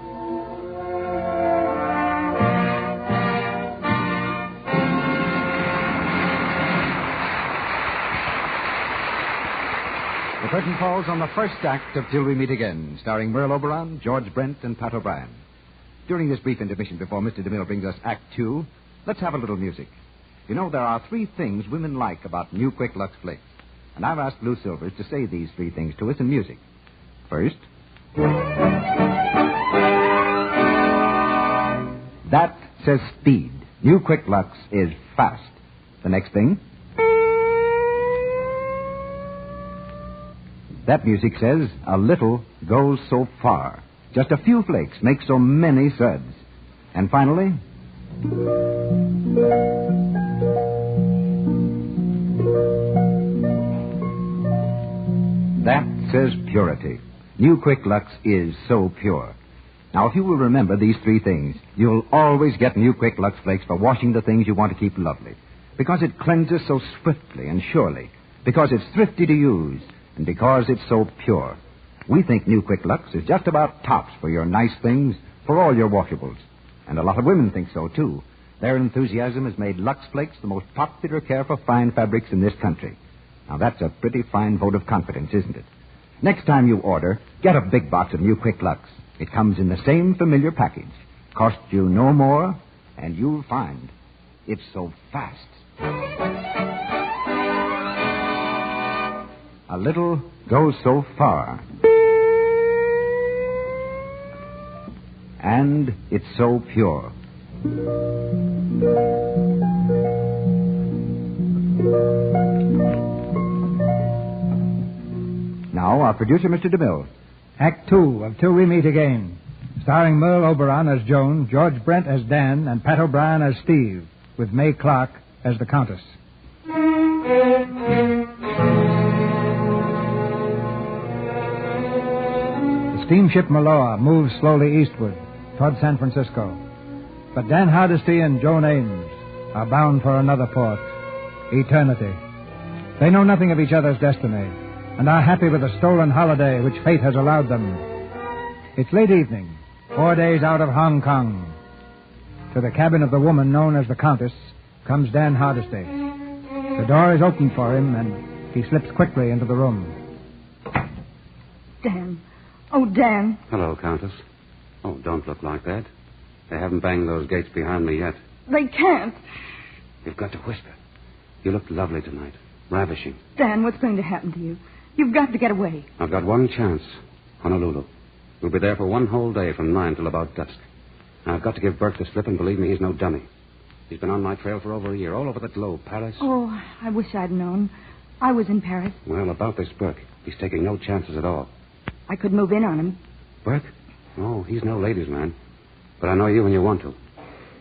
The curtain falls on the first act of Till We Meet Again, starring Merle Oberon, George Brent, and Pat O'Brien. During this brief intermission before Mr. DeMille brings us Act 2, let's have a little music. You know, there are 3 things women like about new Quick Lux Flakes. And I've asked Lou Silvers to say these 3 things to us in music. First, that says speed. New Quick Lux is fast. The next thing, that music says a little goes so far. Just a few flakes make so many suds. And finally, that says purity. New Quick Lux is so pure. Now, if you will remember these 3 things, you'll always get New Quick Lux Flakes for washing the things you want to keep lovely. Because it cleanses so swiftly and surely. Because it's thrifty to use. And because it's so pure. We think New Quick Lux is just about tops for your nice things, for all your washables. And a lot of women think so, too. Their enthusiasm has made Lux Flakes the most popular care for fine fabrics in this country. Now, that's a pretty fine vote of confidence, isn't it? Next time you order, get a big box of New Quick Lux. It comes in the same familiar package. Costs you no more, and you'll find it's so fast. A little goes so far. And it's so pure. Now, our producer, Mr. DeMille. Act 2 of Till We Meet Again, starring Merle Oberon as Joan, George Brent as Dan, and Pat O'Brien as Steve, with May Clark as the Countess. The steamship Maloa moves slowly eastward toward San Francisco. But Dan Hardesty and Joan Ames are bound for another port, eternity. They know nothing of each other's destiny and are happy with the stolen holiday which fate has allowed them. It's late evening, 4 days out of Hong Kong. To the cabin of the woman known as the Countess comes Dan Hardesty. The door is opened for him, and he slips quickly into the room. Dan. Oh, Dan. Hello, Countess. Oh, don't look like that. They haven't banged those gates behind me yet. They can't. You've got to whisper. You look lovely tonight. Ravishing. Dan, what's going to happen to you? You've got to get away. I've got one chance. Honolulu. We'll be there for one whole day from 9 till about dusk. I've got to give Burke the slip, and believe me, he's no dummy. He's been on my trail for over a year, all over the globe, Paris. Oh, I wish I'd known. I was in Paris. Well, about this Burke, he's taking no chances at all. I could move in on him. Burke? Oh, he's no ladies' man. But I know you when you want to.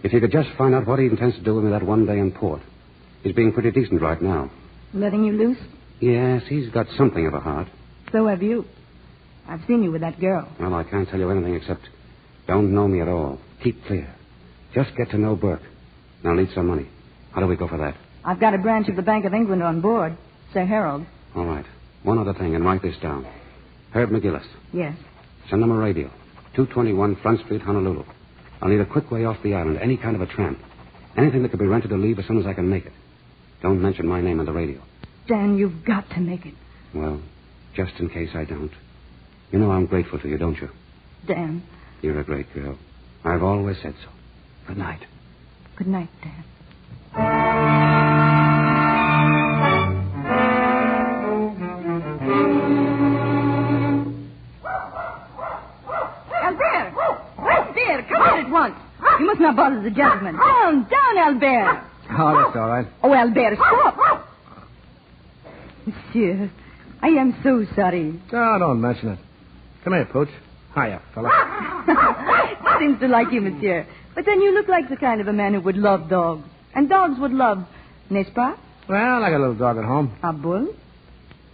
If you could just find out what he intends to do with me that one day in port. He's being pretty decent right now. Letting you loose? Yes, he's got something of a heart. So have you. I've seen you with that girl. Well, I can't tell you anything except don't know me at all. Keep clear. Just get to know Burke. And I'll need some money. How do we go for that? I've got a branch of the Bank of England on board. Sir Harold. All right. One other thing, and write this down. Herb McGillis. Yes. Send him a radio. 221 Front Street, Honolulu. I'll need a quick way off the island, any kind of a tramp. Anything that could be rented to leave as soon as I can make it. Don't mention my name on the radio. Dan, you've got to make it. Well, just in case I don't. You know I'm grateful to you, don't you? Dan. You're a great girl. I've always said so. Good night. Good night, Dan. Albert, come out at once. You must not bother the gentleman. Down, Albert. Oh, that's all right. Oh, Albert, stop. Monsieur, I am so sorry. Oh, don't mention it. Come here, Pooch. Hiya, fella. Seems to like you, monsieur. But then you look like the kind of a man who would love dogs. And dogs would love, n'est-ce pas? Well, I got a little dog at home. A bull?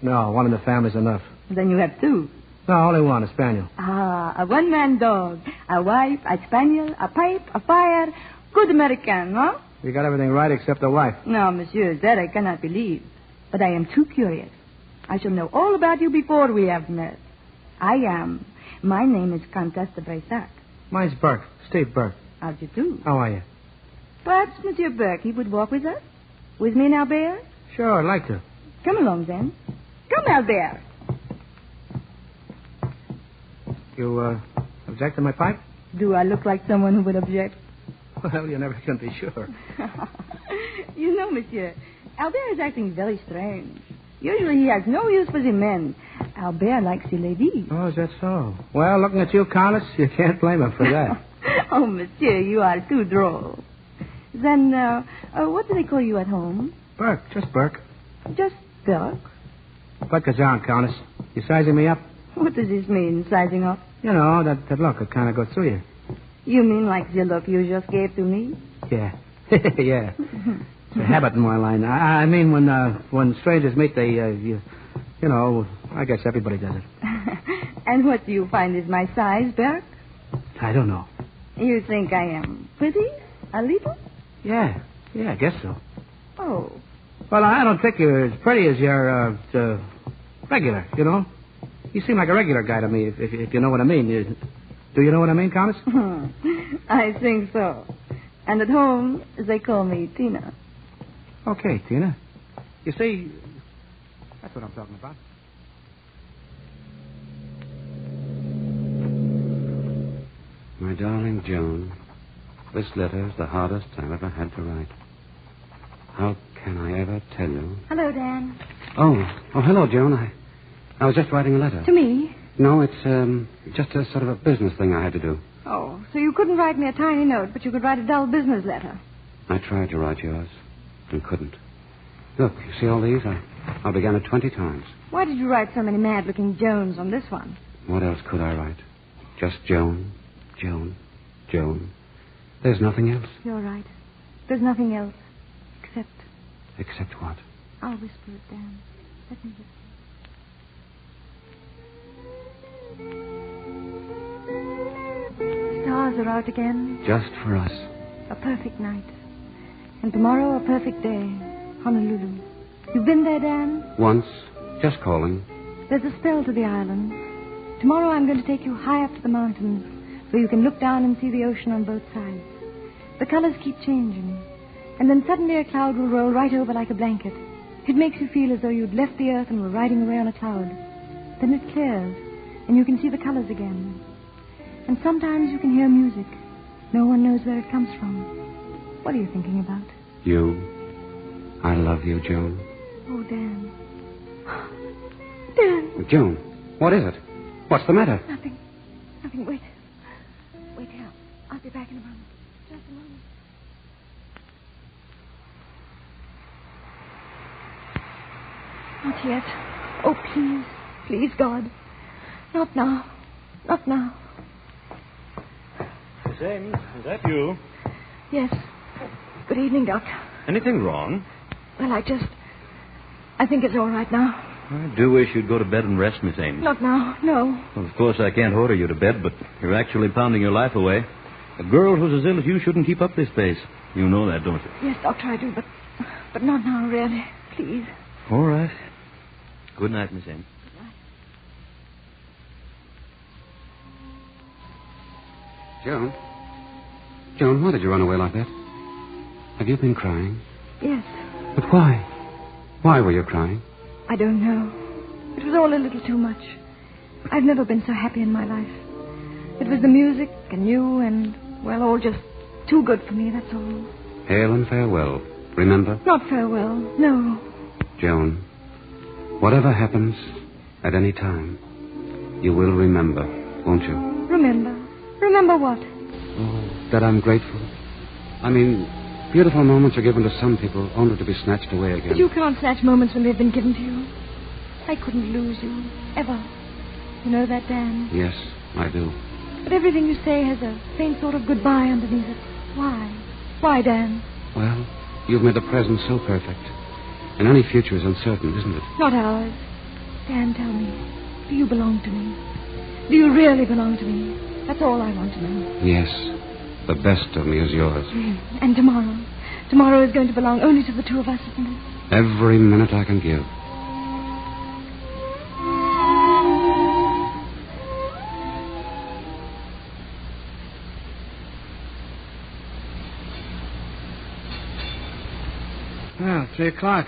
No, one in the family's enough. Then you have two. No, only one, a spaniel. Ah, a one-man dog. A wife, a spaniel, a pipe, a fire. Good American, huh? You got everything right except the wife. No, monsieur, that I cannot believe. But I am too curious. I shall know all about you before we have met. I am. My name is Comtesse de Brissac. Mine's Burke. Steve Burke. How do you do? How are you? Perhaps Monsieur Burke, he would walk with us? With me and Albert? Sure, I'd like to. Come along, then. Come, Albert. You, object to my pipe? Do I look like someone who would object? Well, you never can be sure. You know, monsieur, Albert is acting very strange. Usually he has no use for the men. Albert likes the ladies. Oh, is that so? Well, looking at you, Countess, you can't blame him for that. Oh, monsieur, you are too droll. Then, what do they call you at home? Burke, just Burke. Just Burke? Put Kazan, Countess. You sizing me up? What does this mean, sizing up? You know, that look that kind of goes through you. You mean like the look you just gave to me? Yeah. Yeah. It's a habit in my line. I mean, when strangers meet, they, you know, I guess everybody does it. And what do you find is my size, Burke? I don't know. You think I am pretty? A little? Yeah, I guess so. Oh. Well, I don't think you're as pretty as you're, regular, you know? You seem like a regular guy to me, if you know what I mean. Do you know what I mean, Countess? I think so. And at home, they call me Tina. Okay, Tina. You see, that's what I'm talking about. My darling Joan, this letter is the hardest I've ever had to write. How can I ever tell you? Hello, Dan. Oh, hello, Joan. I was just writing a letter. To me? No, it's just a sort of a business thing I had to do. Oh, so you couldn't write me a tiny note, but you could write a dull business letter. I tried to write yours and couldn't. Look, you see all these? I began it 20 times. Why did you write so many mad-looking Jones on this one? What else could I write? Just Joan, Joan, Joan. There's nothing else. You're right. There's nothing else. Except... Except what? I'll whisper it, Dan. Let me whisper. Stars are out again. Just for us. A perfect night. And tomorrow a perfect day. Honolulu. You've been there, Dan? Once. Just calling. There's a spell to the island. Tomorrow I'm going to take you high up to the mountains where you can look down and see the ocean on both sides. The colors keep changing. And then suddenly a cloud will roll right over like a blanket. It makes you feel as though you'd left the earth and were riding away on a cloud. Then it clears, and you can see the colors again. And sometimes you can hear music. No one knows where it comes from. What are you thinking about? You. I love you, Joan. Oh, Dan. Dan! Joan, what is it? What's the matter? Nothing. Nothing. Wait. Wait here. I'll be back in a moment. Just a moment. Not yet. Oh, please. Please, God. Not now. Not now. Miss Ames, is that you? Yes. Good evening, Doc. Anything wrong? Well, I think it's all right now. I do wish you'd go to bed and rest, Miss Ames. Not now. No. Well, of course, I can't order you to bed, but you're actually pounding your life away. A girl who's as ill as you shouldn't keep up this pace. You know that, don't you? Yes, Doctor, I do, but not now, really. Please. All right. Good night, Miss Ames. Joan? Joan, why did you run away like that? Have you been crying? Yes. But why? Why were you crying? I don't know. It was all a little too much. I've never been so happy in my life. It was the music and you and, well, all just too good for me, that's all. Hail and farewell. Remember? Not farewell, no. Joan, whatever happens at any time, you will remember, won't you? Remember? Remember what? Oh, that I'm grateful. I mean, beautiful moments are given to some people only to be snatched away again. But you can't snatch moments when they've been given to you. I couldn't lose you, ever. You know that, Dan? Yes, I do. But everything you say has a faint sort of goodbye underneath it. Why? Why, Dan? Well, you've made the present so perfect. And any future is uncertain, isn't it? Not ours. Dan, tell me, do you belong to me? Do you really belong to me? That's all I want to know. Yes. The best of me is yours. And tomorrow? Tomorrow is going to belong only to the two of us, isn't it? Every minute I can give. Well, 3:00.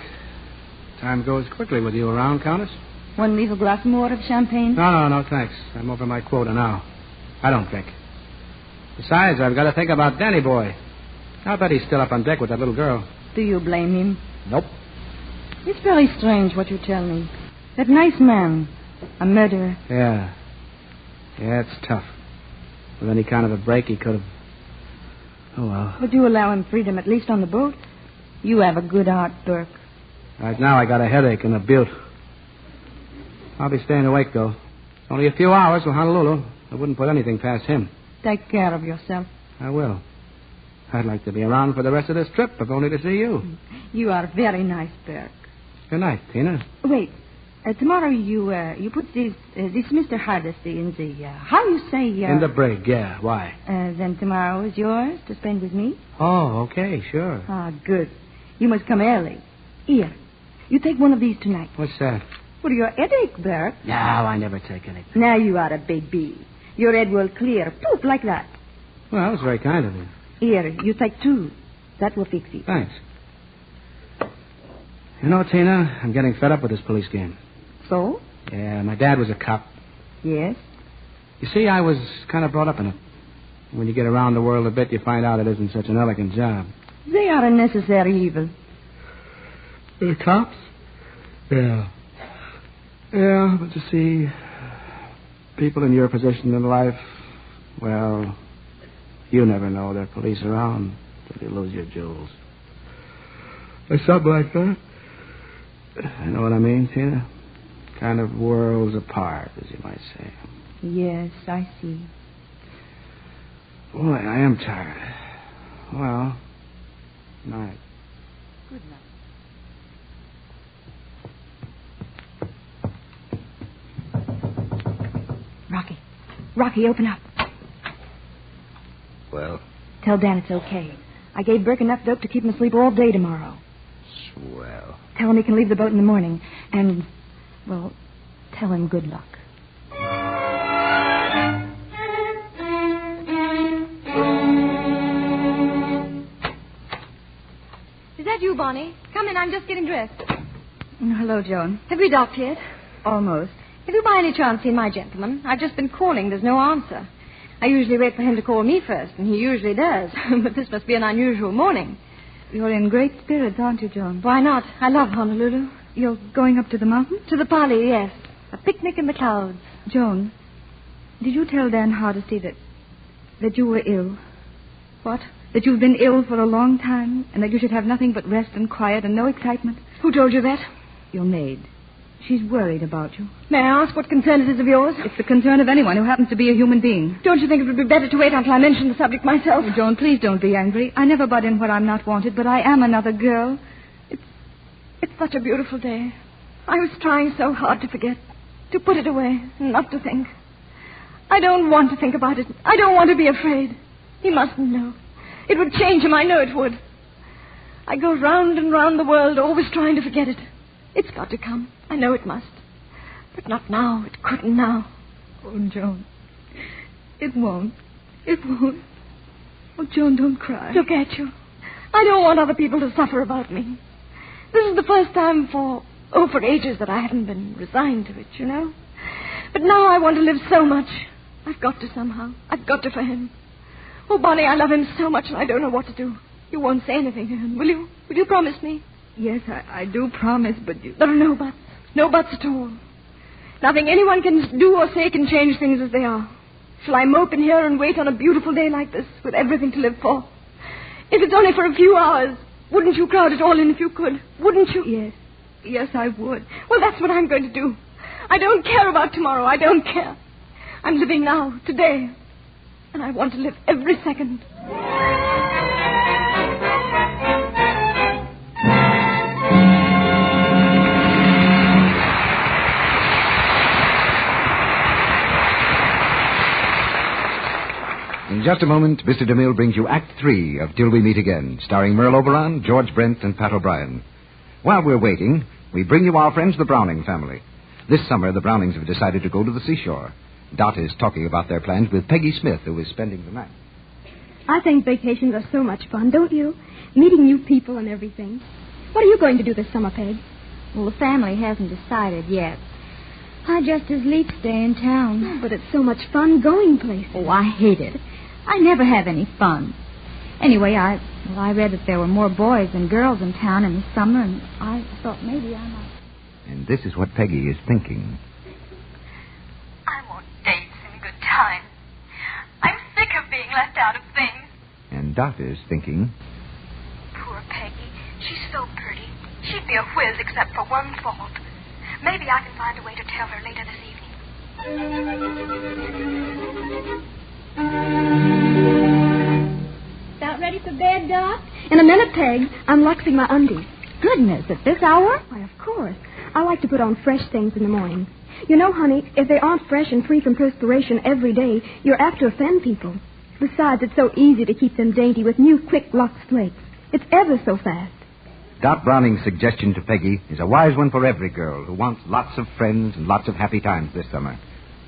Time goes quickly with you around, Countess. Want to leave a glass more of champagne? No, thanks. I'm over my quota now. I don't drink. Besides, I've got to think about Danny boy. I'll bet he's still up on deck with that little girl. Do you blame him? Nope. It's very strange what you tell me. That nice man, a murderer. Yeah, it's tough. With any kind of a break, he could have... Oh, well. But you allow him freedom, at least on the boat. You have a good heart, Burke. Right now, I got a headache and a butte. I'll be staying awake, though. It's only a few hours to Honolulu. I wouldn't put anything past him. Take care of yourself. I will. I'd like to be around for the rest of this trip, if only to see you. You are very nice, Burke. Good night, Tina. Wait. Tomorrow you put this Mr. Hardesty in the, how you say... in the brig, yeah. Why? Then tomorrow is yours to spend with me? Oh, okay, sure. Ah, good. You must come early. Here, you take one of these tonight. What's that? For your headache, Burke. No, I never take anything. Now you are a baby. Your head will clear, poof, like that. Well, it's very kind of you. Here, you take two. That will fix it. Thanks. You know, Tina, I'm getting fed up with this police game. So? Yeah, my dad was a cop. Yes? You see, I was kind of brought up in it. When you get around the world a bit, you find out it isn't such an elegant job. They are a necessary evil. The cops? Yeah. Yeah, but you see, people in your position in life, well, you never know there are police around till you lose your jewels. Or something like that. You know what I mean, Tina? Kind of worlds apart, as you might say. Yes, I see. Boy, I am tired. Well, night. Good night. Rocky, open up. Well? Tell Dan it's okay. I gave Burke enough dope to keep him asleep all day tomorrow. Swell. Tell him he can leave the boat in the morning. And, well, tell him good luck. Is that you, Bonnie? Come in, I'm just getting dressed. Hello, Joan. Have we docked yet? Almost. Have you by any chance seen my gentleman? I've just been calling. There's no answer. I usually wait for him to call me first, and he usually does. But this must be an unusual morning. You're in great spirits, aren't you, Joan? Why not? I love Honolulu. You're going up to the mountain? To the Pali, yes. A picnic in the clouds. Joan, did you tell Dan Hardesty that you were ill? What? That you've been ill for a long time, and that you should have nothing but rest and quiet and no excitement? Who told you that? Your maid. She's worried about you. May I ask what concern it is of yours? It's the concern of anyone who happens to be a human being. Don't you think it would be better to wait until I mention the subject myself? Oh, Joan, please don't be angry. I never butt in when I'm not wanted, but I am another girl. It's such a beautiful day. I was trying so hard to forget, to put it away, not to think. I don't want to think about it. I don't want to be afraid. He mustn't know. It would change him. I know it would. I go round and round the world, always trying to forget it. It's got to come. I know it must. But not now. It couldn't now. Oh, Joan. It won't. It won't. Oh, Joan, don't cry. Look at you. I don't want other people to suffer about me. This is the first time for ages that I haven't been resigned to it, you know. But now I want to live so much. I've got to somehow. I've got to for him. Oh, Bonnie, I love him so much and I don't know what to do. You won't say anything to him, will you? Will you promise me? Yes, I do promise, but you... There are no buts. No buts at all. Nothing anyone can do or say can change things as they are. Shall I mope in here and wait on a beautiful day like this with everything to live for? If it's only for a few hours, wouldn't you crowd it all in if you could? Wouldn't you? Yes. Yes, I would. Well, that's what I'm going to do. I don't care about tomorrow. I don't care. I'm living now, today. And I want to live every second. In just a moment, Mr. DeMille brings you Act 3 of Till We Meet Again, starring Merle Oberon, George Brent, and Pat O'Brien. While we're waiting, we bring you our friends, the Browning family. This summer, the Brownings have decided to go to the seashore. Dot is talking about their plans with Peggy Smith, who is spending the night. I think vacations are so much fun, don't you? Meeting new people and everything. What are you going to do this summer, Peg? Well, the family hasn't decided yet. I just as lief stay in town. Oh, but it's so much fun going places. Oh, I hate it. I never have any fun. Anyway, I read that there were more boys than girls in town in the summer, and I thought maybe I might. And this is what Peggy is thinking. I want dates and good time. I'm sick of being left out of things. And Dot is thinking... Poor Peggy. She's so pretty. She'd be a whiz except for one fault. Maybe I can find a way to tell her later this evening. About ready for bed, Doc? In a minute, Peg. I'm luxing my undies. Goodness, at this hour? Why, of course. I like to put on fresh things in the morning. You know, honey, if they aren't fresh and free from perspiration every day, you're apt to offend people. Besides, it's so easy to keep them dainty with new Quick Lux Flakes. It's ever so fast. Dot Browning's suggestion to Peggy is a wise one for every girl who wants lots of friends and lots of happy times this summer.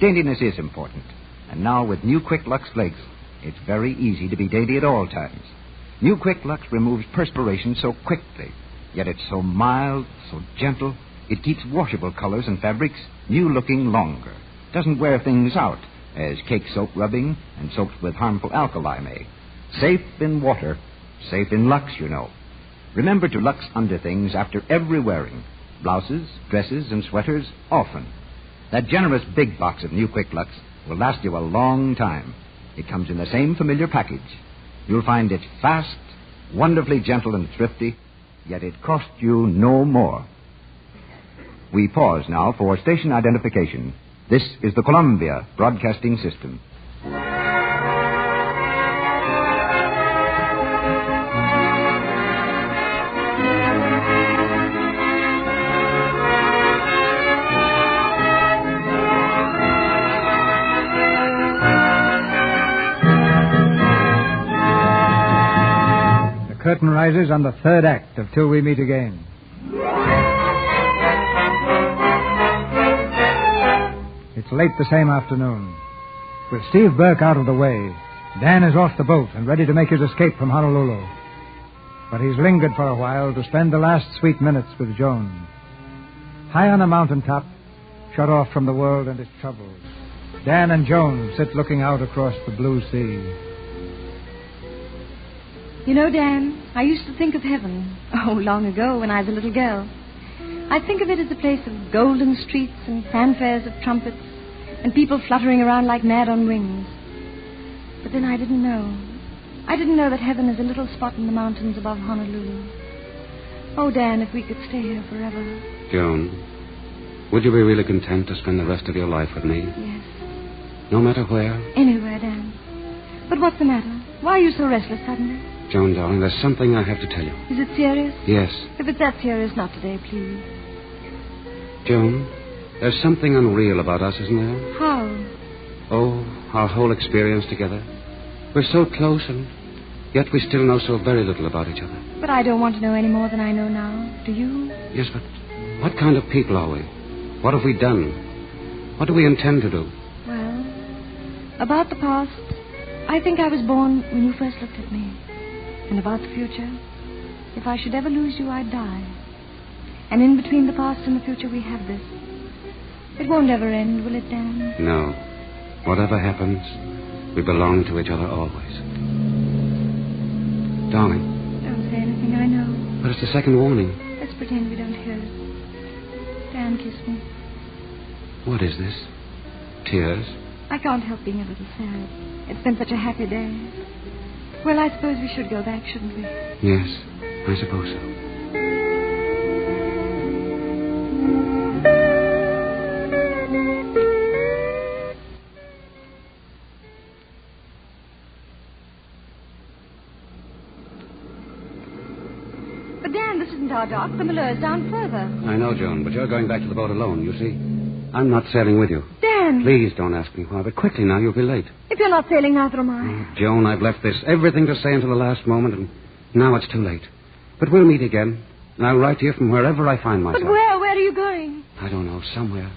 Daintiness is important. And now with new Quick Lux Flakes, it's very easy to be dainty at all times. New Quick Lux removes perspiration so quickly, yet it's so mild, so gentle, it keeps washable colors and fabrics new-looking longer. Doesn't wear things out, as cake soap rubbing and soaps with harmful alkali may. Safe in water, safe in Lux, you know. Remember to Lux underthings after every wearing. blouses, dresses, and sweaters often. That generous big box of new Quick Lux will last you a long time. It comes in the same familiar package. You'll find it fast, wonderfully gentle and thrifty, yet it cost you no more. We pause now for station identification. This is the Columbia Broadcasting System. The curtain rises on the third act of Till We Meet Again. It's late the same afternoon. With Steve Burke out of the way, Dan is off the boat and ready to make his escape from Honolulu. But he's lingered for a while to spend the last sweet minutes with Joan. High on a mountaintop, shut off from the world and its troubles, Dan and Joan sit looking out across the blue sea. You know, Dan, I used to think of heaven, long ago when I was a little girl. I think of it as a place of golden streets and fanfares of trumpets and people fluttering around like mad on wings. But then I didn't know. I didn't know that heaven is a little spot in the mountains above Honolulu. Oh, Dan, if we could stay here forever. Joan, would you be really content to spend the rest of your life with me? Yes. No matter where? Anywhere, Dan. But what's the matter? Why are you so restless suddenly? Joan, darling, there's something I have to tell you. Is it serious? Yes. If it's that serious, not today, please. Joan, there's something unreal about us, isn't there? How? Oh, our whole experience together. We're so close, and yet we still know so very little about each other. But I don't want to know any more than I know now. Do you? Yes, but what kind of people are we? What have we done? What do we intend to do? Well, about the past, I think I was born when you first looked at me. And about the future, if I should ever lose you, I'd die. And in between the past and the future, we have this. It won't ever end, will it, Dan? No. Whatever happens, we belong to each other always. Darling. Don't say anything, I know. But it's the second warning. Let's pretend we don't hear it. Dan, kiss me. What is this? Tears? I can't help being a little sad. It's been such a happy day. Well, I suppose we should go back, shouldn't we? Yes, I suppose so. But, Dan, this isn't our dock. The Malheur's down further. I know, Joan, but you're going back to the boat alone, you see. I'm not sailing with you. Dan! Please don't ask me why, but quickly now, you'll be late. If you're not sailing, neither am I. Oh, Joan, I've left this everything to say until the last moment, and now it's too late. But we'll meet again, and I'll write to you from wherever I find myself. But where? Where are you going? I don't know, somewhere.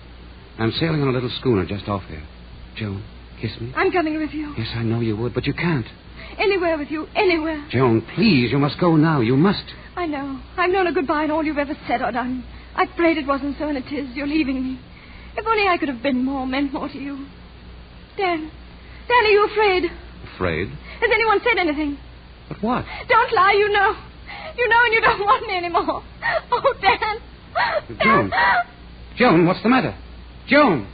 I'm sailing on a little schooner just off here. Joan, kiss me. I'm coming with you. Yes, I know you would, but you can't. Anywhere with you, anywhere. Joan, please, you must go now. You must. I know. I've known a goodbye in all you've ever said or done. I prayed it wasn't so, and it is. You're leaving me. If only I could have been more, meant more to you. Dan, are you afraid? Afraid? Has anyone said anything? But what? Don't lie, you know. You know and you don't want me anymore. Oh, Dan. Joan. Joan, what's the matter? Joan.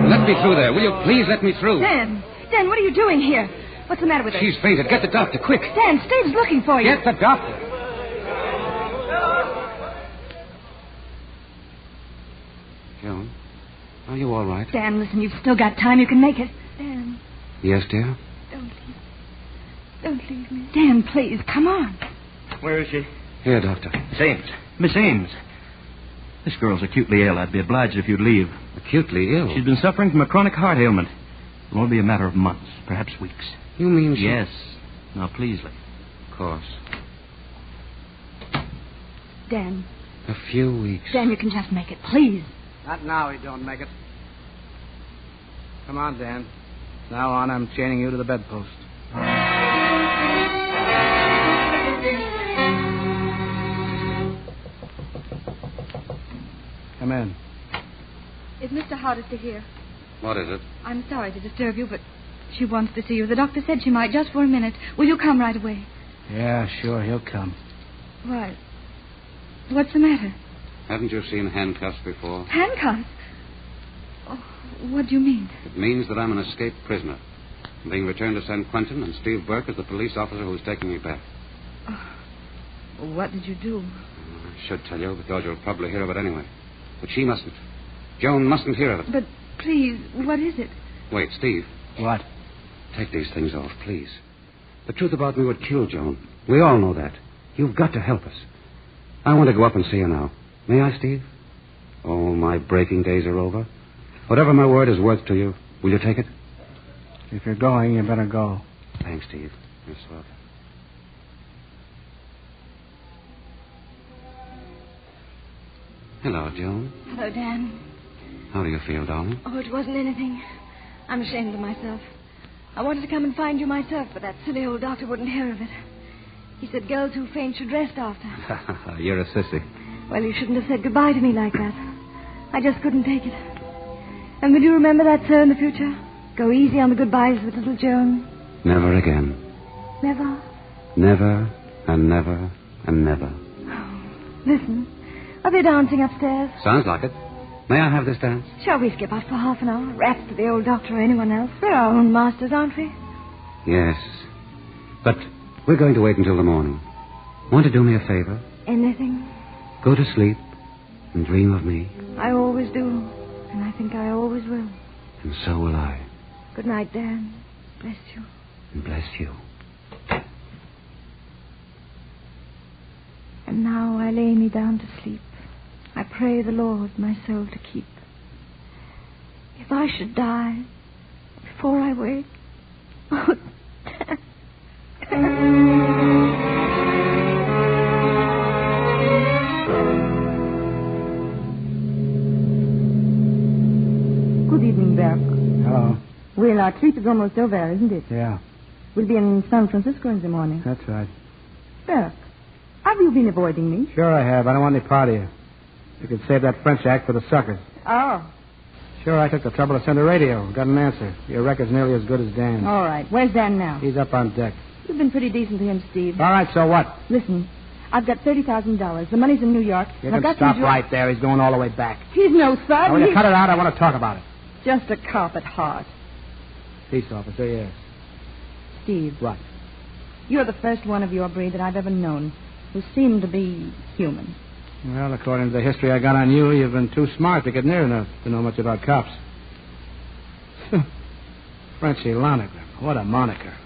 Let me through there. Will you please let me through? Dan, what are you doing here? What's the matter with her? She's fainted. Get the doctor, quick. Dan, Steve's looking for you. Get the doctor. Joan, are you all right? Dan, listen, you've still got time. You can make it. Dan. Yes, dear? Don't leave me. Dan, please, come on. Where is she? Here, doctor. Miss Ames. This girl's acutely ill. I'd be obliged if you'd leave. Acutely ill? She's been suffering from a chronic heart ailment. It'll only be a matter of months, perhaps weeks. You mean she... Yes. Now, please leave. Of course. Dan. A few weeks. Dan, you can just make it, please. Not now, he don't make it. Come on, Dan. Now on, I'm chaining you to the bedpost. Come in. Is Mr. Hardester here? What is it? I'm sorry to disturb you, but she wants to see you. The doctor said she might, just for a minute. Will you come right away? Yeah, sure, he'll come. What? What's the matter? Haven't you seen handcuffs before? Handcuffs? Oh, what do you mean? It means that I'm an escaped prisoner. I'm being returned to San Quentin, and Steve Burke is the police officer who's taking me back. Oh, what did you do? I should tell you, because you'll probably hear of it anyway. But she mustn't. Joan mustn't hear of it. But please, what is it? Wait, Steve. What? Take these things off, please. The truth about me would kill Joan. We all know that. You've got to help us. I want to go up and see her now. May I, Steve? Oh, my breaking days are over. Whatever my word is worth to you, will you take it? If you're going, you better go. Thanks, Steve. You're swell. Hello, Joan. Hello, Dan. How do you feel, darling? Oh, it wasn't anything. I'm ashamed of myself. I wanted to come and find you myself, but that silly old doctor wouldn't hear of it. He said girls who faint should rest after. You're a sissy. Well, you shouldn't have said goodbye to me like that. I just couldn't take it. And will you remember that, sir, in the future? Go easy on the goodbyes with little Joan. Never again. Never? Never and never and never. Listen, are they dancing upstairs? Sounds like it. May I have this dance? Shall we skip out for half an hour? Rats to the old doctor or anyone else. We're our own masters, aren't we? Yes. But we're going to wait until the morning. Want to do me a favor? Anything? Go to sleep and dream of me. I always do. And I think I always will. And so will I. Good night, Dan. Bless you. And bless you. And now I lay me down to sleep. I pray the Lord my soul to keep. If I should die before I wake, oh, Good evening, Burke. Hello. Well, our trip is almost over, isn't it? Yeah, We'll be in San Francisco in the morning. that's right. Burke, have you been avoiding me? Sure I have. I don't want any part of you. You can save that French act for the suckers. Oh. Sure, I took the trouble to send a radio. Got an answer. Your record's nearly as good as Dan's. All right. Where's Dan now? He's up on deck. You've been pretty decent to him, Steve. All right, so what? Listen, I've got $30,000. The money's in New York. You I've can got stop some right there. He's going all the way back. He's no thug. Now, will you cut it out? I want to talk about it. Just a cop at heart. Peace officer, yes. Steve. What? You're the first one of your breed that I've ever known who seemed to be human. Well, according to the history I got on you, you've been too smart to get near enough to know much about cops. Frenchie Lonergan. What a moniker.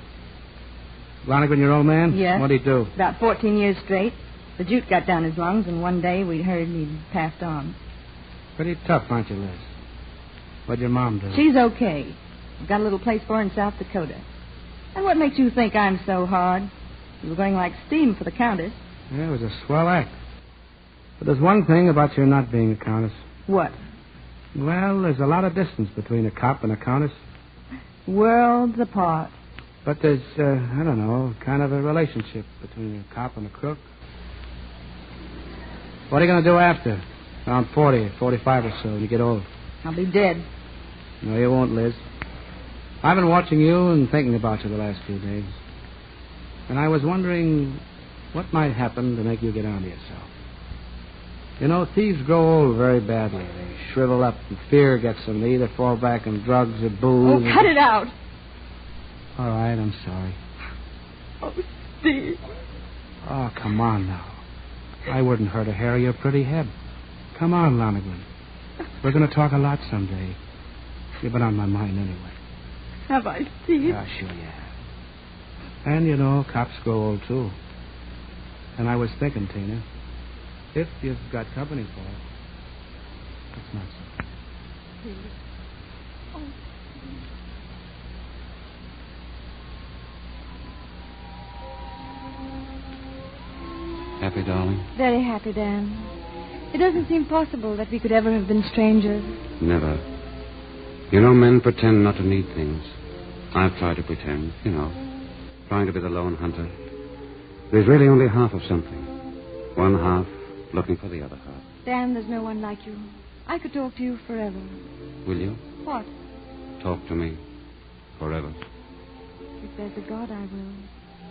Lonergan, your old man? Yes. What'd he do? About 14 years straight. The jute got down his lungs, and one day we heard he'd passed on. Pretty tough, aren't you, Liz? What'd your mom do? She's okay. We've got a little place for her in South Dakota. And what makes you think I'm so hard? You were going like steam for the Countess. Yeah, it was a swell act. But there's one thing about your not being a countess. What? Well, there's a lot of distance between a cop and a countess. Worlds apart. But there's, I don't know, kind of a relationship between a cop and a crook. What are you going to do after? Around 40, 45 or so when you get old. I'll be dead. No, you won't, Liz. I've been watching you and thinking about you the last few days. And I was wondering what might happen to make you get on to yourself. You know, thieves grow old very badly. They shrivel up and fear gets them. They either fall back on drugs or booze. Oh, cut it out. All right, I'm sorry. Oh, Steve. Oh, come on now. I wouldn't hurt a hair of your pretty head. Come on, Lonergan. We're going to talk a lot someday. You've been on my mind anyway. Have I, Steve? Yeah, sure you have. And, you know, cops grow old, too. And I was thinking, Tina, if you've got company for it, it's not so. Oh. Happy, darling? Very happy, Dan. It doesn't seem possible that we could ever have been strangers. Never. You know, men pretend not to need things. I've tried to pretend, you know, trying to be the lone hunter. There's really only half of something. One half looking for the other half. Dan, there's no one like you. I could talk to you forever. Will you? What? talk to me forever. If there's a God, I will.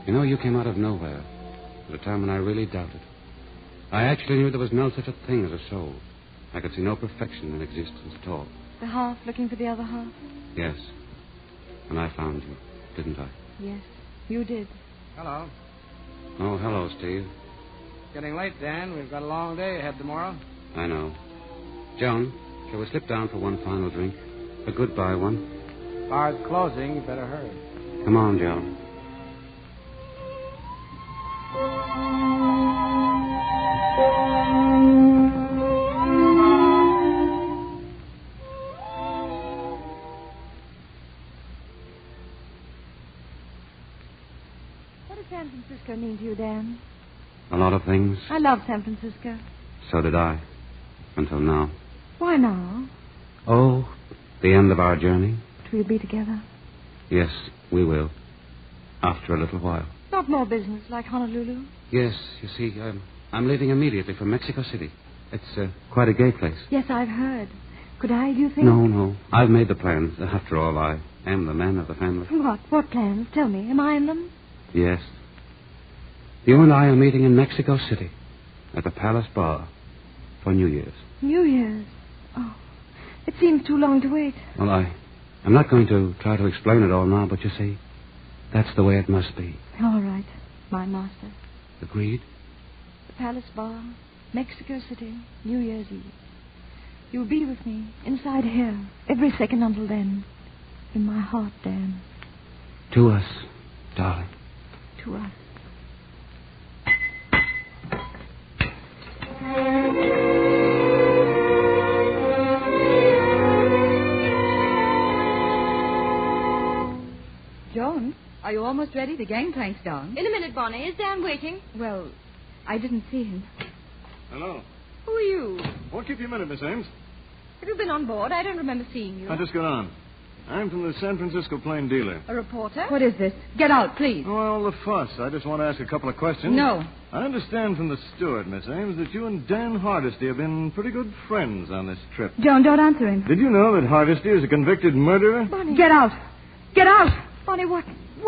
You know, you came out of nowhere at a time when I really doubted. I actually knew there was no such a thing as a soul. I could see no perfection in existence at all. The half looking for the other half? Yes. And I found you, didn't I? Yes, you did. Hello. Oh, hello, Steve. Getting late, Dan. We've got a long day ahead tomorrow. I know. Joan, shall we slip down for one final drink? A goodbye one? Bar's closing. You better hurry. Come on, Joan. What does San Francisco mean to you, Dan? A lot of things. I love San Francisco. So did I. Until now. Why now? Oh, the end of our journey? But we'll be together. Yes, we will. After a little while. Not more business like Honolulu? Yes, you see, I'm leaving immediately for Mexico City. It's quite a gay place. Yes, I've heard. Could I, do you think? No. I've made the plans. After all, I am the man of the family. What? What plans? Tell me. Am I in them? Yes. You and I are meeting in Mexico City at the Palace Bar for New Year's. New Year's? Oh, it seems too long to wait. Well, I'm not going to try to explain it all now, but you see, that's the way it must be. All right, my master. Agreed? The Palace Bar, Mexico City, New Year's Eve. You'll be with me inside here every second until then. In my heart, Dan. To us, darling. To us. Joan, are you almost ready? The gangplank's down. In a minute, Bonnie. Is Dan waiting? Well, I didn't see him. Hello. Who are you? Won't keep you a minute, Miss Ames. Have you been on board? I don't remember seeing you. I just got on. I'm from the San Francisco Plain Dealer. A reporter? What is this? Get out, please. Well, the fuss. I just want to ask a couple of questions. No. I understand from the steward, Miss Ames, that you and Dan Hardesty have been pretty good friends on this trip. Joan, don't answer him. Did you know that Hardesty is a convicted murderer? Bonnie. Get out. Get out. Bonnie, what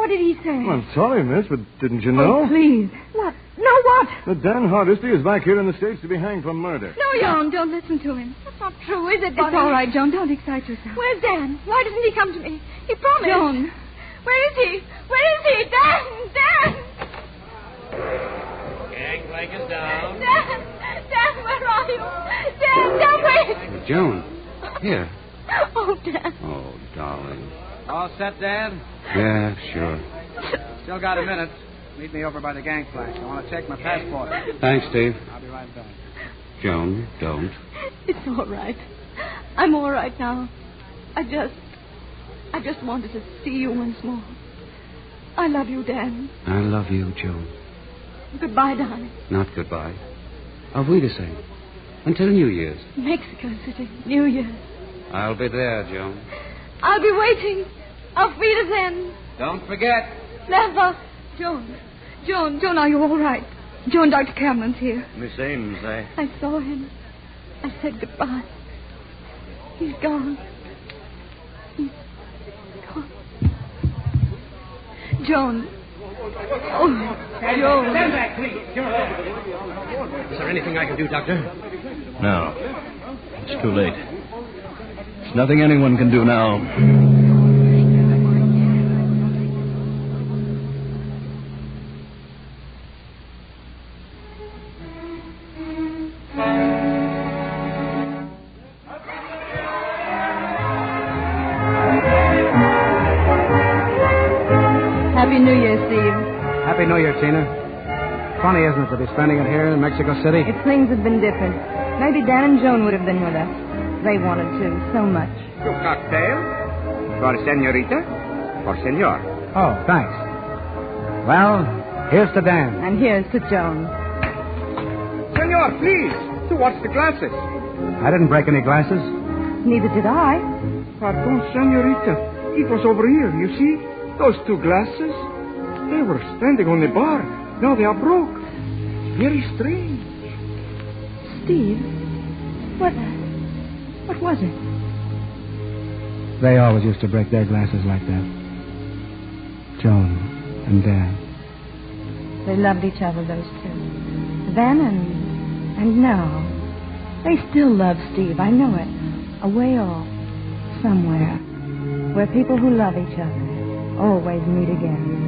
did he say? Well, I'm sorry, miss, but didn't you know? Oh, please. What? No, what? That Dan Hardesty is back here in the States to be hanged for murder. No, Joan, don't listen to him. That's not true, is it, Bonnie? It's all right, Joan. Don't excite yourself. Where's Dan? Why doesn't he come to me? He promised. Joan. Where is he? Where is he? Dan! Gangplank is down. Dan, where are you? Dan, wait! Joan, here. Oh, Dan. Oh, darling. All set, Dad? Yeah, sure. Still got a minute. Meet me over by the gangplank. I want to check my passport. Thanks, Steve. I'll be right back. Joan, don't. It's all right. I'm all right now. I just wanted to see you once more. I love you, Dan. I love you, Joan. Goodbye, darling. Not goodbye. Are we the same? Until New Year's. Mexico City, New Year's. I'll be there, Joan. I'll be waiting. Auf Wiedersehen. Don't forget. Never. Joan, are you all right? Joan, Dr. Cameron's here. Miss Ames, I saw him. I said goodbye. He's gone. He's gone. Joan. Oh, Joan. Stand back, please. Is there anything I can do, Doctor? No. It's too late. There's nothing anyone can do now. Happy New Year, Steve. Happy New Year, Tina. Funny, isn't it, to be spending it here in Mexico City? If things had been different, maybe Dan and Joan would have been with us. They wanted to so much. Your cocktail? For senorita? For senor? Oh, thanks. Well, here's to Dan. And here's to Joan. Senor, please. To watch the glasses. I didn't break any glasses. Neither did I. Pardon, senorita. It was over here, you see? Those two glasses. They were standing on the bar. Now they are broke. Very strange. Steve, what was it? They always used to break their glasses like that. Joan and Dan. They loved each other, those two. Then and now. They still love Steve, I know it. Away off, somewhere, where people who love each other always meet again.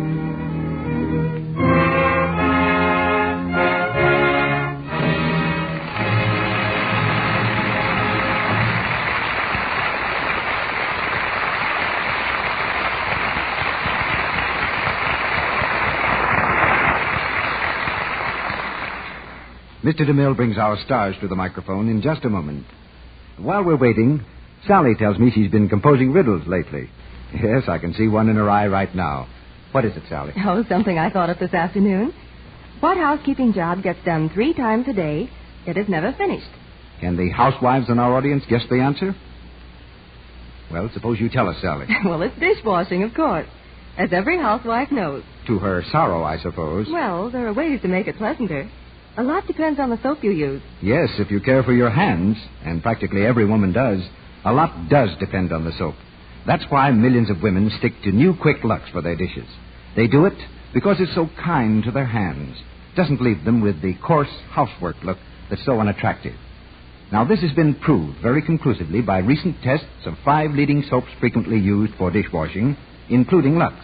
Mr. DeMille brings our stars to the microphone in just a moment. While we're waiting, Sally tells me she's been composing riddles lately. Yes, I can see one in her eye right now. What is it, Sally? Oh, something I thought of this afternoon. What housekeeping job gets done 3 times a day, yet is never finished? Can the housewives in our audience guess the answer? Well, suppose you tell us, Sally. Well, it's dishwashing, of course, as every housewife knows. To her sorrow, I suppose. Well, there are ways to make it pleasanter. A lot depends on the soap you use. Yes, if you care for your hands, and practically every woman does, a lot does depend on the soap. That's why millions of women stick to new Quick Lux for their dishes. They do it because it's so kind to their hands. Doesn't leave them with the coarse housework look that's so unattractive. Now, this has been proved very conclusively by recent tests of 5 leading soaps frequently used for dishwashing, including Lux.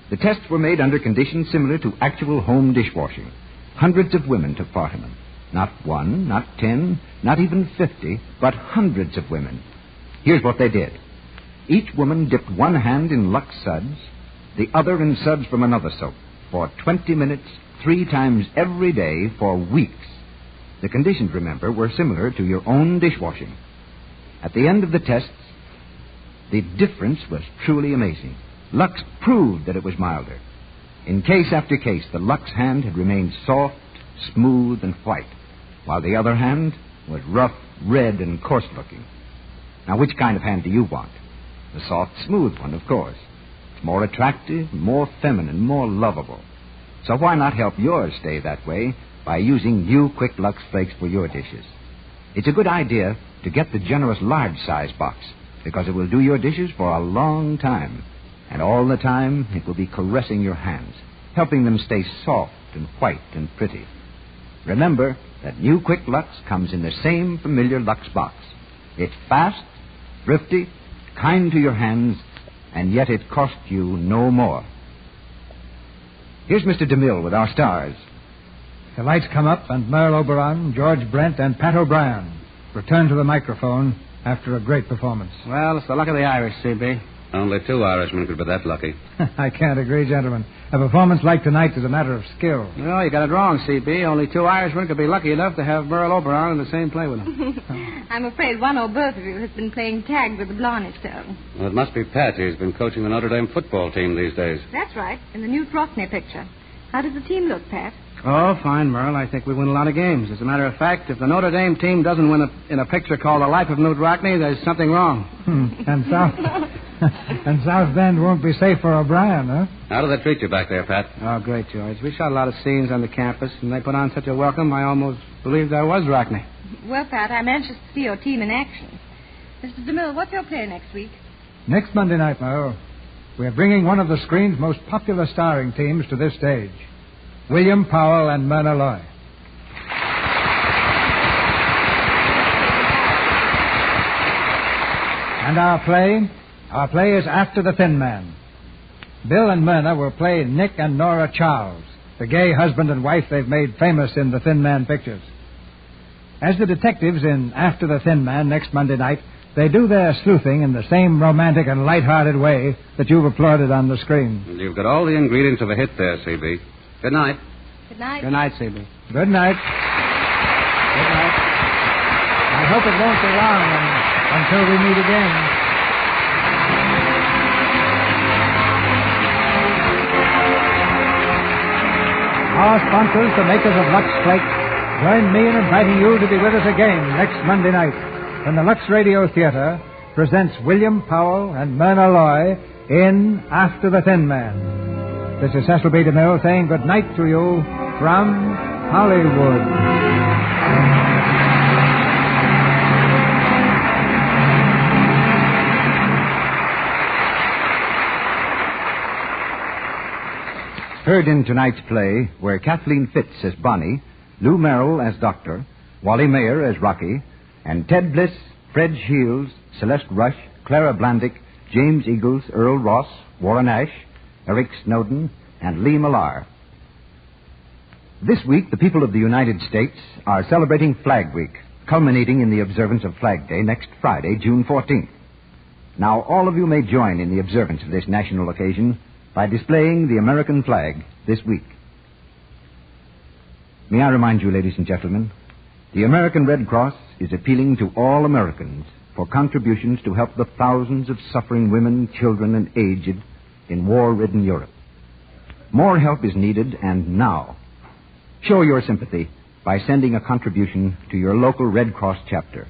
The tests were made under conditions similar to actual home dishwashing. Hundreds of women took part in them. Not 1, not 10, not even 50, but hundreds of women. Here's what they did. Each woman dipped one hand in Lux suds, the other in suds from another soap, for 20 minutes, 3 times every day for weeks. The conditions, remember, were similar to your own dishwashing. At the end of the tests, the difference was truly amazing. Lux proved that it was milder. In case after case, the Lux hand had remained soft, smooth, and white, while the other hand was rough, red, and coarse-looking. Now, which kind of hand do you want? The soft, smooth one, of course. It's more attractive, more feminine, more lovable. So why not help yours stay that way by using new Quick Lux Flakes for your dishes? It's a good idea to get the generous large-size box, because it will do your dishes for a long time. And all the time, it will be caressing your hands, helping them stay soft and white and pretty. Remember that new Quick Lux comes in the same familiar Lux box. It's fast, thrifty, kind to your hands, and yet it costs you no more. Here's Mr. DeMille with our stars. The lights come up, and Merle Oberon, George Brent, and Pat O'Brien return to the microphone after a great performance. Well, it's the luck of the Irish, C.B. Only 2 Irishmen could be that lucky. I can't agree, gentlemen. A performance like tonight is a matter of skill. No, you got it wrong, C.B. Only 2 Irishmen could be lucky enough to have Merle Oberon in the same play with him. I'm afraid one or both of you has been playing tag with the Blonistone. Well, it must be Pat. He's been coaching the Notre Dame football team these days. That's right, in the new Frockney picture. How does the team look, Pat? Oh, fine, Merle. I think we win a lot of games. As a matter of fact, if the Notre Dame team doesn't win in a picture called The Life of Newt Rockney, there's something wrong. And South Bend won't be safe for O'Brien, huh? How do they treat you back there, Pat? Oh, great, George. We shot a lot of scenes on the campus, and they put on such a welcome, I almost believed I was Rockney. Well, Pat, I'm anxious to see your team in action. Mr. DeMille, what's your play next week? Next Monday night, Merle, we're bringing one of the screen's most popular starring teams to this stage. William Powell and Myrna Loy. And our play is After the Thin Man. Bill and Myrna will play Nick and Nora Charles, the gay husband and wife they've made famous in the Thin Man pictures. As the detectives in After the Thin Man next Monday night, they do their sleuthing in the same romantic and light-hearted way that you've applauded on the screen. You've got all the ingredients of a hit there, C.B. Good night. Good night. Good night, C.B. Good night. Good night. I hope it won't be long until we meet again. Our sponsors, the makers of Lux Flakes, join me in inviting you to be with us again next Monday night when the Lux Radio Theater presents William Powell and Myrna Loy in After the Thin Man. This is Cecil B. DeMille saying good night to you from Hollywood. Heard in tonight's play were Kathleen Fitz as Bonnie, Lou Merrill as Doctor, Wally Mayer as Rocky, and Ted Bliss, Fred Shields, Celeste Rush, Clara Blandick, James Eagles, Earl Ross, Warren Ash, Eric Snowden, and Lee Millar. This week, the people of the United States are celebrating Flag Week, culminating in the observance of Flag Day next Friday, June 14th. Now, all of you may join in the observance of this national occasion by displaying the American flag this week. May I remind you, ladies and gentlemen, the American Red Cross is appealing to all Americans for contributions to help the thousands of suffering women, children, and aged in war-ridden Europe. More help is needed, and now. Show your sympathy by sending a contribution to your local Red Cross chapter.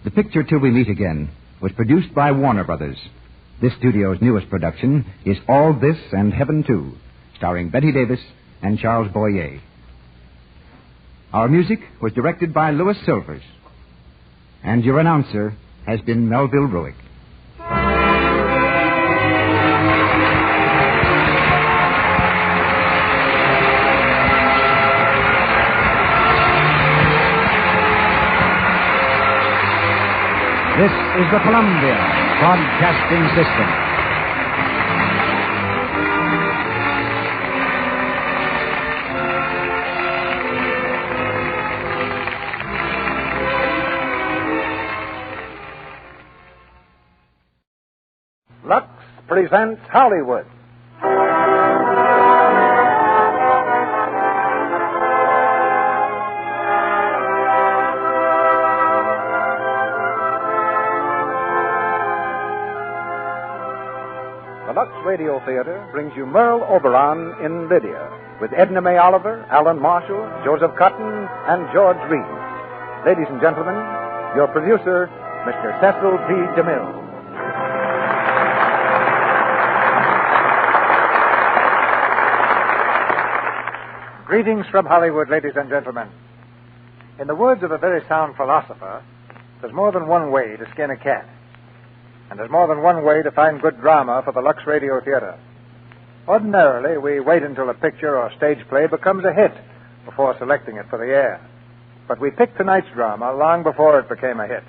The picture Till We Meet Again was produced by Warner Brothers. This studio's newest production is All This and Heaven Too, starring Betty Davis and Charles Boyer. Our music was directed by Louis Silvers. And your announcer has been Melville Ruick. This is the Columbia Broadcasting System. Lux presents Hollywood. The Lux Radio Theater brings you Merle Oberon in Lydia, with Edna May Oliver, Alan Marshall, Joseph Cotton, and George Reeves. Ladies and gentlemen, your producer, Mr. Cecil P. DeMille. Greetings from Hollywood, ladies and gentlemen. In the words of a very sound philosopher, there's more than one way to skin a cat. And there's more than one way to find good drama for the Lux Radio Theater. Ordinarily, we wait until a picture or stage play becomes a hit before selecting it for the air. But we picked tonight's drama long before it became a hit.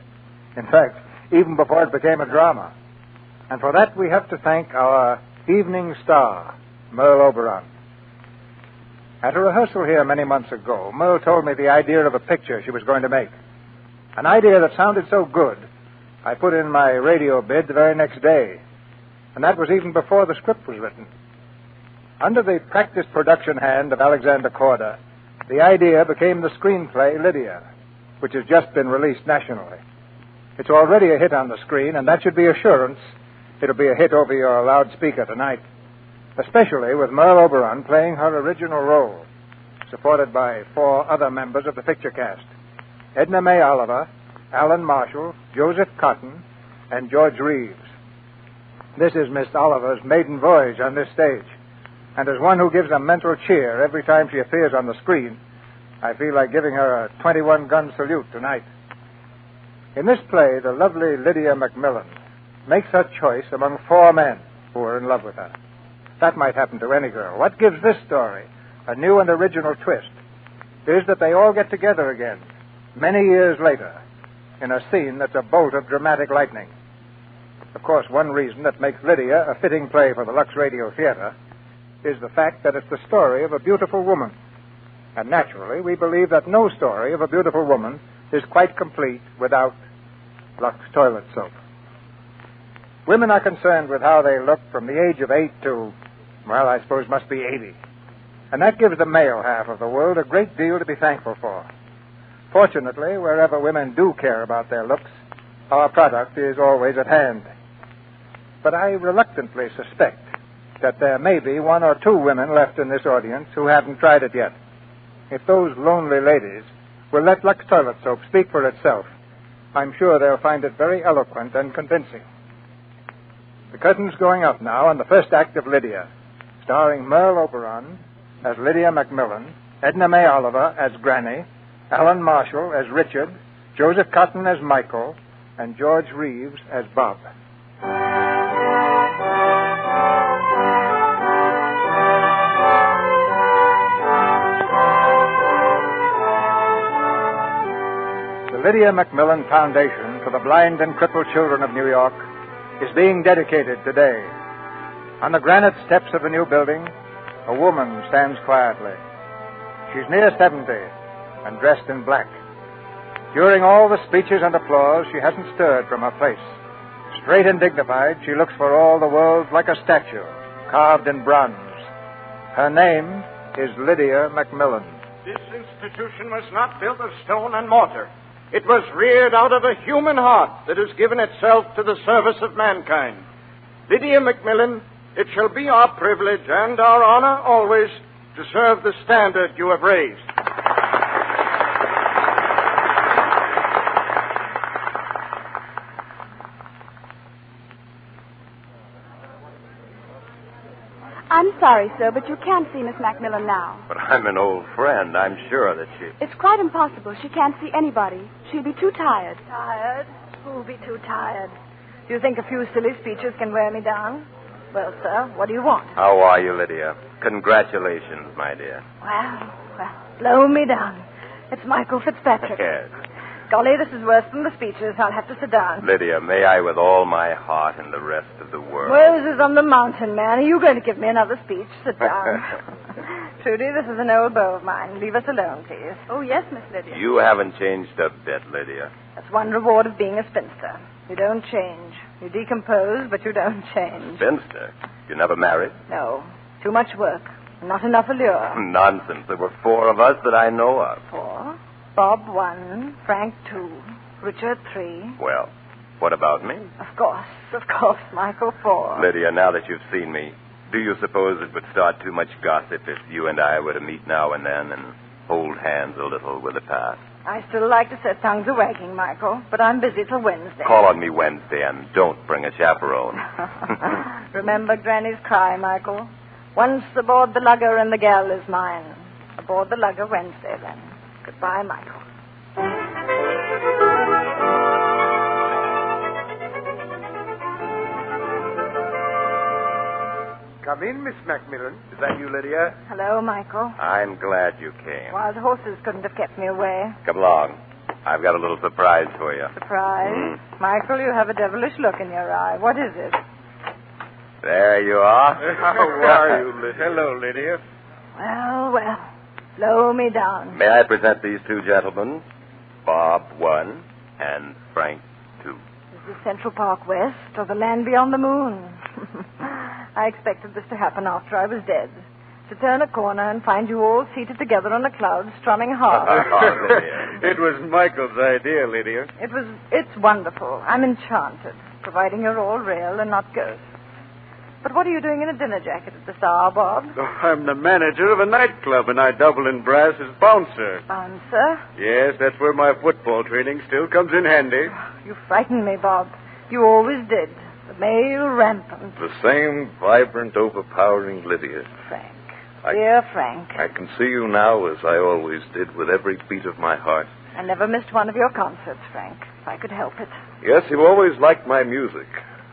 In fact, even before it became a drama. And for that, we have to thank our evening star, Merle Oberon. At a rehearsal here many months ago, Merle told me the idea of a picture she was going to make. An idea that sounded so good, I put in my radio bid the very next day. And that was even before the script was written. Under the practiced production hand of Alexander Korda, the idea became the screenplay Lydia, which has just been released nationally. It's already a hit on the screen, and that should be assurance it'll be a hit over your loudspeaker tonight, especially with Merle Oberon playing her original role, supported by 4 other members of the picture cast: Edna May Oliver, Alan Marshall, Joseph Cotton, and George Reeves. This is Miss Oliver's maiden voyage on this stage, and as one who gives a mental cheer every time she appears on the screen, I feel like giving her a 21-gun salute tonight. In this play, the lovely Lydia Macmillan makes her choice among 4 men who are in love with her. That might happen to any girl. What gives this story a new and original twist is that they all get together again, many years later, in a scene that's a bolt of dramatic lightning. Of course, one reason that makes Lydia a fitting play for the Lux Radio Theater is the fact that it's the story of a beautiful woman. And naturally, we believe that no story of a beautiful woman is quite complete without Lux toilet soap. Women are concerned with how they look from the age of 8 to, well, I suppose must be 80. And that gives the male half of the world a great deal to be thankful for. Fortunately, wherever women do care about their looks, our product is always at hand. But I reluctantly suspect that there may be 1 or 2 women left in this audience who haven't tried it yet. If those lonely ladies will let Lux Toilet Soap speak for itself, I'm sure they'll find it very eloquent and convincing. The curtain's going up now on the first act of Lydia, starring Merle Oberon as Lydia Macmillan, Edna May Oliver as Granny, Alan Marshall as Richard, Joseph Cotton as Michael, and George Reeves as Bob. Lydia Macmillan Foundation for the Blind and Crippled Children of New York is being dedicated today. On the granite steps of the new building, a woman stands quietly. She's near 70 and dressed in black. During all the speeches and applause, she hasn't stirred from her place. Straight and dignified, she looks for all the world like a statue, carved in bronze. Her name is Lydia Macmillan. This institution was not built of stone and mortar. It was reared out of a human heart that has given itself to the service of mankind. Lydia Macmillan, it shall be our privilege and our honor always to serve the standard you have raised. I'm sorry, sir, but you can't see Miss Macmillan now. But I'm an old friend. I'm sure that she... It's quite impossible. She can't see anybody. She'll be too tired. Tired? Who'll be too tired? Do you think a few silly speeches can wear me down? Well, sir, what do you want? How are you, Lydia? Congratulations, my dear. Well, blow me down. It's Michael Fitzpatrick. Yes. Golly, this is worse than the speeches. I'll have to sit down. Lydia, may I with all my heart and the rest of the world... Moses on the mountain, man. Are you going to give me another speech? Sit down. Trudy, this is an old beau of mine. Leave us alone, please. Oh, yes, Miss Lydia. You haven't changed a bit, Lydia. That's one reward of being a spinster. You don't change. You decompose, but you don't change. Spinster? You never married? No. Too much work. Not enough allure. Nonsense. There were 4 of us that I know of. 4? Bob 1, Frank 2, Richard 3. Well, what about me? Of course, Michael 4. Lydia, now that you've seen me, do you suppose it would start too much gossip if you and I were to meet now and then and hold hands a little with the past? I still like to set tongues a-wagging, Michael, but I'm busy till Wednesday. Call on me Wednesday and don't bring a chaperone. Remember Granny's cry, Michael. Once aboard the lugger and the gal is mine. Aboard the lugger Wednesday, then. Goodbye, Michael. Come in, Miss Macmillan. Is that you, Lydia? Hello, Michael. I'm glad you came. Wild horses couldn't have kept me away. Come along. I've got a little surprise for you. Surprise? Michael, you have a devilish look in your eye. What is it? There you are. How are you, Lydia? Hello, Lydia. Well. Blow me down. May I present these 2 gentlemen? Bob 1 and Frank 2. Is this Central Park West or the land beyond the moon? I expected this to happen after I was dead. To turn a corner and find you all seated together on the clouds strumming harp. It was Michael's idea, Lydia. It's wonderful. I'm enchanted, providing you're all real and not ghosts. But what are you doing in a dinner jacket at this hour, Bob? Oh, I'm the manager of a nightclub, and I double in brass as bouncer. Bouncer? Yes, that's where my football training still comes in handy. You frighten me, Bob. You always did. The male rampant. The same vibrant, overpowering Lydia. Frank. Dear Frank. I can see you now as I always did, with every beat of my heart. I never missed one of your concerts, Frank, if I could help it. Yes, you've always liked my music.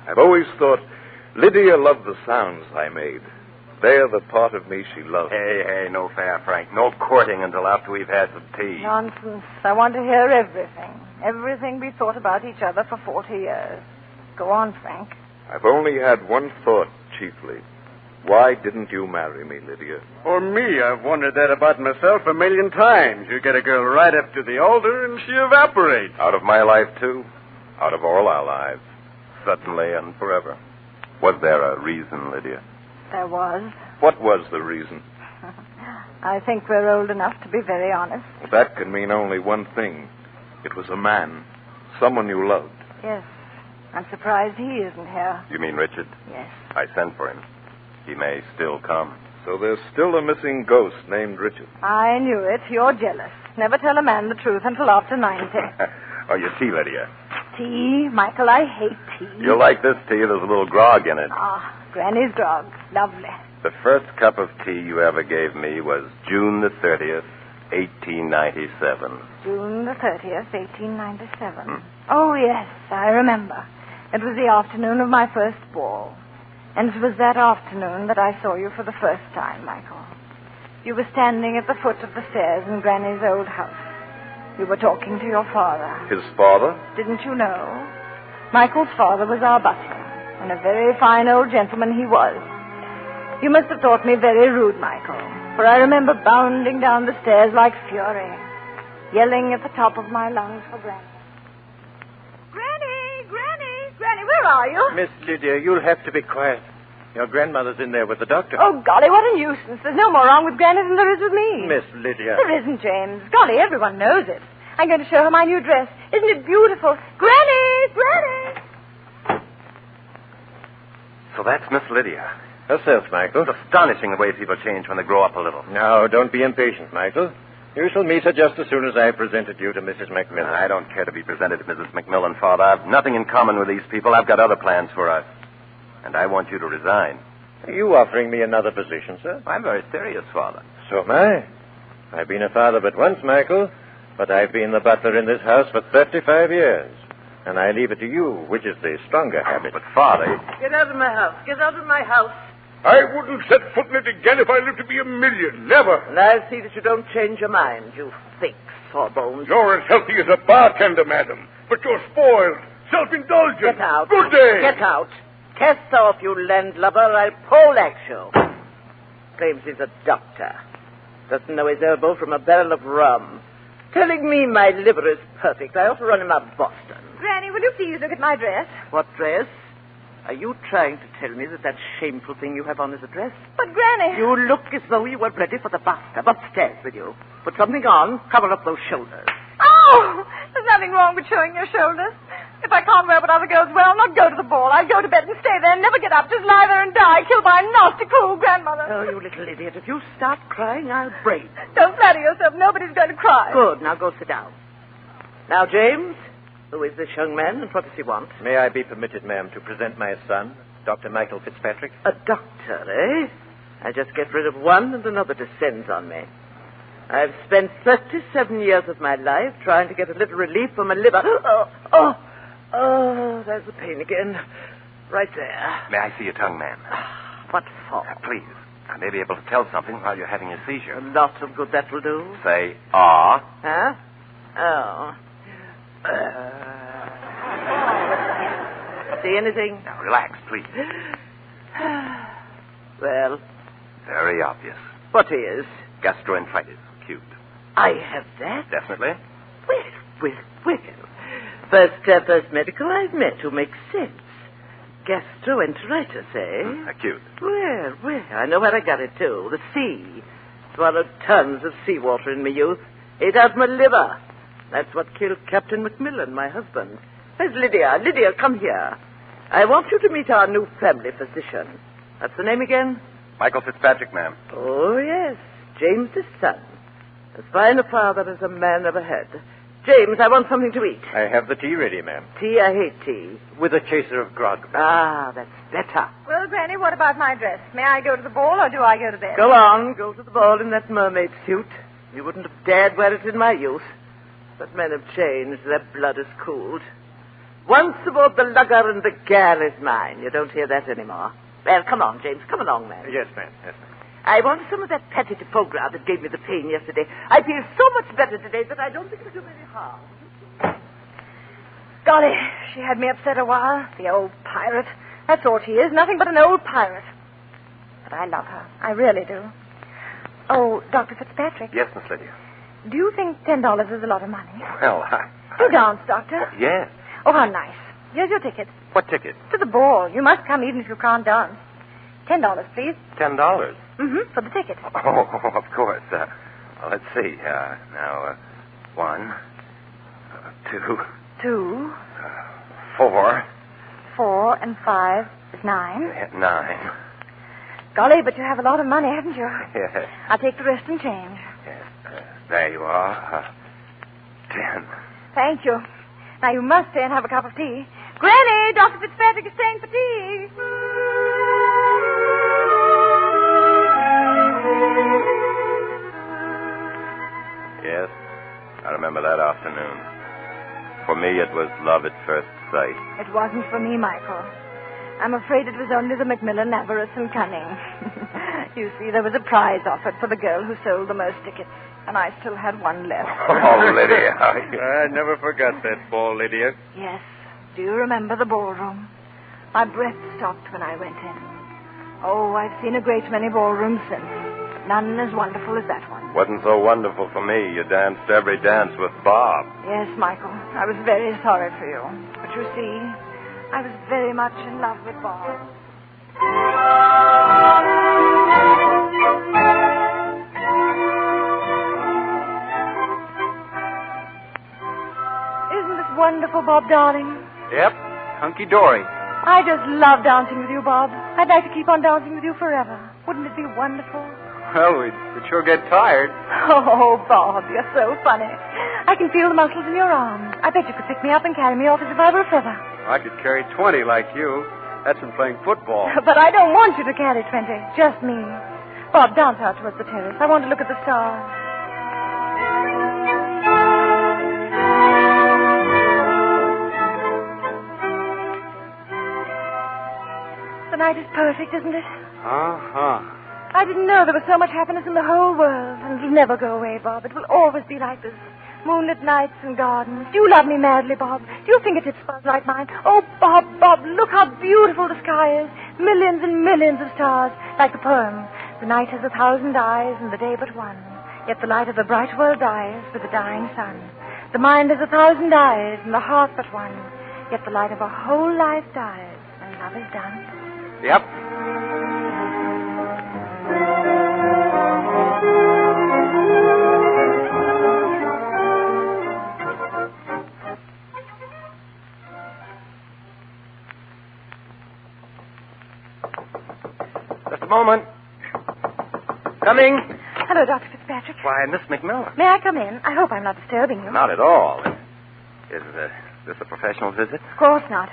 I've always thought Lydia loved the sounds I made. They're the part of me she loved. Hey, no fair, Frank. No courting until after we've had some tea. Nonsense. I want to hear everything. Everything we thought about each other for 40 years. Go on, Frank. I've only had one thought, chiefly. Why didn't you marry me, Lydia? Or me, I've wondered that about myself a million times. You get a girl right up to the altar and she evaporates. Out of my life, too. Out of all our lives. Suddenly and forever. Was there a reason, Lydia? There was. What was the reason? I think we're old enough to be very honest. That can mean only one thing. It was a man. Someone you loved. Yes. I'm surprised he isn't here. You mean Richard? Yes. I sent for him. He may still come. So there's still a missing ghost named Richard. I knew it. You're jealous. Never tell a man the truth until after 90. Oh, you tea, Lydia. Tea? Michael, I hate tea. You'll like this tea. There's a little grog in it. Ah, Granny's grog. Lovely. The first cup of tea you ever gave me was June the 30th, 1897. June the 30th, 1897. Oh, yes, I remember. It was the afternoon of my first ball. And it was that afternoon that I saw you for the first time, Michael. You were standing at the foot of the stairs in Granny's old house. You were talking to your father. His father? Didn't you know? Michael's father was our butler, and a very fine old gentleman he was. You must have thought me very rude, Michael, for I remember bounding down the stairs like fury, yelling at the top of my lungs for Granny. Granny, where are you? Miss Lydia, you'll have to be quiet. Your grandmother's in there with the doctor. Oh, golly, what a nuisance. There's no more wrong with Granny than there is with me. Miss Lydia. There isn't, James. Golly, everyone knows it. I'm going to show her my new dress. Isn't it beautiful? Granny! So that's Miss Lydia. Herself, Michael. It's astonishing the way people change when they grow up a little. No, don't be impatient, Michael. You shall meet her just as soon as I've presented you to Mrs. Macmillan. I don't care to be presented to Mrs. Macmillan, Father. I've nothing in common with these people. I've got other plans for us. And I want you to resign. Are you offering me another position, sir? I'm very serious, Father. So am I. I've been a father but once, Michael, but I've been the butler in this house for 35 years. And I leave it to you, which is the stronger habit. But, Father... Get out of my house. Get out of my house. I wouldn't set foot in it again if I lived to be a million. Never. And I'll see that you don't change your mind, you fake sawbones. You're as healthy as a bartender, madam. But you're spoiled, self-indulgent. Get out. Good day. Get out. Cast off, you landlubber. I'll poleaxe you. Claims he's a doctor. Doesn't know his elbow from a barrel of rum. Telling me my liver is perfect. I ought to run him out of Boston. Granny, will you please look at my dress? What dress? Are you trying to tell me that shameful thing you have on is a dress? But, Granny... You look as though you were ready for the bathtub. Upstairs with you. Put something on. Cover up those shoulders. Oh! There's nothing wrong with showing your shoulders. If I can't wear what other girls wear, I'll not go to the ball. I'll go to bed and stay there and never get up. Just lie there and die, killed by a nasty, cruel grandmother. Oh, you little idiot. If you start crying, I'll break. Don't flatter yourself. Nobody's going to cry. Good. Now go sit down. Now, James, who is this young man and what does he want? May I be permitted, ma'am, to present my son, Dr. Michael Fitzpatrick? A doctor, eh? I just get rid of one and another descends on me. I've spent 37 years of my life trying to get a little relief from a liver. Oh, there's the pain again. Right there. May I see your tongue, ma'am? What for? Please. I may be able to tell something while you're having a seizure. A lot of good that will do. Say, ah. Huh? Oh. See anything? Now, relax, please. Well? Very obvious. What is? Gastroenteritis. Acute. I have that? Definitely. Well. First medical I've met who makes sense. Gastroenteritis, eh? Acute. Well, I know where I got it, too. The sea. Swallowed tons of seawater in my youth. Ate out my liver. That's what killed Captain Macmillan, my husband. Where's Lydia? Lydia, come here. I want you to meet our new family physician. What's the name again? Michael Fitzpatrick, ma'am. Oh, yes. James's son. As fine a father as a man ever had. James, I want something to eat. I have the tea ready, ma'am. Tea? I hate tea. With a chaser of grog. Ah, that's better. Well, Granny, what about my dress? May I go to the ball or do I go to bed? Go on. Go to the ball in that mermaid suit. You wouldn't have dared wear it in my youth. But men have changed. Their blood has cooled. Once aboard the lugger and the gal is mine. You don't hear that anymore. Well, come on, James. Come along, man. Yes, ma'am. Yes, ma'am. I want some of that patty de foie gras that gave me the pain yesterday. I feel so much better today that I don't think it'll do any harm. Golly, she had me upset a while. The old pirate. That's all she is. Nothing but an old pirate. But I love her. I really do. Oh, Dr. Fitzpatrick. Yes, Miss Lydia. Do you think $10 is a lot of money? Well, You dance, Doctor. Well, yes. Oh, how nice. Here's your ticket. What ticket? To the ball. You must come even if you can't dance. $10, please. $10? Mm-hmm, for the ticket. Oh, of course. Well, let's see. Now, 1, 2... 2. 4. 4 and 5 is 9. 9. Golly, but you have a lot of money, haven't you? Yes. I'll take the rest and change. Yes. There you are. 10. Thank you. Now, you must stay and have a cup of tea. Granny, Dr. Fitzpatrick is staying for tea. Yes, I remember that afternoon. For me, it was love at first sight. It wasn't for me, Michael. I'm afraid it was only the Macmillan avarice and cunning. You see, there was a prize offered for the girl who sold the most tickets, and I still had one left. Oh, Lydia. I never forgot that ball, Lydia. Yes. Do you remember the ballroom? My breath stopped when I went in. Oh, I've seen a great many ballrooms since. None as wonderful as that one. Wasn't so wonderful for me. You danced every dance with Bob. Yes, Michael. I was very sorry for you. But you see, I was very much in love with Bob. Isn't this wonderful, Bob, darling? Yep. Hunky-dory. I just love dancing with you, Bob. I'd like to keep on dancing with you forever. Wouldn't it be wonderful? Well, we'd sure get tired. Oh, Bob, you're so funny. I can feel the muscles in your arms. I bet you could pick me up and carry me off as if I were a feather. I could carry 20 like you. That's from playing football. But I don't want you to carry 20. Just me. Bob, dance out towards the terrace. I want to look at the stars. The night is perfect, isn't it? Uh-huh. I didn't know there was so much happiness in the whole world. And it'll never go away, Bob. It will always be like this. Moonlit nights and gardens. Do you love me madly, Bob? Do your fingertips buzz like mine? Oh, Bob, Bob, look how beautiful the sky is. Millions and millions of stars, like the poem. The night has 1,000 eyes and the day but one. Yet the light of the bright world dies with the dying sun. The mind has 1,000 eyes and the heart but one. Yet the light of a whole life dies when love is done. Yep. Just a moment. Coming. Hello, Dr. Fitzpatrick. Why, Miss McMillan. May I come in? I hope I'm not disturbing you. Not at all. Is this a professional visit? Of course not.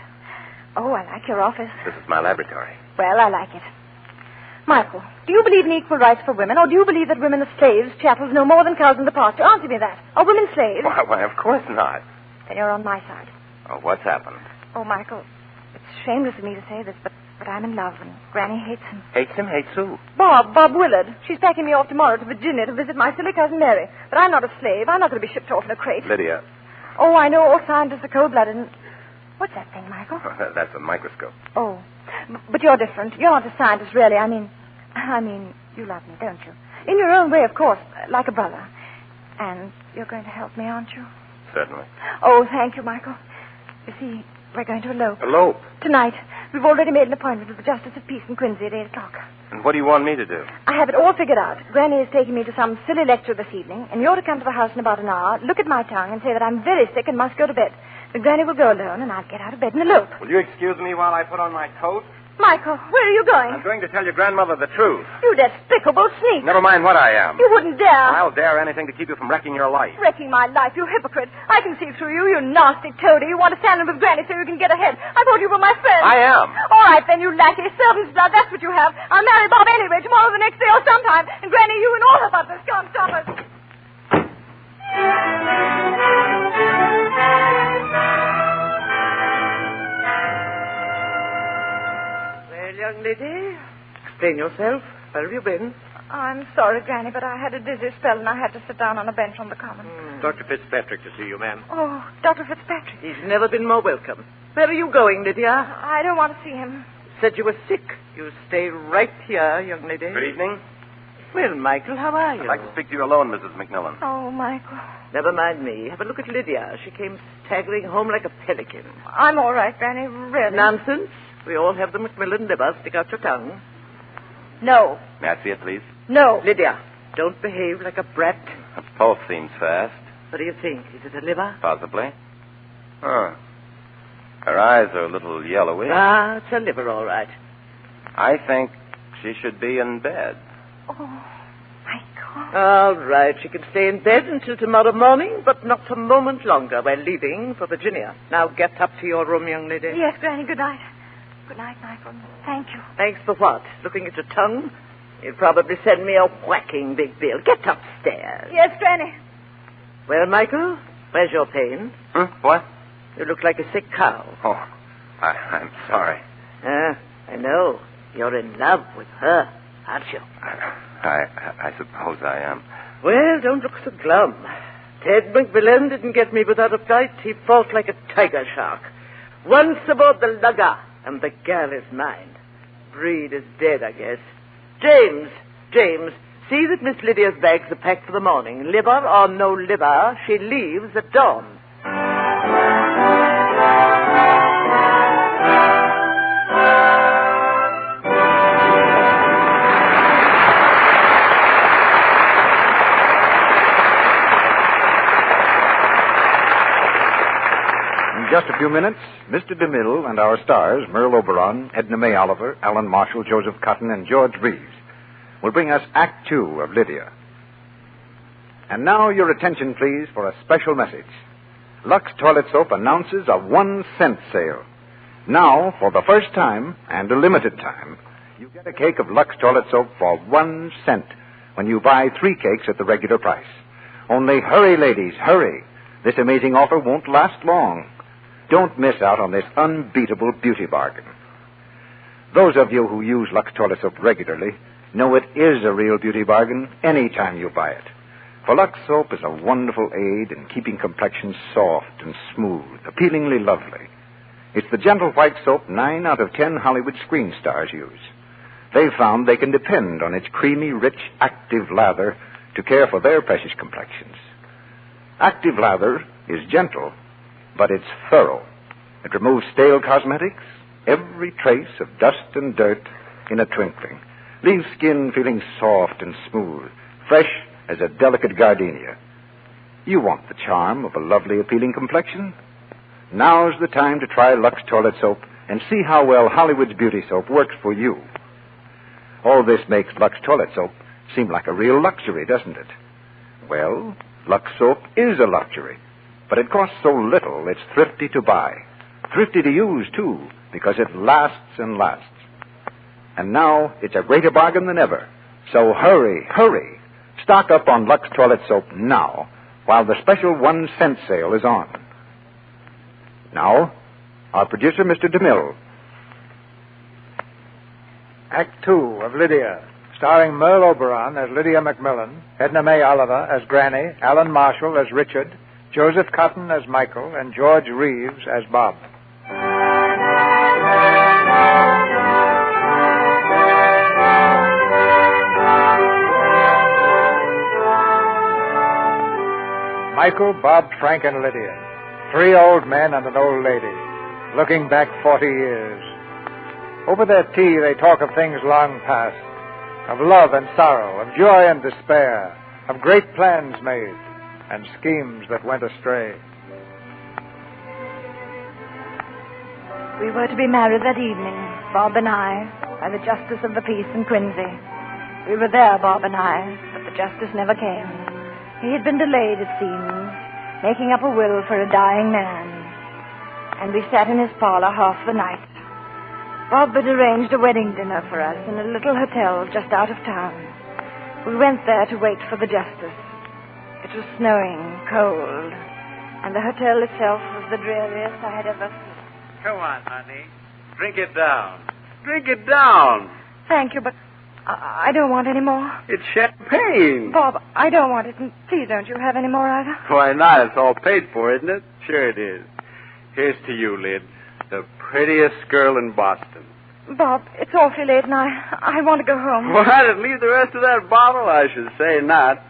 Oh, I like your office. This is my laboratory. Well, I like it. Michael, do you believe in equal rights for women, or do you believe that women are slaves, chattels, no more than cows in the pasture? Answer me that. Are women slaves? Why, of course not. Then you're on my side. Oh, what's happened? Oh, Michael, it's shameless of me to say this, but I'm in love, and Granny hates him. Hates him? Hates who? Bob Willard. She's packing me off tomorrow to Virginia to visit my silly cousin Mary. But I'm not a slave. I'm not going to be shipped off in a crate. Lydia. Oh, I know all scientists are cold-blooded, and... What's that thing, Michael? That's a microscope. Oh, but you're different. You're not a scientist, really. I mean, you love me, don't you? In your own way, of course, like a brother. And you're going to help me, aren't you? Certainly. Oh, thank you, Michael. You see, we're going to elope. Elope? Tonight. We've already made an appointment with the Justice of Peace in Quincy at 8 o'clock. And what do you want me to do? I have it all figured out. Granny is taking me to some silly lecture this evening, and you're to come to the house in about an hour, look at my tongue, and say that I'm very sick and must go to bed. The Granny will go alone, and I'll get out of bed and elope. Will you excuse me while I put on my coat? Michael, where are you going? I'm going to tell your grandmother the truth. You despicable sneak. Never mind what I am. You wouldn't dare. I'll dare anything to keep you from wrecking your life. Wrecking my life, you hypocrite. I can see through you, you nasty toady. You want to stand in with Granny so you can get ahead. I thought you were my friend. I am. All right, then, you lackey. Servant's blood, that's what you have. I'll marry Bob anyway, tomorrow, the next day, or sometime. And Granny, you and all her butlers can't stop us. Young lady, explain yourself. Where have you been? I'm sorry, Granny, but I had a dizzy spell and I had to sit down on a bench on the common. Dr. Fitzpatrick to see you, ma'am. Oh, Dr. Fitzpatrick. He's never been more welcome. Where are you going, Lydia? I don't want to see him. Said you were sick. You stay right here, young lady. Good evening. Well, Michael, how are you? I'd like to speak to you alone, Mrs. McMillan. Oh, Michael. Never mind me. Have a look at Lydia. She came staggering home like a pelican. I'm all right, Granny, really. Nonsense. We all have the Macmillan liver. Stick out your tongue. No. May I see it, please? No. Lydia, don't behave like a brat. Her pulse seems fast. What do you think? Is it a liver? Possibly. Huh. Her eyes are a little yellowy. Ah, it's a liver, all right. I think she should be in bed. Oh, Michael. All right. She can stay in bed until tomorrow morning, but not a moment longer. We're leaving for Virginia. Now get up to your room, young lady. Yes, Granny, good night. Good night, Michael. Thank you. Thanks for what? Looking at your tongue? You'll probably send me a whacking big bill. Get upstairs. Yes, Granny. Well, Michael, where's your pain? What? You look like a sick cow. Oh, I'm sorry. I know. You're in love with her. aren't you? I suppose I am. Well, don't look so glum. Ted McMillan didn't get me without a fight. He fought like a tiger shark. Once aboard the lugger, and the gal is mine. Breed is dead, I guess. James, see that Miss Lydia's bags are packed for the morning. Liver or no liver, she leaves at dawn. In just a few minutes, Mr. DeMille and our stars, Merle Oberon, Edna May Oliver, Alan Marshall, Joseph Cotton, and George Reeves, will bring us Act Two of Lydia. And now your attention, please, for a special message. Lux Toilet Soap announces a 1-cent sale. Now, for the first time, and a limited time, you get a cake of Lux Toilet Soap for 1 cent when you buy 3 cakes at the regular price. Only hurry, ladies, hurry. This amazing offer won't last long. Don't miss out on this unbeatable beauty bargain. Those of you who use Lux Toilet Soap regularly know it is a real beauty bargain any time you buy it. For Lux Soap is a wonderful aid in keeping complexions soft and smooth, appealingly lovely. It's the gentle white soap 9 out of 10 Hollywood screen stars use. They've found they can depend on its creamy, rich, active lather to care for their precious complexions. Active lather is gentle, but it's thorough. It removes stale cosmetics, every trace of dust and dirt in a twinkling. Leaves skin feeling soft and smooth, fresh as a delicate gardenia. You want the charm of a lovely, appealing complexion? Now's the time to try Lux Toilet Soap and see how well Hollywood's beauty soap works for you. All this makes Lux Toilet Soap seem like a real luxury, doesn't it? Well, Lux Soap is a luxury, but it costs so little it's thrifty to buy. Thrifty to use, too, because it lasts and lasts. And now it's a greater bargain than ever. So hurry, hurry. Stock up on Lux Toilet Soap now while the special 1-cent sale is on. Now, our producer, Mr. DeMille. Act Two of Lydia, starring Merle Oberon as Lydia McMillan, Edna May Oliver as Granny, Alan Marshall as Richard, Joseph Cotton as Michael, and George Reeves as Bob. Michael, Bob, Frank, and Lydia. 3 old men and an old lady, looking back 40 years. Over their tea, they talk of things long past, of love and sorrow, of joy and despair, of great plans made, and schemes that went astray. We were to be married that evening, Bob and I, by the Justice of the Peace in Quincy. We were there, Bob and I, but the justice never came. He had been delayed, it seems, making up a will for a dying man. And we sat in his parlor half the night. Bob had arranged a wedding dinner for us in a little hotel just out of town. We went there to wait for the justice. It was snowing, cold, and the hotel itself was the dreariest I had ever seen. Come on, honey. Drink it down. Drink it down. Thank you, but I don't want any more. It's champagne. Bob, I don't want it, and please don't you have any more either. Why not? It's all paid for, isn't it? Sure it is. Here's to you, Lyd, the prettiest girl in Boston. Bob, it's awfully late, and I want to go home. What? And leave the rest of that bottle? I should say not.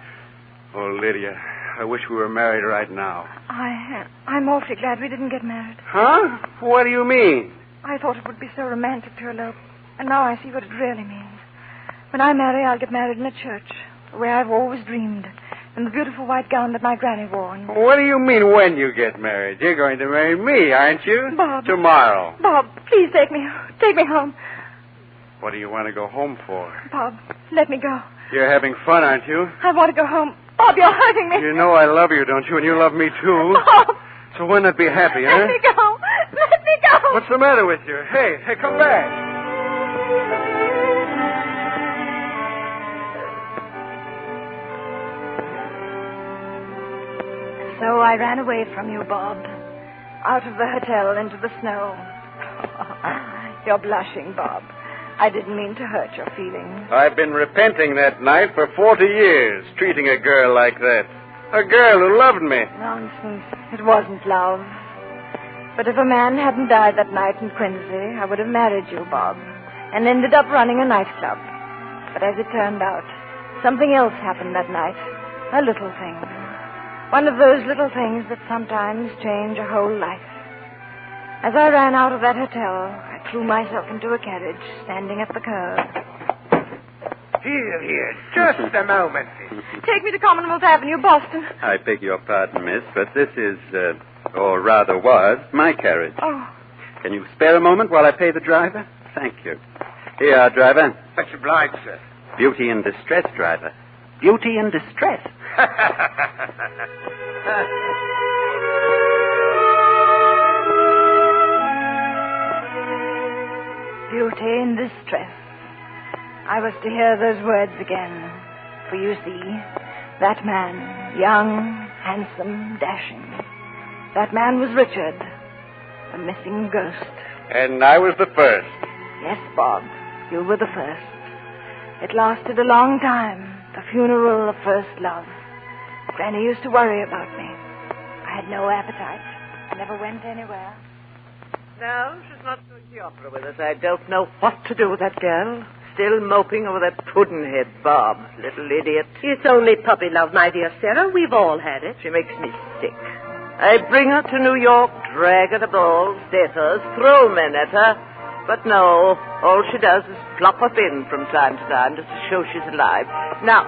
Oh, Lydia, I wish we were married right now. I'm awfully glad we didn't get married. Huh? What do you mean? I thought it would be so romantic to elope, and now I see what it really means. When I marry, I'll get married in a church, the way I've always dreamed, in the beautiful white gown that my granny wore. And... What do you mean when you get married? You're going to marry me, aren't you? Bob. Tomorrow. Bob, please take me home. What do you want to go home for? Bob, let me go. You're having fun, aren't you? I want to go home. Bob, you're hurting me. You know I love you, don't you? And you love me, too. Bob. So why not be happy, huh? Let me go. Let me go. What's the matter with you? Hey, come back. So I ran away from you, Bob. Out of the hotel into the snow. You're blushing, Bob. I didn't mean to hurt your feelings. I've been repenting that night for 40 years, treating a girl like that. A girl who loved me. Nonsense. It wasn't love. But if a man hadn't died that night in Quincy, I would have married you, Bob, and ended up running a nightclub. But as it turned out, something else happened that night. A little thing. One of those little things that sometimes change a whole life. As I ran out of that hotel, I threw myself into a carriage standing at the curb. Here, just a moment. Take me to Commonwealth Avenue, Boston. I beg your pardon, miss, but this is, or rather was, my carriage. Oh. Can you spare a moment while I pay the driver? Thank you. Here you are, driver. Much obliged, sir. Beauty in distress, driver. Beauty in distress. Beauty in distress. I was to hear those words again. For you see, that man, young, handsome, dashing, that man was Richard, the missing ghost. And I was the first. Yes, Bob, you were the first. It lasted a long time, the funeral of first love. Granny used to worry about me. I had no appetite. I never went anywhere. No, she's not going to the opera with us. I don't know what to do with that girl. Still moping over that puddin-head Bob, little idiot. It's only puppy love, my dear Sarah. We've all had it. She makes me sick. I bring her to New York, drag her to balls, theaters, throw men at her. But no, all she does is plop up in from time to time just to show she's alive. Now,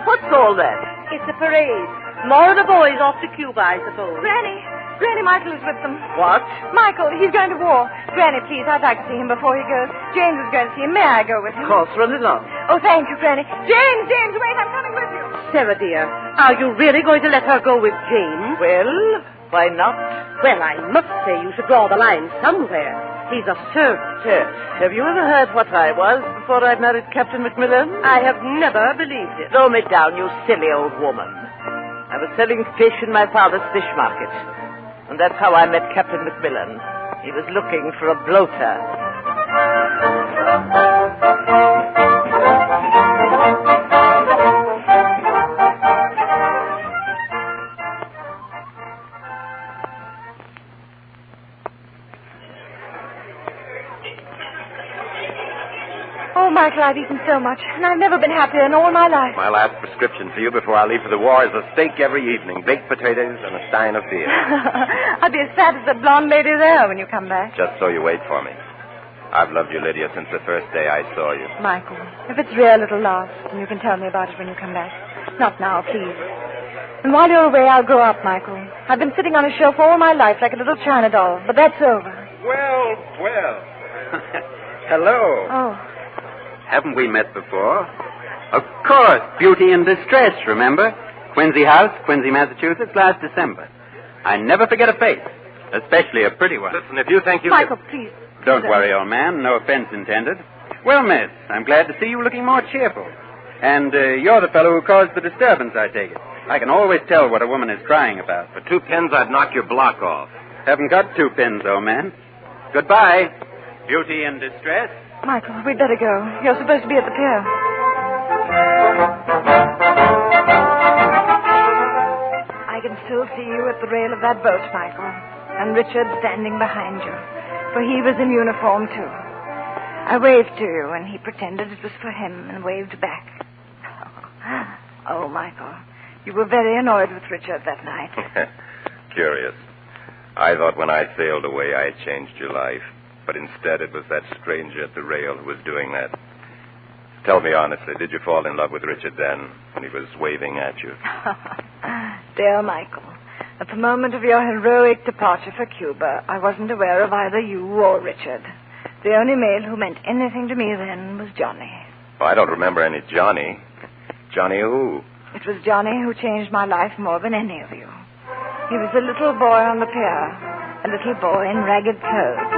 what's all that? It's a parade. More of the boys off to Cuba, I suppose. Granny, Michael is with them. What? Michael, he's going to war. Granny, please, I'd like to see him before he goes. James is going to see him. May I go with him? Of course, run along. Oh, thank you, Granny. James, wait, I'm coming with you. Sarah, dear, are you really going to let her go with James? Well, why not? Well, I must say you should draw the line somewhere. He's a servant. Yes. Have you ever heard what I was before I married Captain Macmillan? I have never believed it. Throw me down, you silly old woman. I was selling fish in my father's fish market. And that's how I met Captain Macmillan. He was looking for a bloater. Oh, Michael, I've eaten so much, and I've never been happier in all my life. My last prescription for you before I leave for the war is a steak every evening, baked potatoes, and a stein of beer. I'll be as fat as the blonde lady there when you come back. Just so you wait for me. I've loved you, Lydia, since the first day I saw you. Michael, if it's real, it'll last, and you can tell me about it when you come back. Not now, please. And while you're away, I'll grow up, Michael. I've been sitting on a shelf all my life like a little China doll, but that's over. Well. Hello. Oh. Haven't we met before? Of course, Beauty in Distress, remember? Quincy House, Quincy, Massachusetts, last December. I never forget a face, especially a pretty one. Listen, if you think you Michael, please. Don't worry, old man. No offense intended. Well, miss, I'm glad to see you looking more cheerful. And you're the fellow who caused the disturbance, I take it. I can always tell what a woman is crying about. For 2 pins, I'd knock your block off. Haven't got 2 pins, old man. Goodbye, Beauty in Distress. Michael, we'd better go. You're supposed to be at the pier. I can still see you at the rail of that boat, Michael. And Richard standing behind you. For he was in uniform, too. I waved to you, and he pretended it was for him and waved back. Oh, Michael, you were very annoyed with Richard that night. Curious. I thought when I sailed away I had changed your life. But instead it was that stranger at the rail who was doing that. Tell me honestly, did you fall in love with Richard then, when he was waving at you? Dear Michael, at the moment of your heroic departure for Cuba, I wasn't aware of either you or Richard. The only male who meant anything to me then was Johnny. Oh, I don't remember any Johnny. Johnny who? It was Johnny who changed my life more than any of you. He was a little boy on the pier, a little boy in ragged clothes.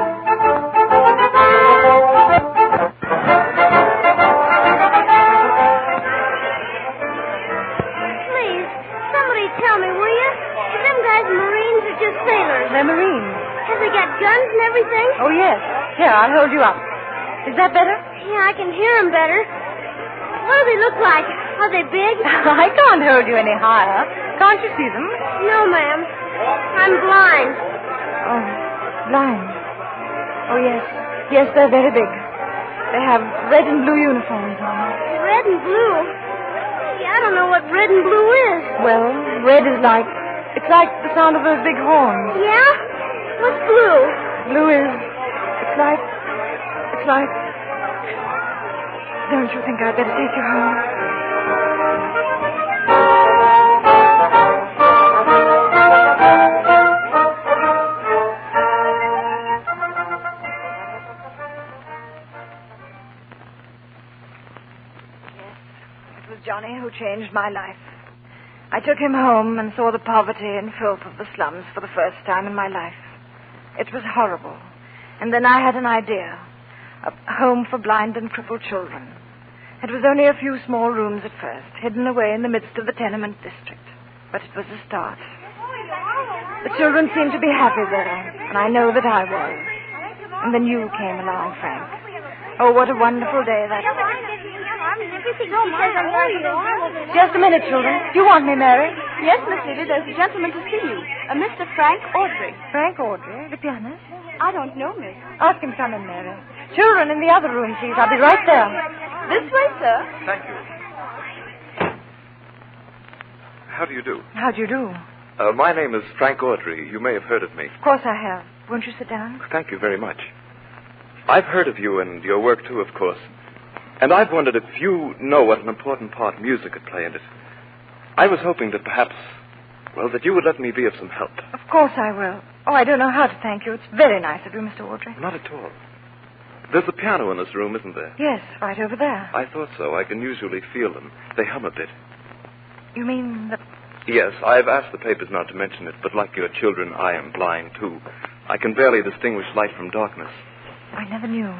They're Marines. Have they got guns and everything? Oh, yes. Here, I'll hold you up. Is that better? Yeah, I can hear them better. What do they look like? Are they big? I can't hold you any higher. Can't you see them? No, ma'am. I'm blind. Oh, blind. Oh, yes. Yes, they're very big. They have red and blue uniforms on. Red and blue? Yeah, I don't know what red and blue is. Well, red is like... It's like the sound of those big horns. Yeah? What's blue? Blue is... It's like... Don't you think I'd better take you home? Johnny who changed my life. I took him home and saw the poverty and filth of the slums for the first time in my life. It was horrible. And then I had an idea. A home for blind and crippled children. It was only a few small rooms at first, hidden away in the midst of the tenement district. But it was a start. The children seemed to be happy there, and I know that I was. And then you came along, Frank. Oh, what a wonderful day that was. Just a minute, children. Do you want me, Mary? Yes, Miss Lydia, there's a gentleman to see you. A Mr. Frank Audrey. Frank Audrey, the pianist? I don't know, miss. Ask him to come in, Mary. Children, in the other room, please. I'll be right there. This way, sir. Thank you. How do you do? How do you do? My name is Frank Audrey. You may have heard of me. Of course I have. Won't you sit down? Thank you very much. I've heard of you and your work, too, of course. And I've wondered if you know what an important part music could play in it. I was hoping that perhaps, well, that you would let me be of some help. Of course I will. Oh, I don't know how to thank you. It's very nice of you, Mr. Audrey. Not at all. There's a piano in this room, isn't there? Yes, right over there. I thought so. I can usually feel them. They hum a bit. You mean the... Yes, I've asked the papers not to mention it, but like your children, I am blind, too. I can barely distinguish light from darkness. I never knew.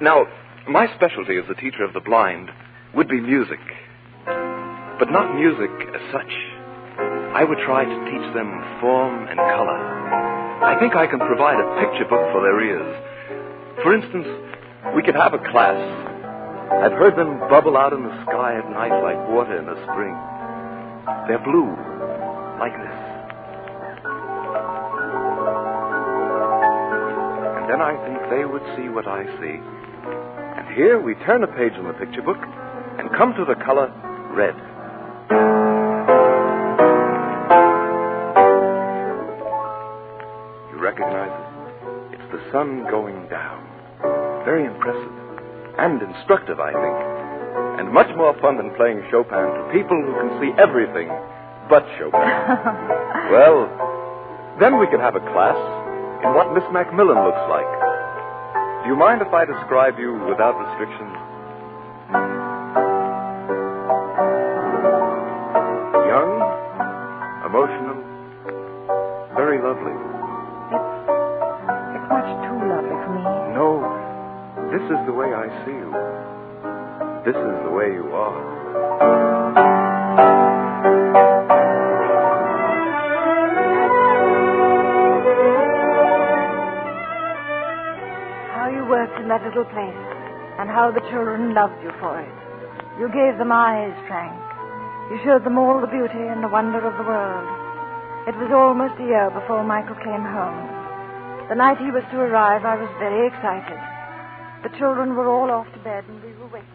Now, my specialty as a teacher of the blind would be music. But not music as such. I would try to teach them form and color. I think I can provide a picture book for their ears. For instance, we could have a class. I've heard them bubble out in the sky at night like water in the spring. They're blue, like this. And then I think they would see what I see. And here we turn a page in the picture book and come to the color red. You recognize it? It's the sun going down. Very impressive and instructive, I think. And much more fun than playing Chopin to people who can see everything but Chopin. Well, then we could have a class in what Miss Macmillan looks like. Do you mind if I describe you without restrictions? Young, emotional, very lovely. It's much too lovely for me. No, this is the way I see you. This is the way you are. How you worked in that little place, and how the children loved you for it. You gave them eyes, Frank. You showed them all the beauty and the wonder of the world. It was almost a year before Michael came home. The night he was to arrive, I was very excited. The children were all off to bed, and we were waiting.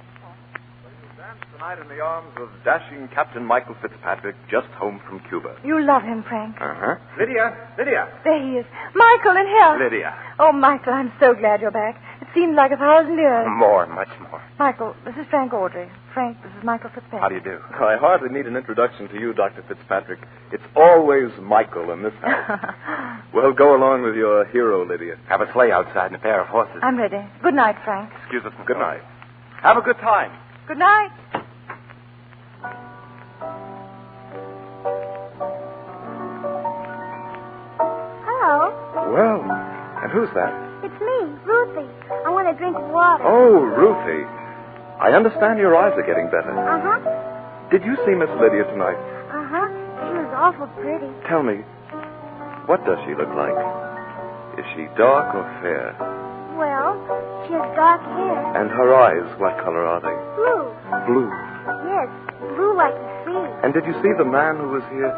Tonight in the arms of dashing Captain Michael Fitzpatrick, just home from Cuba. You love him, Frank. Uh-huh. Lydia! There he is. Michael, in here. Lydia. Oh, Michael, I'm so glad you're back. It seemed like 1,000 years. More, much more. Michael, this is Frank Audrey. Frank, this is Michael Fitzpatrick. How do you do? I hardly need an introduction to you, Dr. Fitzpatrick. It's always Michael in this house. Well, go along with your hero, Lydia. Have a sleigh outside and a pair of horses. I'm ready. Good night, Frank. Excuse us. Good night. Have a good time. Good night. Hello. Well, and who's that? It's me, Ruthie. I want a drink of water. Oh, Ruthie. I understand your eyes are getting better. Uh-huh. Did you see Miss Lydia tonight? Uh-huh. She was awful pretty. Tell me, what does she look like? Is she dark or fair? Well, she has dark hair. And her eyes, what color are they? Blue. Blue. Yes, blue like the sea. And did you see the man who was here?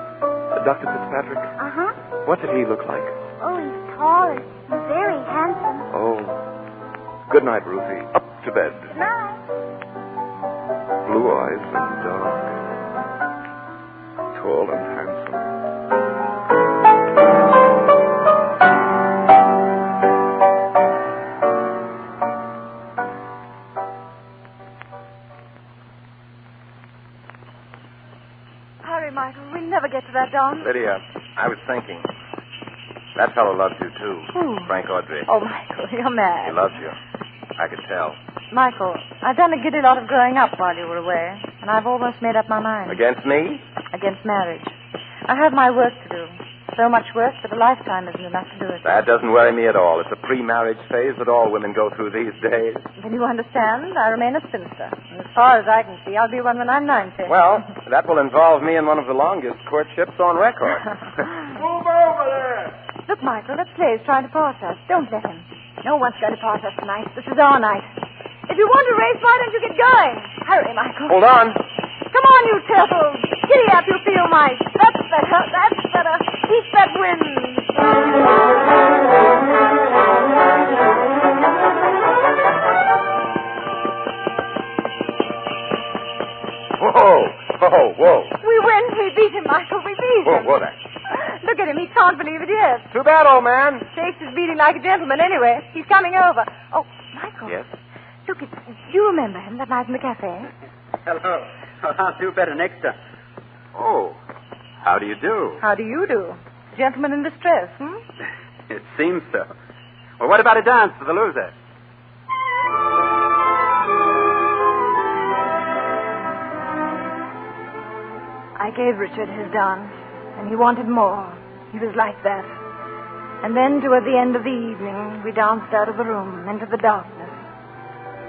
Dr. Fitzpatrick? Uh-huh. What did he look like? Oh, he's tall and very handsome. Oh. Good night, Ruthie. Up to bed. Good night. Blue eyes and dark. Tall and handsome. Hurry, Michael. We'll never get to that dawn. Lydia, I was thinking. That fellow loves you, too. Who? Frank Audrey. Oh, Michael, you're He mad. loves you. I could tell. Michael, I've done a giddy lot of growing up while you were away, and I've almost made up my mind. Against me? Against marriage. I have my work to do. So much work that a lifetime isn't enough to do it. That doesn't worry me at all. It's a pre-marriage phase that all women go through these days. Then you understand, I remain a spinster. And as far as I can see, I'll be one when I'm 90. Well, that will involve me in one of the longest courtships on record. Move over there! Look, Michael, that Clay's trying to pass us. Don't let him. No one's going to pass us tonight. This is our night. If you want to race, why don't you get going? Hurry, Michael. Hold on. Come on, you turtles. Giddy up, you feel mice. That's better. That's better. Keep that wind. Whoa. We win. We beat him, Michael. We beat him. Whoa there. Look at him. He can't believe it yet. Too bad, old man. Chase is beating like a gentleman anyway. He's coming over. Oh, Michael. Yes? Look, do you remember him that night in the cafe? Hello. I'll do better next time. Oh, how do you do? How do you do? Gentleman in distress, It seems so. Well, what about a dance for the loser? I gave Richard his dance, and he wanted more. He was like that. And then, toward the end of the evening, we danced out of the room into the darkness.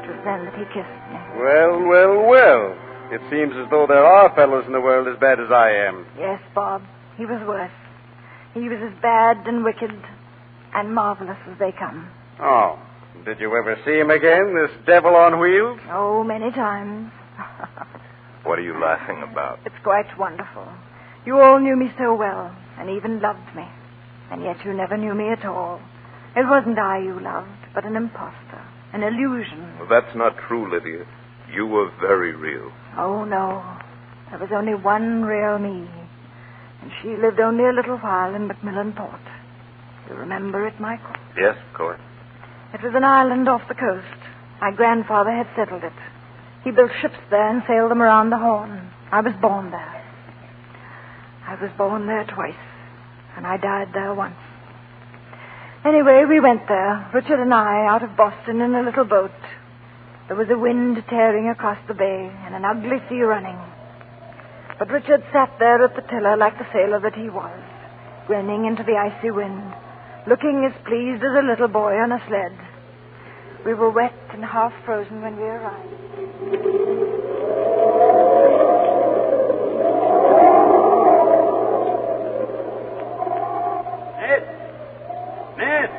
It was then that he kissed me. Well. It seems as though there are fellows in the world as bad as I am. Yes, Bob. He was worse. He was as bad and wicked and marvelous as they come. Oh. Did you ever see him again, this devil on wheels? Oh, many times. What are you laughing about? It's quite wonderful. You all knew me so well, and even loved me. And yet you never knew me at all. It wasn't I you loved, but an imposter, an illusion. Well, that's not true, Lydia. You were very real. Oh, no. There was only one real me. And she lived only a little while in Macmillan Port. You remember it, Michael? Yes, of course. It was an island off the coast. My grandfather had settled it. He built ships there and sailed them around the Horn. I was born there. I was born there twice, and I died there once. Anyway, we went there, Richard and I, out of Boston in a little boat. There was a wind tearing across the bay and an ugly sea running. But Richard sat there at the tiller like the sailor that he was, grinning into the icy wind, looking as pleased as a little boy on a sled. We were wet and half frozen when we arrived. Ned!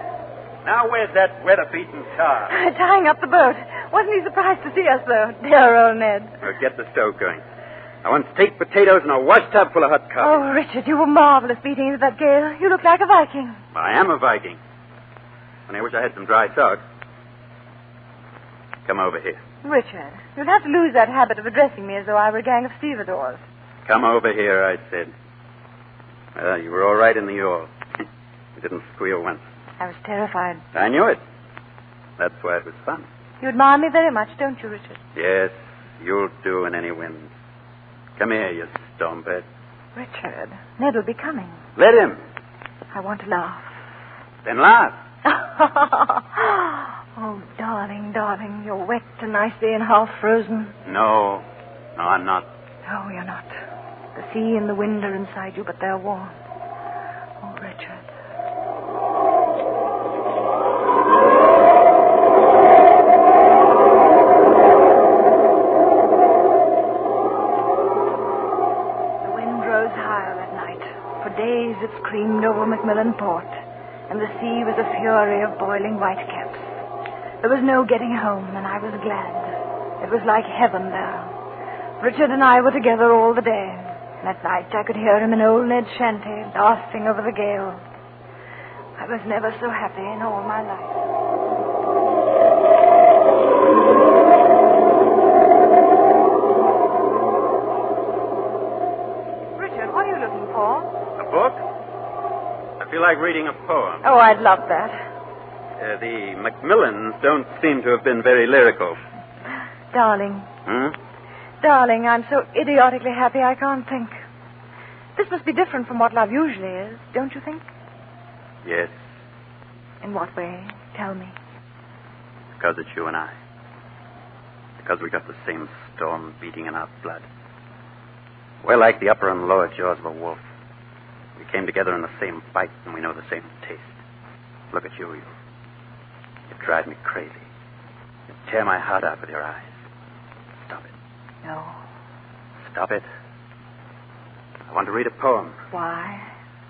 Now where's that weather-beaten tar? Tying up the boat. Wasn't he surprised to see us, though? Dear old Ned. Well, get the stove going. I want steak, potatoes, and a wash tub full of hot coffee. Oh, Richard, you were marvelous beating into that gale. You look like a Viking. I am a Viking. And I wish I had some dry socks. Come over here. Richard, you'll have to lose that habit of addressing me as though I were a gang of stevedores. Come over here, I said. Well, you were all right in the yawl. You didn't squeal once. I was terrified. I knew it. That's why it was fun. You admire me very much, don't you, Richard? Yes, you'll do in any wind. Come here, you stormbird. Richard, Ned will be coming. Let him. I want to laugh. Then laugh. Oh, darling, darling, you're wet and icy and half frozen. No, I'm not. No, you're not. The sea and the wind are inside you, but they're warm. Oh, Richard. The wind rose higher that night. For days it screamed over Macmillan Port, and the sea was a fury of boiling whitecaps. There was no getting home, and I was glad. It was like heaven there. Richard and I were together all the day. And at night I could hear him in old Ned's shanty, laughing over the gale. I was never so happy in all my life. Richard, what are you looking for? A book? I feel like reading a poem. Oh, I'd love that. The Macmillans don't seem to have been very lyrical. Darling. Hmm? Darling, I'm so idiotically happy I can't think. This must be different from what love usually is, don't you think? Yes, In what way? Tell me. because it's you and I. Because we got the same storm beating in our blood. We're like the upper and lower jaws of a wolf. We came together in the same fight, and we know the same taste. Look at you. You drive me crazy. You tear my heart out with your eyes. Stop it. No. Stop it. I want to read a poem. Why?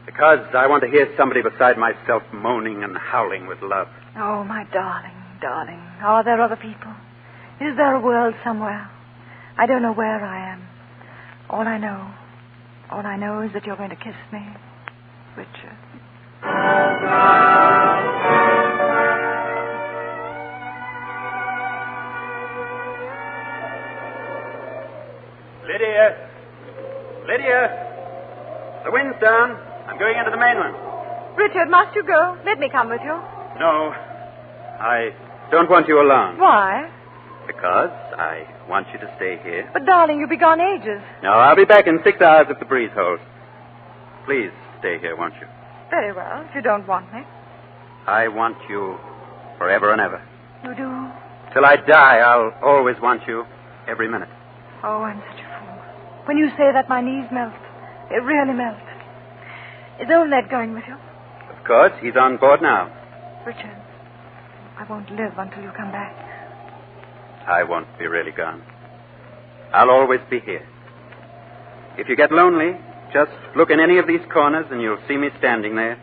Because I want to hear somebody beside myself moaning and howling with love. Oh, my darling, darling. Are there other people? Is there a world somewhere? I don't know where I am. All I know is that you're going to kiss me, Richard. Lydia! Lydia! The wind's down. I'm going into the mainland. Richard, must you go? Let me come with you. No, I don't want you alone. Why? Because I want you to stay here. But, darling, you'll be gone ages. No, I'll be back in 6 hours if the breeze holds. Please stay here, won't you? Very well, if you don't want me. I want you forever and ever. You do? Till I die, I'll always want you every minute. Oh, I'm such a fool. When you say that, my knees melt. They really melt. Is old Ned going with you? Of course, he's on board now. Richard, I won't live until you come back. I won't be really gone. I'll always be here. If you get lonely, just look in any of these corners and you'll see me standing there.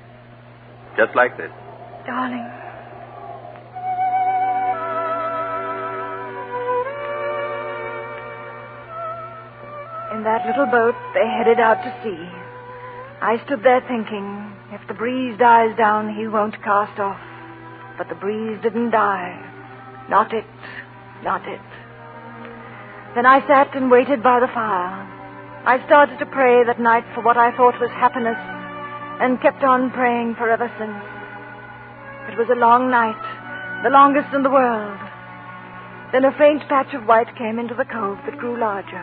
Just like this. Darling. In that little boat, they headed out to sea. I stood there thinking, if the breeze dies down, he won't cast off. But the breeze didn't die. Not it. Not it. Then I sat and waited by the fire. I started to pray that night for what I thought was happiness, and kept on praying forever since. It was a long night, the longest in the world. Then a faint patch of white came into the cove that grew larger.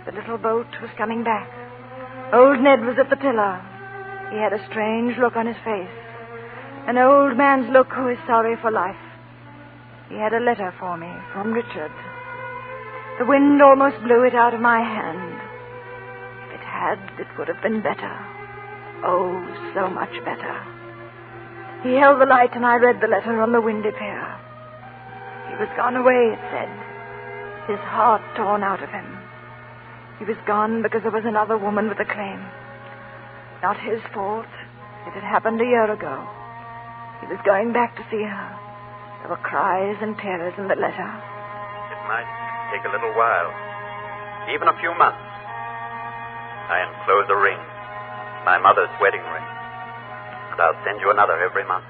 The little boat was coming back. Old Ned was at the tiller. He had a strange look on his face. An old man's look who is sorry for life. He had a letter for me from Richard. The wind almost blew it out of my hand. If it had, it would have been better. Oh, so much better. He held the light and I read the letter on the windy pier. He was gone away, it said. His heart torn out of him. He was gone because there was another woman with a claim. Not his fault. It had happened a year ago. He was going back to see her. There were cries and tears in the letter. It might take a little while. Even a few months. I enclose a ring. My mother's wedding ring. And I'll send you another every month.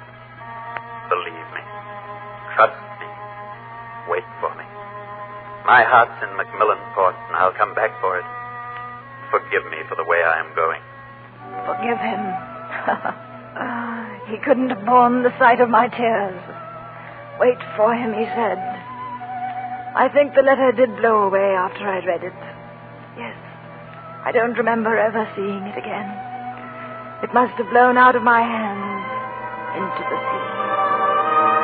Believe me. Trust me. Wait for me. My heart's in Macmillan Port, and I'll come back for it. Forgive me for the way I am going. Forgive him. He couldn't have borne the sight of my tears. Wait for him, he said. I think the letter did blow away after I'd read it. Yes. I don't remember ever seeing it again. It must have blown out of my hands into the sea.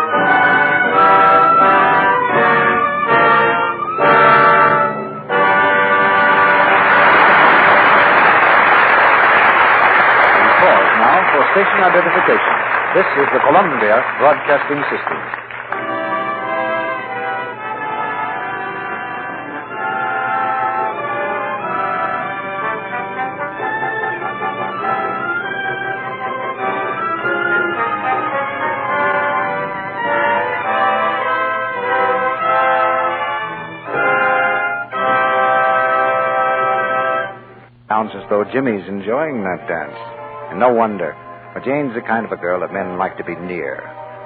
For station identification, this is the Columbia Broadcasting System. Sounds as though Jimmy's enjoying that dance. And no wonder, for Jane's the kind of a girl that men like to be near.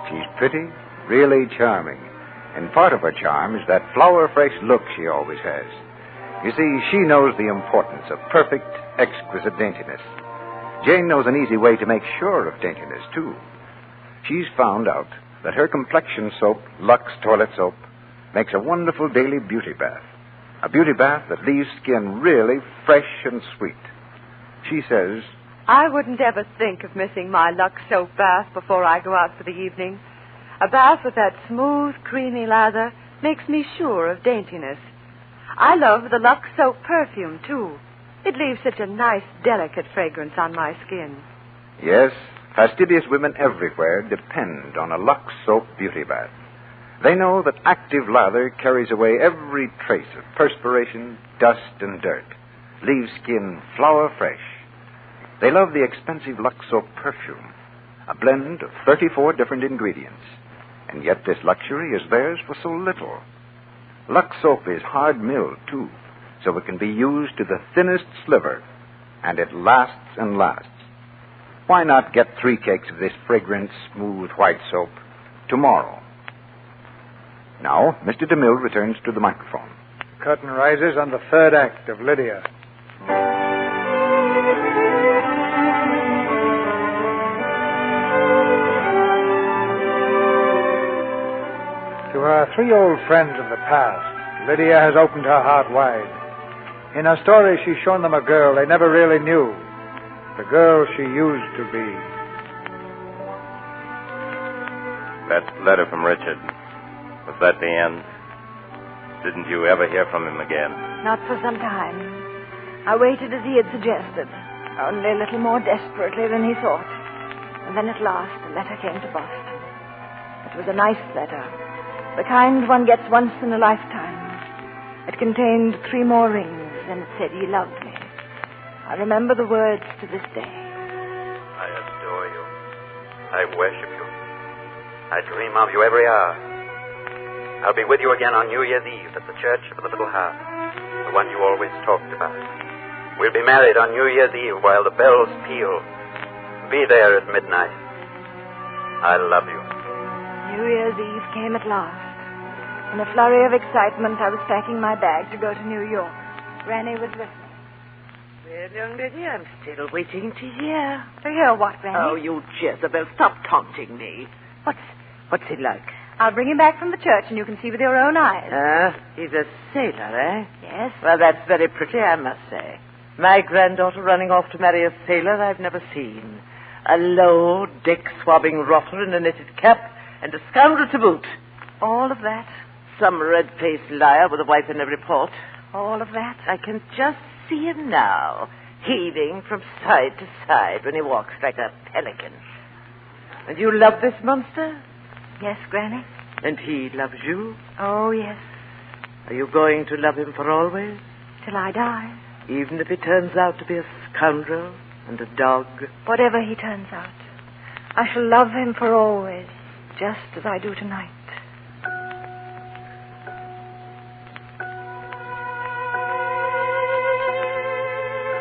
She's pretty, really charming. And part of her charm is that flower-fresh look she always has. You see, she knows the importance of perfect, exquisite daintiness. Jane knows an easy way to make sure of daintiness, too. She's found out that her complexion soap, Lux Toilet Soap, makes a wonderful daily beauty bath. A beauty bath that leaves skin really fresh and sweet. She says, I wouldn't ever think of missing my Lux soap bath before I go out for the evening. A bath with that smooth, creamy lather makes me sure of daintiness. I love the Lux soap perfume, too. It leaves such a nice, delicate fragrance on my skin. yes, fastidious women everywhere depend on a Lux Soap beauty bath. They know that active lather carries away every trace of perspiration, dust, and dirt, leaves skin flower fresh. They love the expensive Lux Soap perfume, a blend of 34 different ingredients. And yet this luxury is theirs for so little. Lux Soap is hard milled, too, so it can be used to the thinnest sliver, and it lasts and lasts. Why not get 3 cakes of this fragrant, smooth white soap tomorrow? Now, Mr. DeMille returns to the microphone. Curtain rises on the third act of Lydia. To her 3 old friends of the past, Lydia has opened her heart wide. In her story, she's shown them a girl they never really knew, the girl she used to be. That letter from Richard, was that the end? Didn't you ever hear from him again? Not for some time. I waited as he had suggested, only a little more desperately than he thought. And then at last, a letter came to Boston. It was a nice letter, the kind one gets once in a lifetime. It contained 3 more rings, and it said he loved me. I remember the words to this day. I adore you. I worship you. I dream of you every hour. I'll be with you again on New Year's Eve at the church of the Little House, the one you always talked about. We'll be married on New Year's Eve while the bells peal. Be there at midnight. I love you. New Year's Eve came at last. In a flurry of excitement, I was packing my bag to go to New York. Granny was with me. Well, young lady, I'm still waiting to hear. To hear what, Granny? Oh, you Jezebel, stop taunting me. What's he like? I'll bring him back from the church, and you can see with your own eyes. He's a sailor, eh? Yes. Well, that's very pretty, I must say. My granddaughter running off to marry a sailor I've never seen. A low, dick-swabbing rotter in a knitted cap, and a scoundrel to boot. All of that? Some red-faced liar with a wife in every port. All of that? I can just see him now, heaving from side to side when he walks like a pelican. And you love this monster? Yes, Granny. And he loves you? Oh, yes. Are you going to love him for always? Till I die. Even if he turns out to be a scoundrel and a dog? Whatever he turns out, I shall love him for always, just as I do tonight.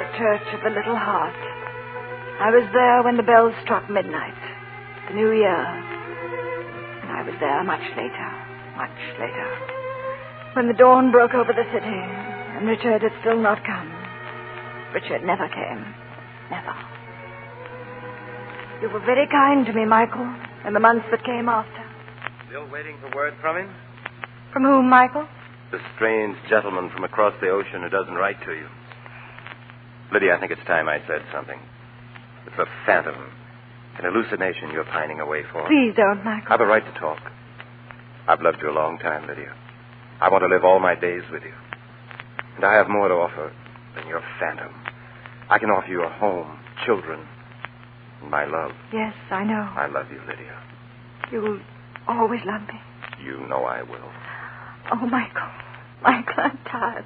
The Church of the Little Heart. I was there when the bells struck midnight, the New Year. I was there much later. When the dawn broke over the city, and Richard had still not come. Richard never came. Never. You were very kind to me, Michael, in the months that came after. Still waiting for word from him? From whom, Michael? The strange gentleman from across the ocean who doesn't write to you. Lydia, I think it's time I said something. It's a phantom. An hallucination you're pining away for. Please don't, Michael. I've a right to talk. I've loved you a long time, Lydia. I want to live all my days with you. And I have more to offer than your phantom. I can offer you a home, children, and my love. Yes, I know. I love you, Lydia. You'll always love me. You know I will. Oh, Michael. Michael, I'm tired.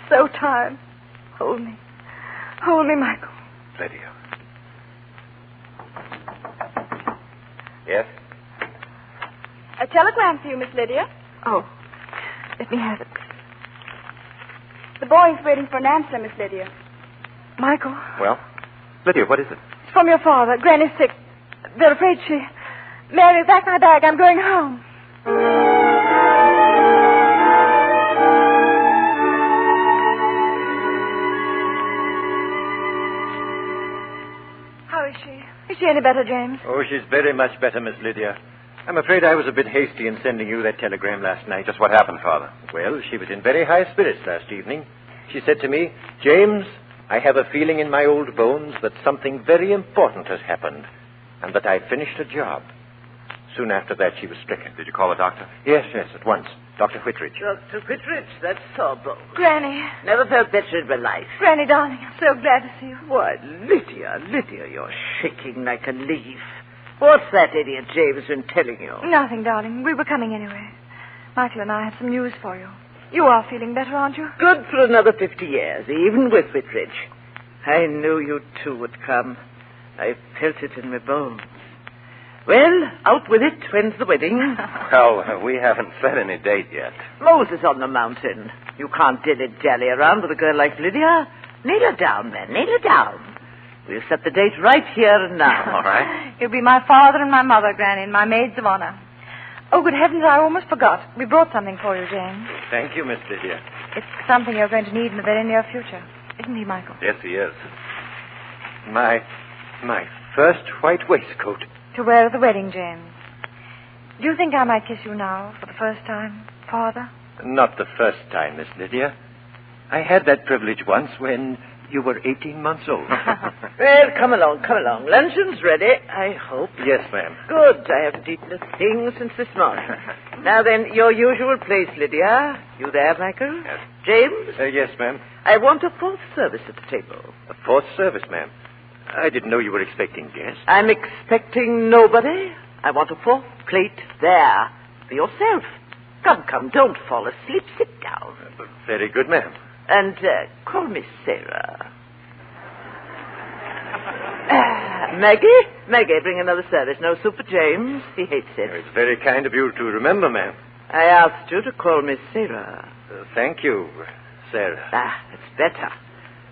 So tired. Hold me. Hold me, Michael. Lydia. Yes? A telegram for you, Miss Lydia. Oh, let me have it. The boy's waiting for an answer, Miss Lydia. Michael. Well? Lydia, what is it? It's from your father. Granny's sick. They're afraid she... Mary, pack my bag. I'm going home. How is she? Is she any better, James? Oh, she's very much better, Miss Lydia. I'm afraid I was a bit hasty in sending you that telegram last night. Just what happened, Father? Well, she was in very high spirits last evening. She said to me, James, I have a feeling in my old bones that something very important has happened and that I've finished a job. Soon after that, she was stricken. Did you call the doctor? Yes, at once. Dr. Whitridge. Dr. Whitridge, that's so bold. Granny. Never felt better in my life. Granny, darling, I'm so glad to see you. Why, Lydia, you're shaking like a leaf. What's that idiot James been telling you? Nothing, darling. We were coming anyway. Michael and I have some news for you. You are feeling better, aren't you? Good for another 50 years, even with Whitridge. I knew you two would come. I felt it in my bones. Well, out with it. When's the wedding? Well, we haven't set any date yet. Moses on the mountain. You can't dilly-dally around with a girl like Lydia. Nail her down, then. Nail her down. We'll set the date right here and now. All right. You'll be my father and my mother, Granny, and my maids of honor. Oh, good heavens, I almost forgot. We brought something for you, James. Thank you, Miss Lydia. It's something you're going to need in the very near future. Isn't he, Michael? Yes, he is. My first white waistcoat. To wear at the wedding, James. Do you think I might kiss you now for the first time, Father? Not the first time, Miss Lydia. I had that privilege once when you were 18 months old. Well, come along. Luncheon's ready, I hope. Yes, ma'am. Good. I haven't eaten a thing since this morning. Now then, your usual place, Lydia. You there, Michael? Yes. James? Yes, ma'am. I want a fourth service at the table. A fourth service, ma'am. I didn't know you were expecting guests. I'm expecting nobody. I want a fourth plate there for yourself. Come, don't fall asleep. Sit down. Very good, ma'am. And call me Sarah. Maggie, bring another service. No soup for James. He hates it. It's very kind of you to remember, ma'am. I asked you to call me Sarah. Thank you, Sarah. That's better.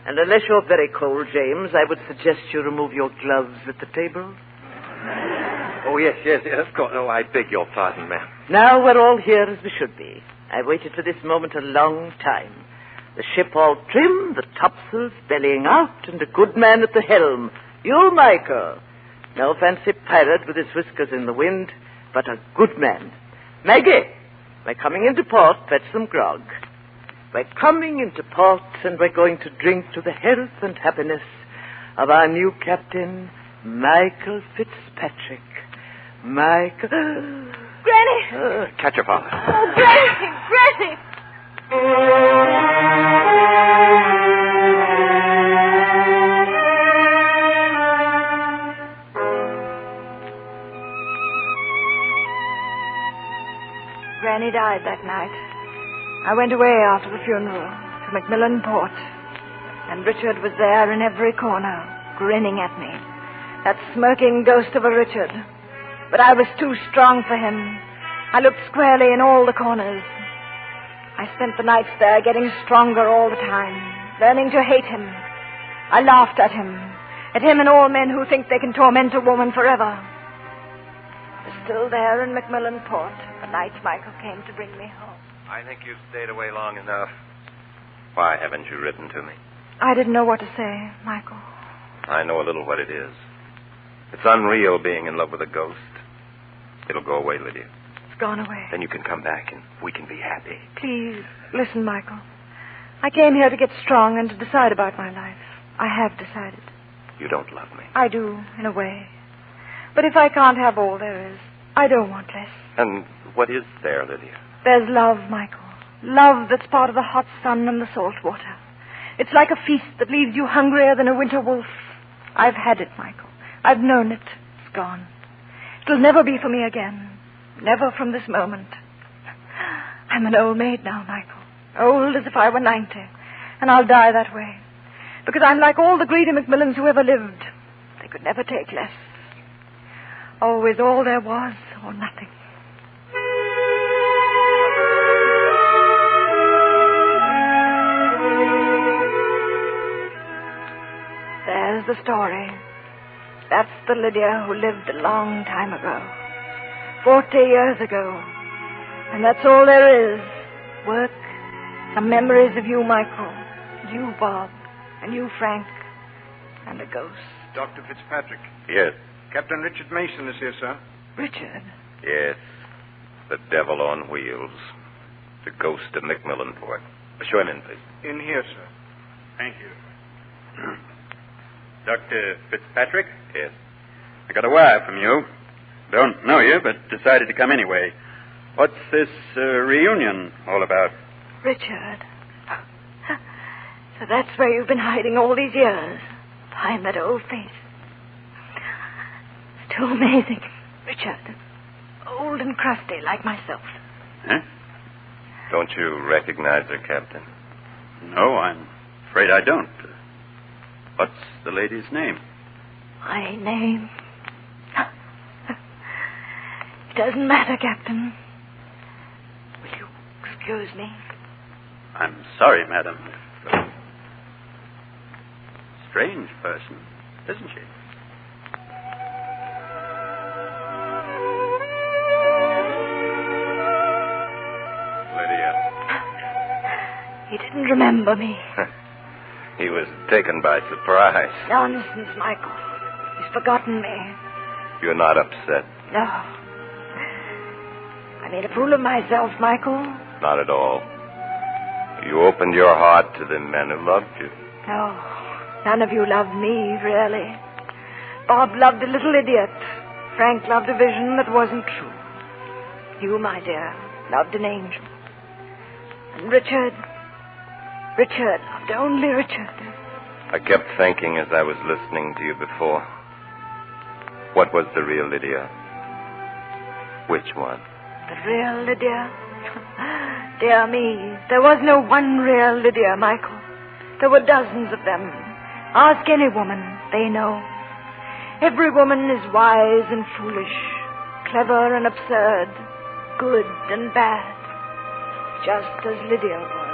And unless you're very cold, James, I would suggest you remove your gloves at the table. Oh, yes, of course. Oh, I beg your pardon, ma'am. Now we're all here as we should be. I've waited for this moment a long time. The ship all trim, the topsails bellying out, and a good man at the helm. You, Michael. No fancy pirate with his whiskers in the wind, but a good man. Maggie, we're coming into port, fetch some grog. We're coming into port, and we're going to drink to the health and happiness of our new captain, Michael Fitzpatrick. Michael... Granny! Catch her, Father. Oh, Granny! Granny died that night. I went away after the funeral to Macmillan Port, and Richard was there in every corner, grinning at me. That smirking ghost of a Richard. But I was too strong for him. I looked squarely in all the corners. I spent the nights there getting stronger all the time, learning to hate him. I laughed at him and all men who think they can torment a woman forever. I was still there in Macmillan Port the night Michael came to bring me home. I think you've stayed away long enough. Why haven't you written to me? I didn't know what to say, Michael. I know a little what it is. It's unreal being in love with a ghost. It'll go away, Lydia. It's gone away. Then you can come back and we can be happy. Please, listen, Michael. I came here to get strong and to decide about my life. I have decided. You don't love me. I do, in a way. But if I can't have all there is, I don't want less. And what is there, Lydia? There's love, Michael. Love that's part of the hot sun and the salt water. It's like a feast that leaves you hungrier than a winter wolf. I've had it, Michael. I've known it. It's gone. It'll never be for me again. Never from this moment. I'm an old maid now, Michael. Old as if I were 90. And I'll die that way. Because I'm like all the greedy Macmillans who ever lived. They could never take less. Always all there was or nothing. There's the story. That's the Lydia who lived a long time ago. 40 years ago. And that's all there is. Work, some memories of you, Michael, you, Bob, and you, Frank, and a ghost. Dr. Fitzpatrick. Yes. Captain Richard Mason is here, sir. Richard? Yes. The devil on wheels. The ghost of McMillanport. Show him in, please. In here, sir. Thank you. Dr. Fitzpatrick? Yes. I got a wire from you. Don't know you, but decided to come anyway. What's this reunion all about? Richard. So that's where you've been hiding all these years. Behind that old face. It's too amazing, Richard. Old and crusty like myself. Huh? Don't you recognize her, Captain? No, I'm afraid I don't. What's the lady's name? My name? It doesn't matter, Captain. Will you excuse me? I'm sorry, madam. Strange person, isn't she? Lydia. He didn't remember me. He was taken by surprise. Nonsense, Michael. He's forgotten me. You're not upset. No. I made a fool of myself, Michael. Not at all. You opened your heart to the men who loved you. No. None of you loved me, really. Bob loved a little idiot. Frank loved a vision that wasn't true. You, my dear, loved an angel. And Richard loved only Richard. I kept thinking as I was listening to you before. What was the real Lydia? Which one? The real Lydia? Dear me, there was no one real Lydia, Michael. There were dozens of them. Ask any woman, they know. Every woman is wise and foolish, clever and absurd, good and bad, just as Lydia was.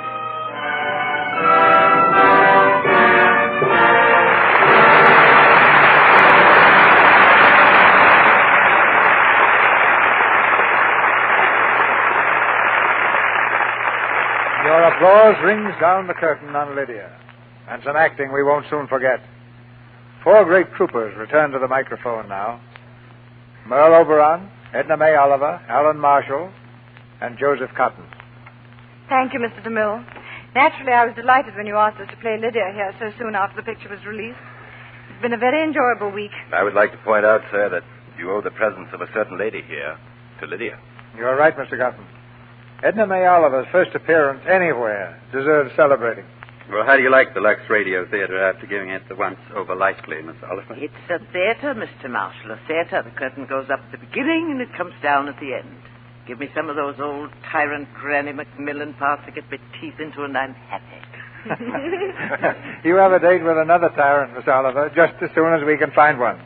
Your applause rings down the curtain on Lydia, and some acting we won't soon forget. 4 great troopers return to the microphone now. Merle Oberon, Edna May Oliver, Alan Marshall, and Joseph Cotton. Thank you, Mr. DeMille. Naturally, I was delighted when you asked us to play Lydia here so soon after the picture was released. It's been a very enjoyable week. I would like to point out, sir, that you owe the presence of a certain lady here to Lydia. You're right, Mr. Cotton. Edna May Oliver's first appearance anywhere deserves celebrating. Well, how do you like the Lux Radio Theater after giving it the once over lightly, Miss Oliver? It's a theater, Mr. Marshall, a theater. The curtain goes up at the beginning and it comes down at the end. Give me some of those old tyrant Granny Macmillan parts to get my teeth into and I'm happy. You have a date with another tyrant, Miss Oliver, just as soon as we can find one.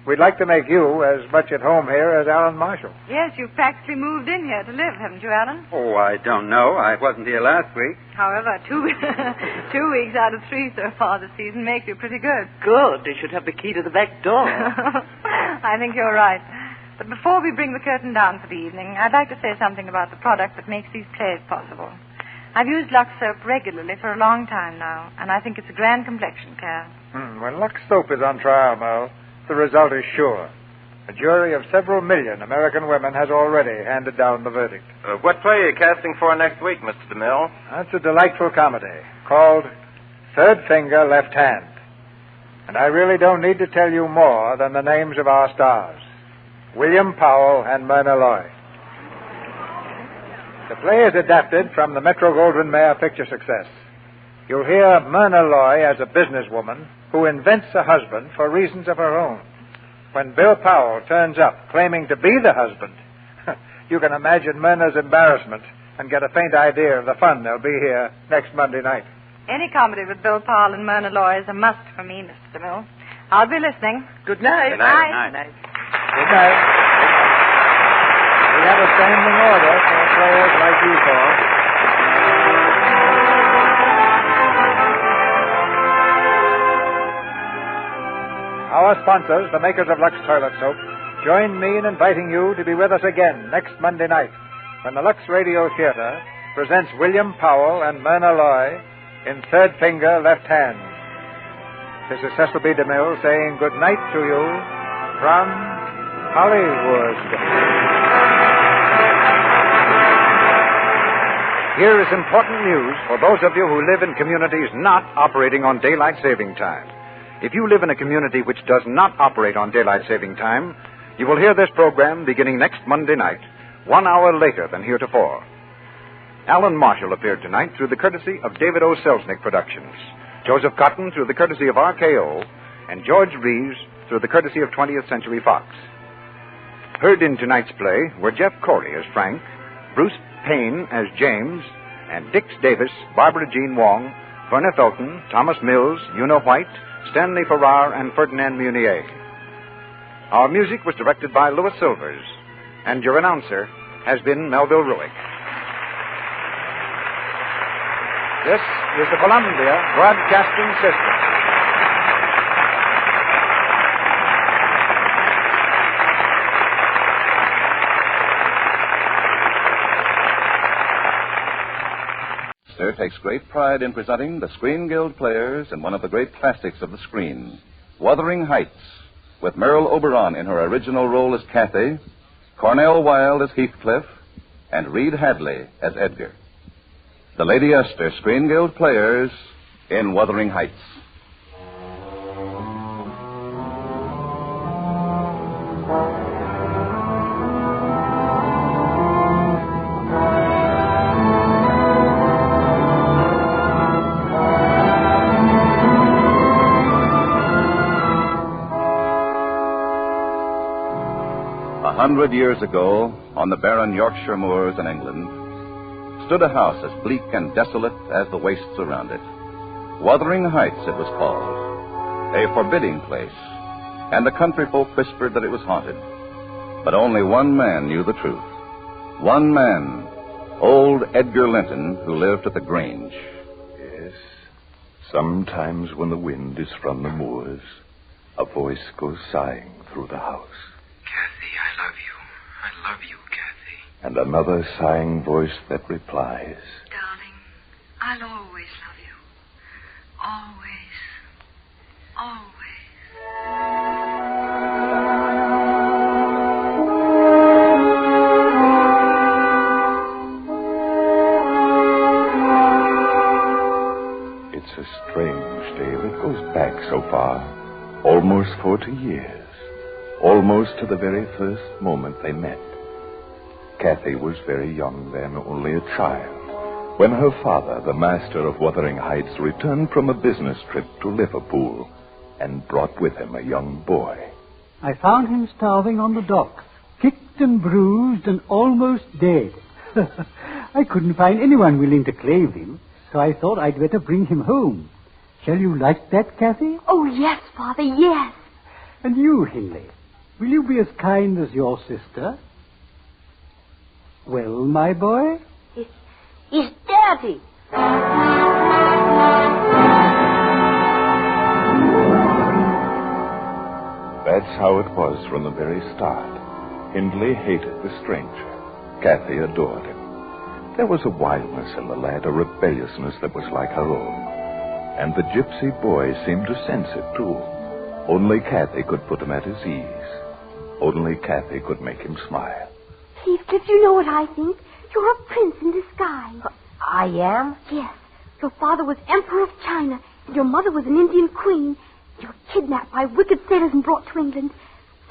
We'd like to make you as much at home here as Alan Marshall. Yes, you've practically moved in here to live, haven't you, Alan? Oh, I don't know. I wasn't here last week. However, 2 weeks out of 3 so far this season makes you pretty good. Good. They should have the key to the back door. I think you're right. But before we bring the curtain down for the evening, I'd like to say something about the product that makes these plays possible. I've used Lux soap regularly for a long time now, and I think it's a grand complexion care. When Lux soap is on trial, Merle, the result is sure. A jury of several million American women has already handed down the verdict. What play are you casting for next week, Mr. DeMille? That's a delightful comedy called Third Finger, Left Hand. And I really don't need to tell you more than the names of our stars, William Powell and Myrna Loy. The play is adapted from the Metro-Goldwyn-Mayer picture success. You'll hear Myrna Loy as a businesswoman who invents a husband for reasons of her own. When Bill Powell turns up claiming to be the husband, you can imagine Myrna's embarrassment and get a faint idea of the fun there'll be here next Monday night. Any comedy with Bill Powell and Myrna Loy is a must for me, Mr. DeMille. I'll be listening. Good night. Good night. Good night. Good night. We have a standing order for players like you four. Our sponsors, the makers of Lux Toilet Soap, join me in inviting you to be with us again next Monday night when the Lux Radio Theater presents William Powell and Myrna Loy in Third Finger, Left Hand. This is Cecil B. DeMille saying good night to you from Hollywood. Here is important news for those of you who live in communities not operating on daylight saving time. If you live in a community which does not operate on daylight saving time, you will hear this program beginning next Monday night, 1 hour later than heretofore. Alan Marshall appeared tonight through the courtesy of David O. Selznick Productions, Joseph Cotton through the courtesy of RKO, and George Reeves through the courtesy of 20th Century Fox. Heard in tonight's play were Jeff Corey as Frank, Bruce Payne as James, and Dix Davis, Barbara Jean Wong, Verna Felton, Thomas Mills, Una White, Stanley Farrar, and Ferdinand Munier. Our music was directed by Louis Silvers, and your announcer has been Melville Ruick. This is the Columbia Broadcasting System. Takes great pride in presenting the Screen Guild players in one of the great classics of the screen, Wuthering Heights, with Merle Oberon in her original role as Kathy, Cornell Wilde as Heathcliff, and Reed Hadley as Edgar. The Lady Esther Screen Guild players in Wuthering Heights. 100 years ago, on the barren Yorkshire moors in England, stood a house as bleak and desolate as the wastes around it. Wuthering Heights, it was called. A forbidding place, and the country folk whispered that it was haunted. But only one man knew the truth. One man, old Edgar Linton, who lived at the Grange. Yes, sometimes when the wind is from the moors, a voice goes sighing through the house. Kathy, I love you. I love you, Kathy. And another sighing voice that replies, Darling, I'll always love you. Always. Always. It's a strange tale. It goes back so far, almost 40 years. Almost to the very first moment they met. Kathy was very young then, only a child, when her father, the master of Wuthering Heights, returned from a business trip to Liverpool and brought with him a young boy. I found him starving on the docks, kicked and bruised and almost dead. I couldn't find anyone willing to claim him, so I thought I'd better bring him home. Shall you like that, Kathy? Oh, yes, Father, yes. And you, Hindley, will you be as kind as your sister? Well, my boy? He's dirty. That's how it was from the very start. Hindley hated the stranger. Kathy adored him. There was a wildness in the lad, a rebelliousness that was like her own. And the gypsy boy seemed to sense it, too. Only Kathy could put him at his ease. Only Kathy could make him smile. Heathcliff, you know what I think? You're a prince in disguise. I am? Yes. Your father was Emperor of China, and your mother was an Indian queen. You were kidnapped by wicked sailors and brought to England.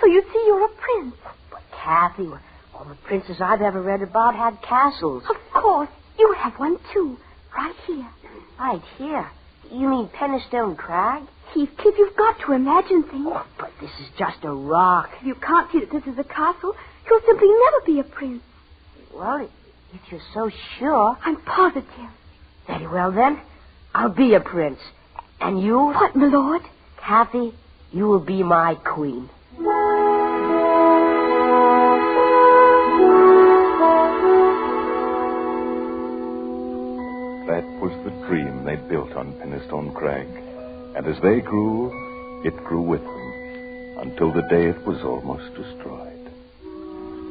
So you see, you're a prince. But, Kathy, all the princes I've ever read about had castles. Of course. You have one, too. Right here. Right here? You mean Penistone Crag? Heathcliff, you've got to imagine things. Oh, but this is just a rock. If you can't see that this is a castle, you'll simply never be a prince. Well, if you're so sure. I'm positive. Very well, then. I'll be a prince. And you? What, my lord? Kathy, you will be my queen. That was the dream they built on Penistone Crag. And as they grew, it grew with them. until the day it was almost destroyed.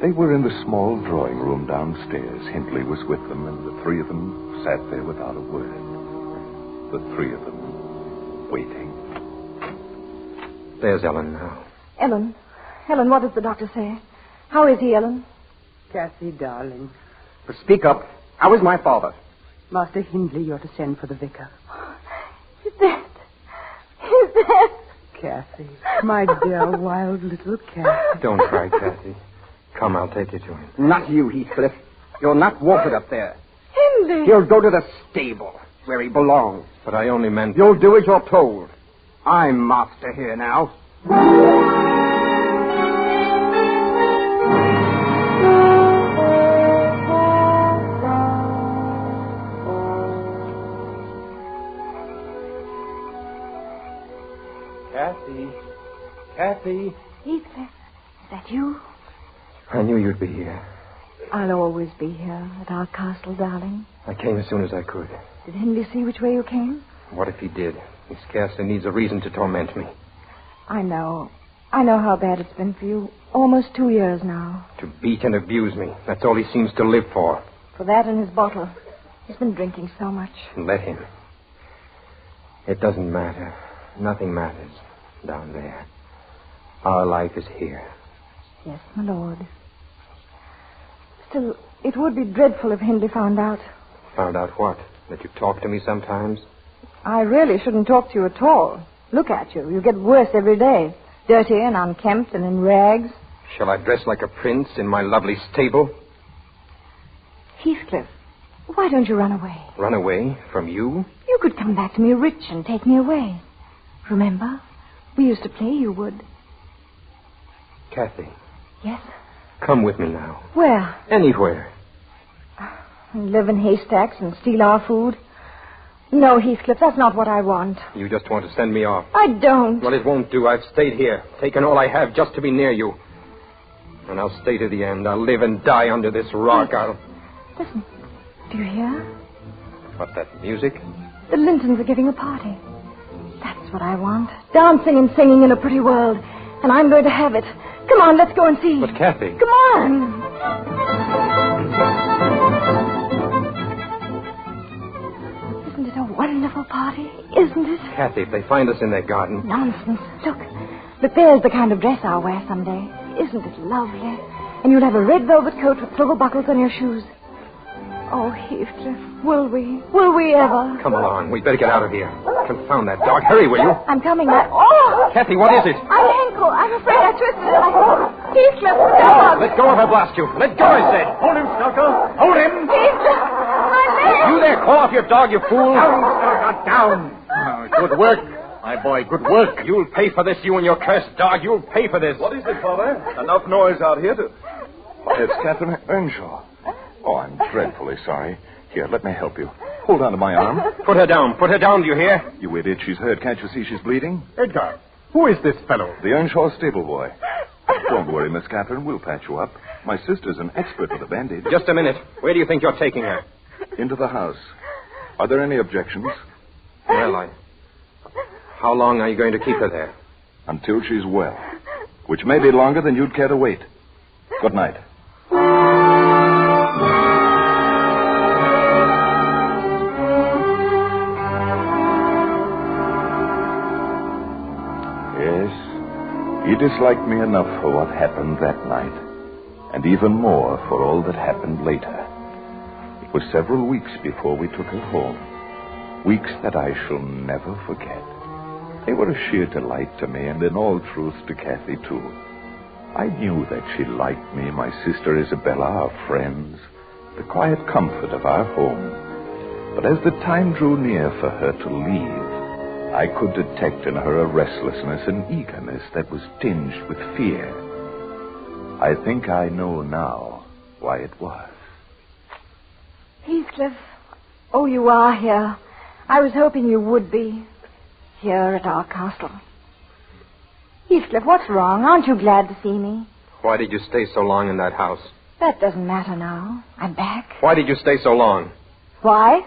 They were in the small drawing room downstairs. Hindley was with them, and the three of them sat there without a word. The three of them waiting. There's Ellen now. Ellen, what does the doctor say? How is he, Ellen? Kathy, darling. But speak up. How is my father? Master Hindley, you're to send for the vicar. He's dead. He's dead. Kathy, my dear wild little Kathy. Don't cry, Kathy. Come, I'll take you to him. Not you, Heathcliff. You're not wanted up there. Hindley! He'll go to the stable, where he belongs. But I only meant... You'll do as you're told. I'm master here now. Kathy. Heathcliff, is that you? I knew you'd be here. I'll always be here at our castle, darling. I came as soon as I could. Did Hindley see which way you came? What if he did? He scarcely needs a reason to torment me. I know. I know how bad it's been for you. Almost 2 years now. To beat and abuse me. That's all he seems to live for. For that and his bottle. He's been drinking so much. Let him. It doesn't matter. Nothing matters down there. Our life is here. Yes, my lord. Still, it would be dreadful if Hindley found out. Found out what? That you talk to me sometimes? I really shouldn't talk to you at all. Look at you. You get worse every day. Dirty and unkempt and in rags. Shall I dress like a prince in my lovely stable? Heathcliff, why don't you run away? Run away from you? You could come back to me rich and take me away. Remember? We used to play you would. Kathy. Yes? Come with me now. Where? Anywhere. And live in haystacks and steal our food? No, Heathcliff, that's not what I want. You just want to send me off. I don't. Well, it won't do. I've stayed here, taken all I have just to be near you. And I'll stay to the end. I'll live and die under this rock. Listen, do you hear? What, that music? The Lintons are giving a party. That's what I want. Dancing and singing in a pretty world. And I'm going to have it. Come on, let's go and see. But, Kathy... Come on! Isn't it a wonderful party? Isn't it? Kathy, if they find us in their garden... Nonsense. Look, there's the kind of dress I'll wear someday. Isn't it lovely? And you'll have a red velvet coat with silver buckles on your shoes. Oh, Heathcliff, will we? Will we ever? Come along. We'd better get out of here. Confound that dog. Hurry, will you? I'm coming. Oh! Kathy, what is it? My ankle. I'm afraid I twisted it. Heathcliff, dog! Let go of her, blast you. Let go, I said. Hold him, Snooker. Hold him. Heathcliff, my leg. You there. Call off your dog, you fool. Down, Snooker, down. Good work, my boy. Good work. You'll pay for this, you and your cursed dog. You'll pay for this. What is it, Father? Enough noise out here to... It's Catherine Earnshaw. Oh, I'm dreadfully sorry. Here, let me help you. Hold on to my arm. Put her down. Put her down, do you hear? You idiot, she's hurt. Can't you see she's bleeding? Edgar, who is this fellow? The Earnshaw stable boy. Don't worry, Miss Catherine. We'll patch you up. My sister's an expert with a bandage. Just a minute. Where do you think you're taking her? Into the house. Are there any objections? Well, How long are you going to keep her there? Until she's well. Which may be longer than you'd care to wait. Good night. He disliked me enough for what happened that night, and even more for all that happened later. It was several weeks before we took her home, weeks that I shall never forget. They were a sheer delight to me, and in all truth to Kathy, too. I knew that she liked me, my sister Isabella, our friends, the quiet comfort of our home. But as the time drew near for her to leave, I could detect in her a restlessness and eagerness that was tinged with fear. I think I know now why it was. Heathcliff, oh, you are here. I was hoping you would be here at our castle. Heathcliff, what's wrong? Aren't you glad to see me? Why did you stay so long in that house? That doesn't matter now. I'm back. Why did you stay so long? Why?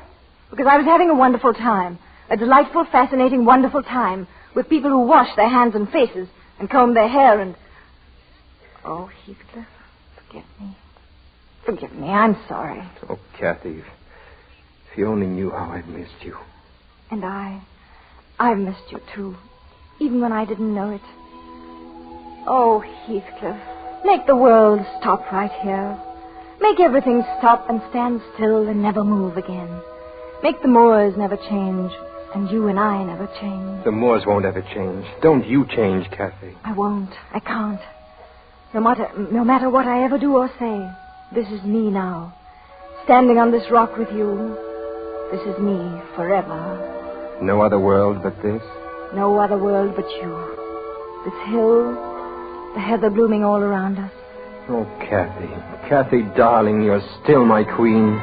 Because I was having a wonderful time. A delightful, fascinating, wonderful time with people who wash their hands and faces, and comb their hair and... Oh, Heathcliff, forgive me. Forgive me, I'm sorry. Oh, Kathy, if you only knew how I've missed you. And I've missed you, too, even when I didn't know it. Oh, Heathcliff, make the world stop right here. Make everything stop and stand still and never move again. Make the moors never change, and you and I never change. The moors won't ever change. Don't you change, Kathy. I won't. I can't. No matter what I ever do or say, this is me now. Standing on this rock with you, this is me forever. No other world but this? No other world but you. This hill, the heather blooming all around us. Oh, Kathy. Kathy, darling, you're still my queen.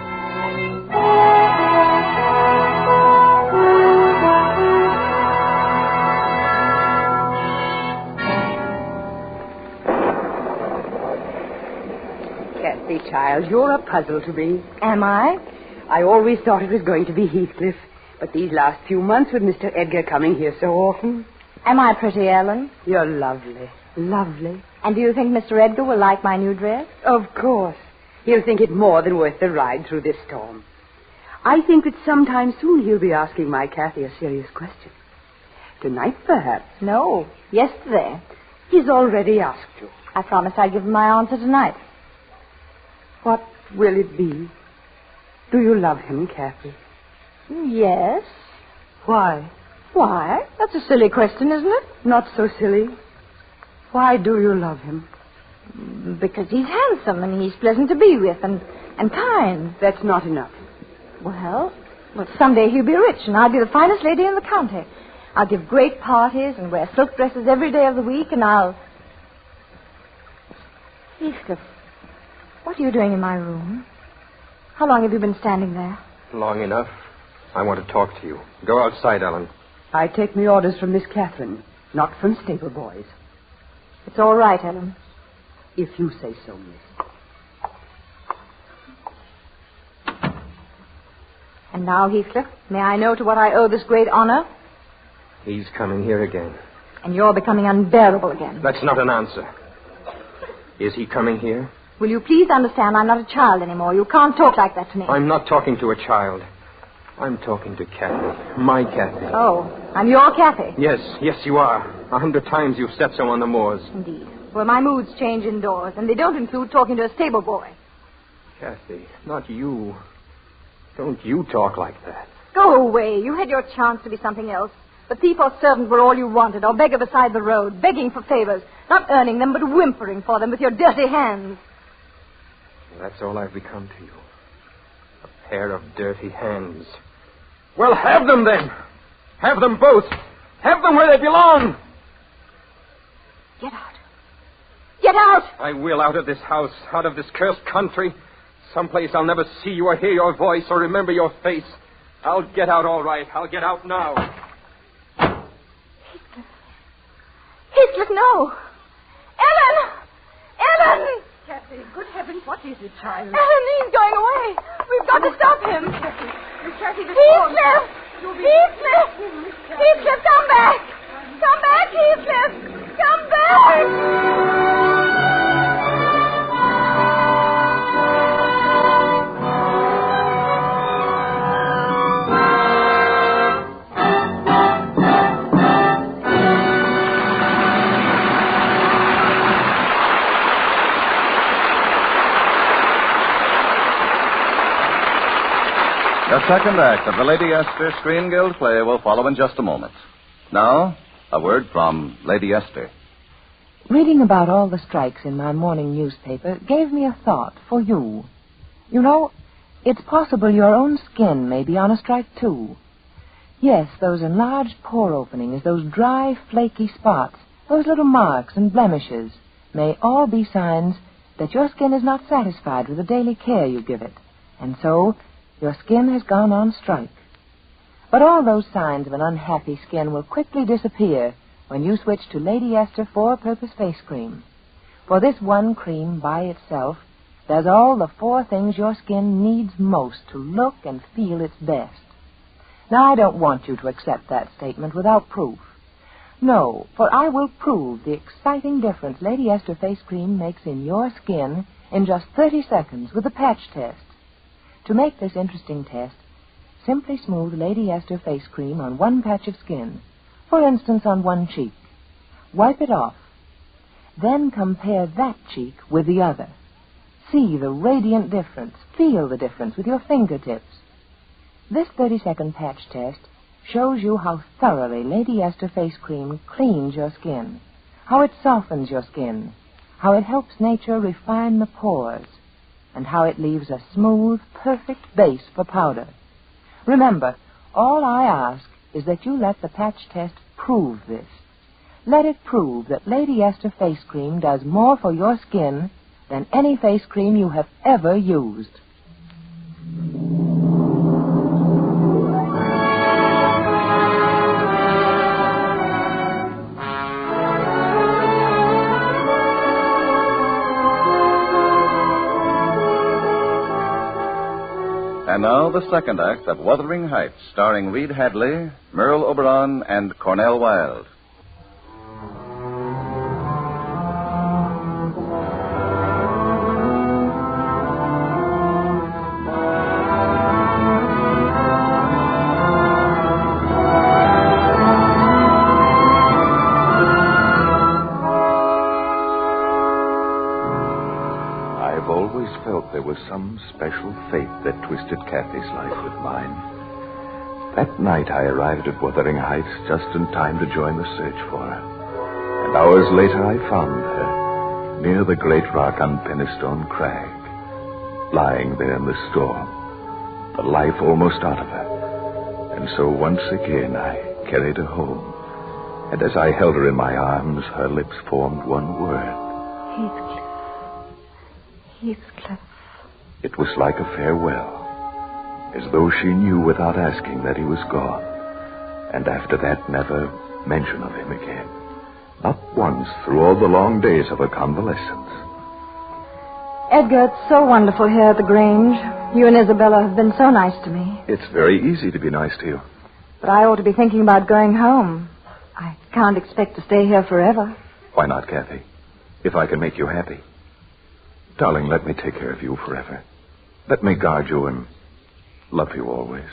Kathy, child, you're a puzzle to me. Am I? I always thought it was going to be Heathcliff, but these last few months with Mr. Edgar coming here so often... Am I pretty, Ellen? You're lovely. Lovely. And do you think Mr. Edgar will like my new dress? Of course. He'll think it more than worth the ride through this storm. I think that sometime soon he'll be asking my Kathy a serious question. Tonight, perhaps. No, yesterday. He's already asked you. I promised I'd give him my answer tonight. What will it be? Do you love him, Kathy? Yes. Why? Why? That's a silly question, isn't it? Not so silly. Why do you love him? Because he's handsome and he's pleasant to be with and kind. That's not enough. Well, someday he'll be rich and I'll be the finest lady in the county. I'll give great parties and wear silk dresses every day of the week and I'll... Heathcliff, what are you doing in my room? How long have you been standing there? Long enough. I want to talk to you. Go outside, Ellen. I take my orders from Miss Catherine, not from stable boys. It's all right, Ellen. If you say so, miss. And now, Heathcliff, may I know to what I owe this great honor? He's coming here again. And you're becoming unbearable again. That's not an answer. Is he coming here? Will you please understand I'm not a child anymore. You can't talk like that to me. I'm not talking to a child. I'm talking to Kathy. My Kathy. Oh, I'm your Kathy. Yes, you are. 100 times you've said so on the moors. Indeed. Well, my moods change indoors, and they don't include talking to a stable boy. Kathy, not you. Don't you talk like that. Go away. You had your chance to be something else. The thief or servant were all you wanted, or beggar beside the road, begging for favors, not earning them, but whimpering for them with your dirty hands. That's all I've become to you. A pair of dirty hands. Well, have them then. Have them both. Have them where they belong. Get out. Get out! I will, out of this house, out of this cursed country. Someplace I'll never see you or hear your voice or remember your face. I'll get out all right. I'll get out now. Heathcliff, no. Ellen! Ellen! Kathy, good heavens, what is it, child? Ellen, he's going away. We've got to stop him. Kathy, Heathcliff! Heathcliff! Heathcliff, come back! Come back, Heathcliff! Come back! The second act of the Lady Esther Screen Guild play will follow in just a moment. Now, a word from Lady Esther. Reading about all the strikes in my morning newspaper gave me a thought for you. You know, it's possible your own skin may be on a strike, too. Yes, those enlarged pore openings, those dry, flaky spots, those little marks and blemishes may all be signs that your skin is not satisfied with the daily care you give it. And so, your skin has gone on strike. But all those signs of an unhappy skin will quickly disappear when you switch to Lady Esther 4-Purpose Face Cream. For this one cream by itself does all the 4 things your skin needs most to look and feel its best. Now, I don't want you to accept that statement without proof. No, for I will prove the exciting difference Lady Esther face cream makes in your skin in just 30 seconds with a patch test. To make this interesting test, simply smooth Lady Esther face cream on one patch of skin, for instance on one cheek. Wipe it off. Then compare that cheek with the other. See the radiant difference. Feel the difference with your fingertips. This 30-second patch test shows you how thoroughly Lady Esther face cream cleans your skin, how it softens your skin, how it helps nature refine the pores, and how it leaves a smooth, perfect base for powder. Remember, all I ask is that you let the patch test prove this. Let it prove that Lady Esther face cream does more for your skin than any face cream you have ever used. And now the second act of Wuthering Heights, starring Reed Hadley, Merle Oberon, and Cornell Wilde. There was some special fate that twisted Kathy's life with mine. That night I arrived at Wuthering Heights just in time to join the search for her. And hours later I found her near the great rock on Pennystone Crag, lying there in the storm, the life almost out of her. And so once again I carried her home. And as I held her in my arms, her lips formed one word. Heathcliff. Heathcliff. It was like a farewell, as though she knew without asking that he was gone. And after that, never mention of him again. Not once through all the long days of her convalescence. Edgar, it's so wonderful here at the Grange. You and Isabella have been so nice to me. It's very easy to be nice to you. But I ought to be thinking about going home. I can't expect to stay here forever. Why not, Kathy? If I can make you happy. Darling, let me take care of you forever. Let me guard you and love you always.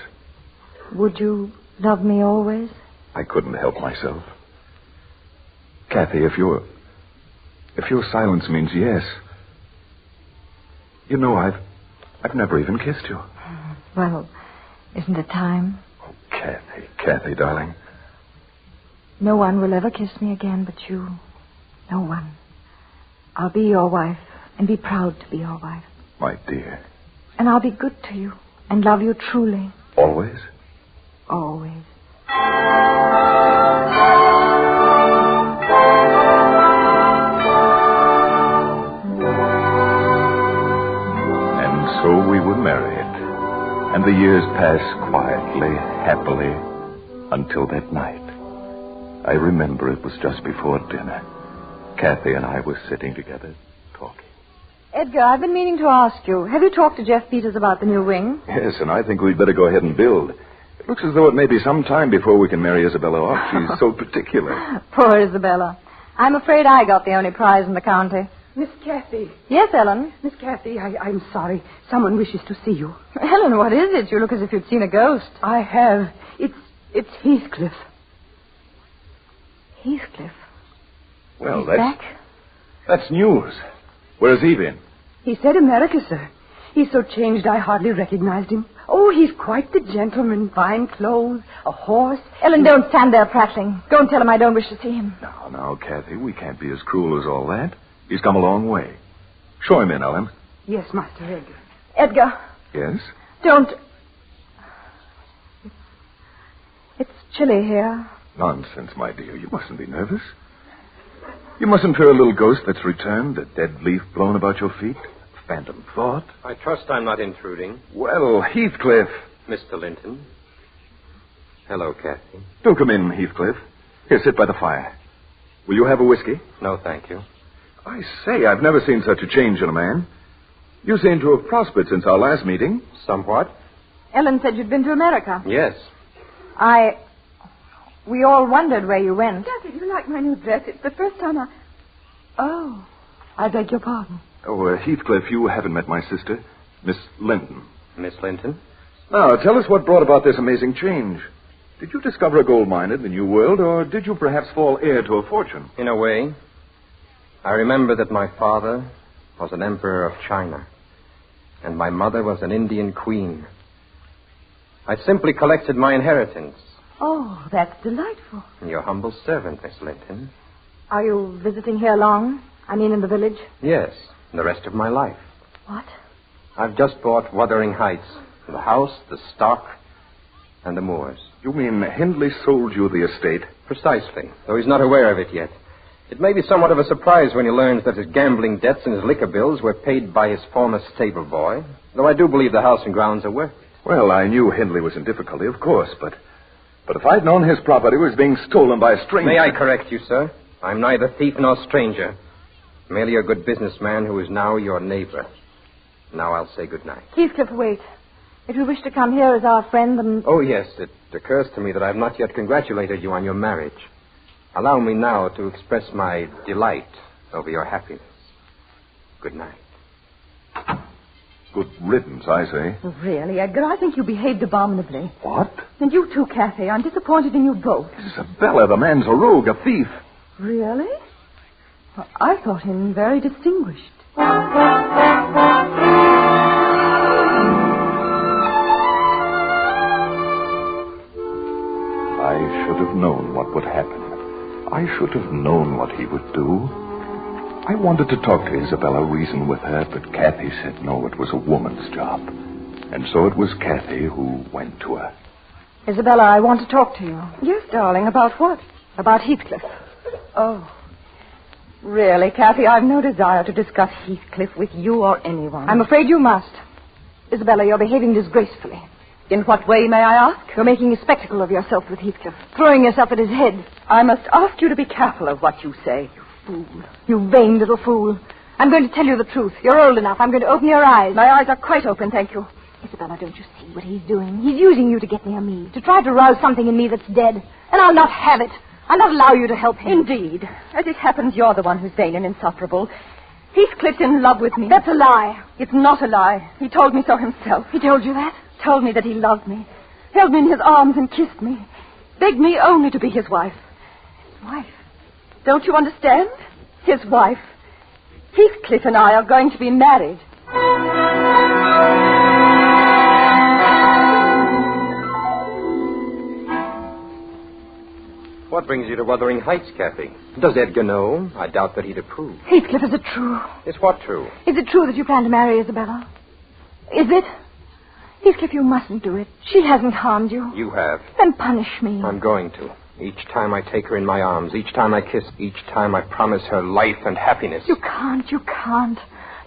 Would you love me always? I couldn't help myself. Kathy, if your silence means yes. You know, I've never even kissed you. Well, isn't it time? Oh, Kathy, darling. No one will ever kiss me again but you. No one. I'll be your wife and be proud to be your wife. My dear. And I'll be good to you and love you truly. Always? Always. And so we were married. And the years passed quietly, happily, until that night. I remember it was just before dinner. Kathy and I were sitting together, talking. Edgar, I've been meaning to ask you. Have you talked to Jeff Peters about the new wing? Yes, and I think we'd better go ahead and build. It looks as though it may be some time before we can marry Isabella off. She's so particular. Poor Isabella. I'm afraid I got the only prize in the county. Miss Kathy. Yes, Ellen? Miss Kathy, I'm sorry. Someone wishes to see you. Ellen, what is it? You look as if you'd seen a ghost. I have. It's Heathcliff. Heathcliff? Well, He's back? That's news. Where's he been? He said America, sir. He's so changed I hardly recognized him. Oh, he's quite the gentleman. Fine clothes, a horse. Ellen, don't stand there prattling. Go and tell him I don't wish to see him. Now, Kathy, we can't be as cruel as all that. He's come a long way. Show him in, Ellen. Yes, Master Edgar. Edgar. Yes? Don't. It's chilly here. Nonsense, my dear. You mustn't be nervous. You mustn't fear a little ghost that's returned, a dead leaf blown about your feet, a phantom thought. I trust I'm not intruding. Well, Heathcliff. Mr. Linton. Hello, Kathy. Do come in, Heathcliff. Here, sit by the fire. Will you have a whiskey? No, thank you. I say, I've never seen such a change in a man. You seem to have prospered since our last meeting. Somewhat. Ellen said you'd been to America. Yes. We all wondered where you went. Kathy, do you like my new dress? It's the first time I... Oh, I beg your pardon. Oh, Heathcliff, you haven't met my sister, Miss Linton. Miss Linton? Now, tell us what brought about this amazing change. Did you discover a gold mine in the New World, or did you perhaps fall heir to a fortune? In a way. I remember that my father was an emperor of China, and my mother was an Indian queen. I simply collected my inheritance. Oh, that's delightful. Your humble servant, Miss Linton. Are you visiting here long? I mean, in the village? Yes, the rest of my life. What? I've just bought Wuthering Heights. The house, the stock, and the moors. You mean Hindley sold you the estate? Precisely, though he's not aware of it yet. It may be somewhat of a surprise when he learns that his gambling debts and his liquor bills were paid by his former stable boy, though I do believe the house and grounds are worth it. Well, I knew Hindley was in difficulty, of course, but if I'd known his property was being stolen by a stranger... May I correct you, sir? I'm neither thief nor stranger. Merely a good businessman who is now your neighbor. Now I'll say good night. Heathcliff, wait. If you wish to come here as our friend, then... Oh, yes. It occurs to me that I have not yet congratulated you on your marriage. Allow me now to express my delight over your happiness. Good night. Good riddance, I say. Really, Edgar, I think you behaved abominably. What? And you too, Kathy. I'm disappointed in you both. Isabella, the man's a rogue, a thief. Really? Well, I thought him very distinguished. I should have known what would happen. I should have known what he would do. I wanted to talk to Isabella, reason with her, but Kathy said no, it was a woman's job. And so it was Kathy who went to her. Isabella, I want to talk to you. Yes, darling. About what? About Heathcliff. Oh. Really, Kathy, I've no desire to discuss Heathcliff with you or anyone. I'm afraid you must. Isabella, you're behaving disgracefully. In what way, may I ask? You're making a spectacle of yourself with Heathcliff, throwing yourself at his head. I must ask you to be careful of what you say. You fool. You vain little fool. I'm going to tell you the truth. You're old enough. I'm going to open your eyes. My eyes are quite open, thank you. Isabella, don't you see what he's doing? He's using you to get near me, to try to rouse something in me that's dead. And I'll not have it. I'll not allow you to help him. Indeed. As it happens, you're the one who's vain and insufferable. Heathcliff's in love with me. That's a lie. It's not a lie. He told me so himself. He told you that? Told me that he loved me. Held me in his arms and kissed me. Begged me only to be his wife. His wife? Don't you understand? His wife. Heathcliff and I are going to be married. What brings you to Wuthering Heights, Kathy? Does Edgar know? I doubt that he'd approve. Heathcliff, is it true? Is what true? Is it true that you plan to marry Isabella? Is it? Heathcliff, you mustn't do it. She hasn't harmed you. You have. Then punish me. I'm going to. Each time I take her in my arms, each time I kiss, each time I promise her life and happiness. You can't.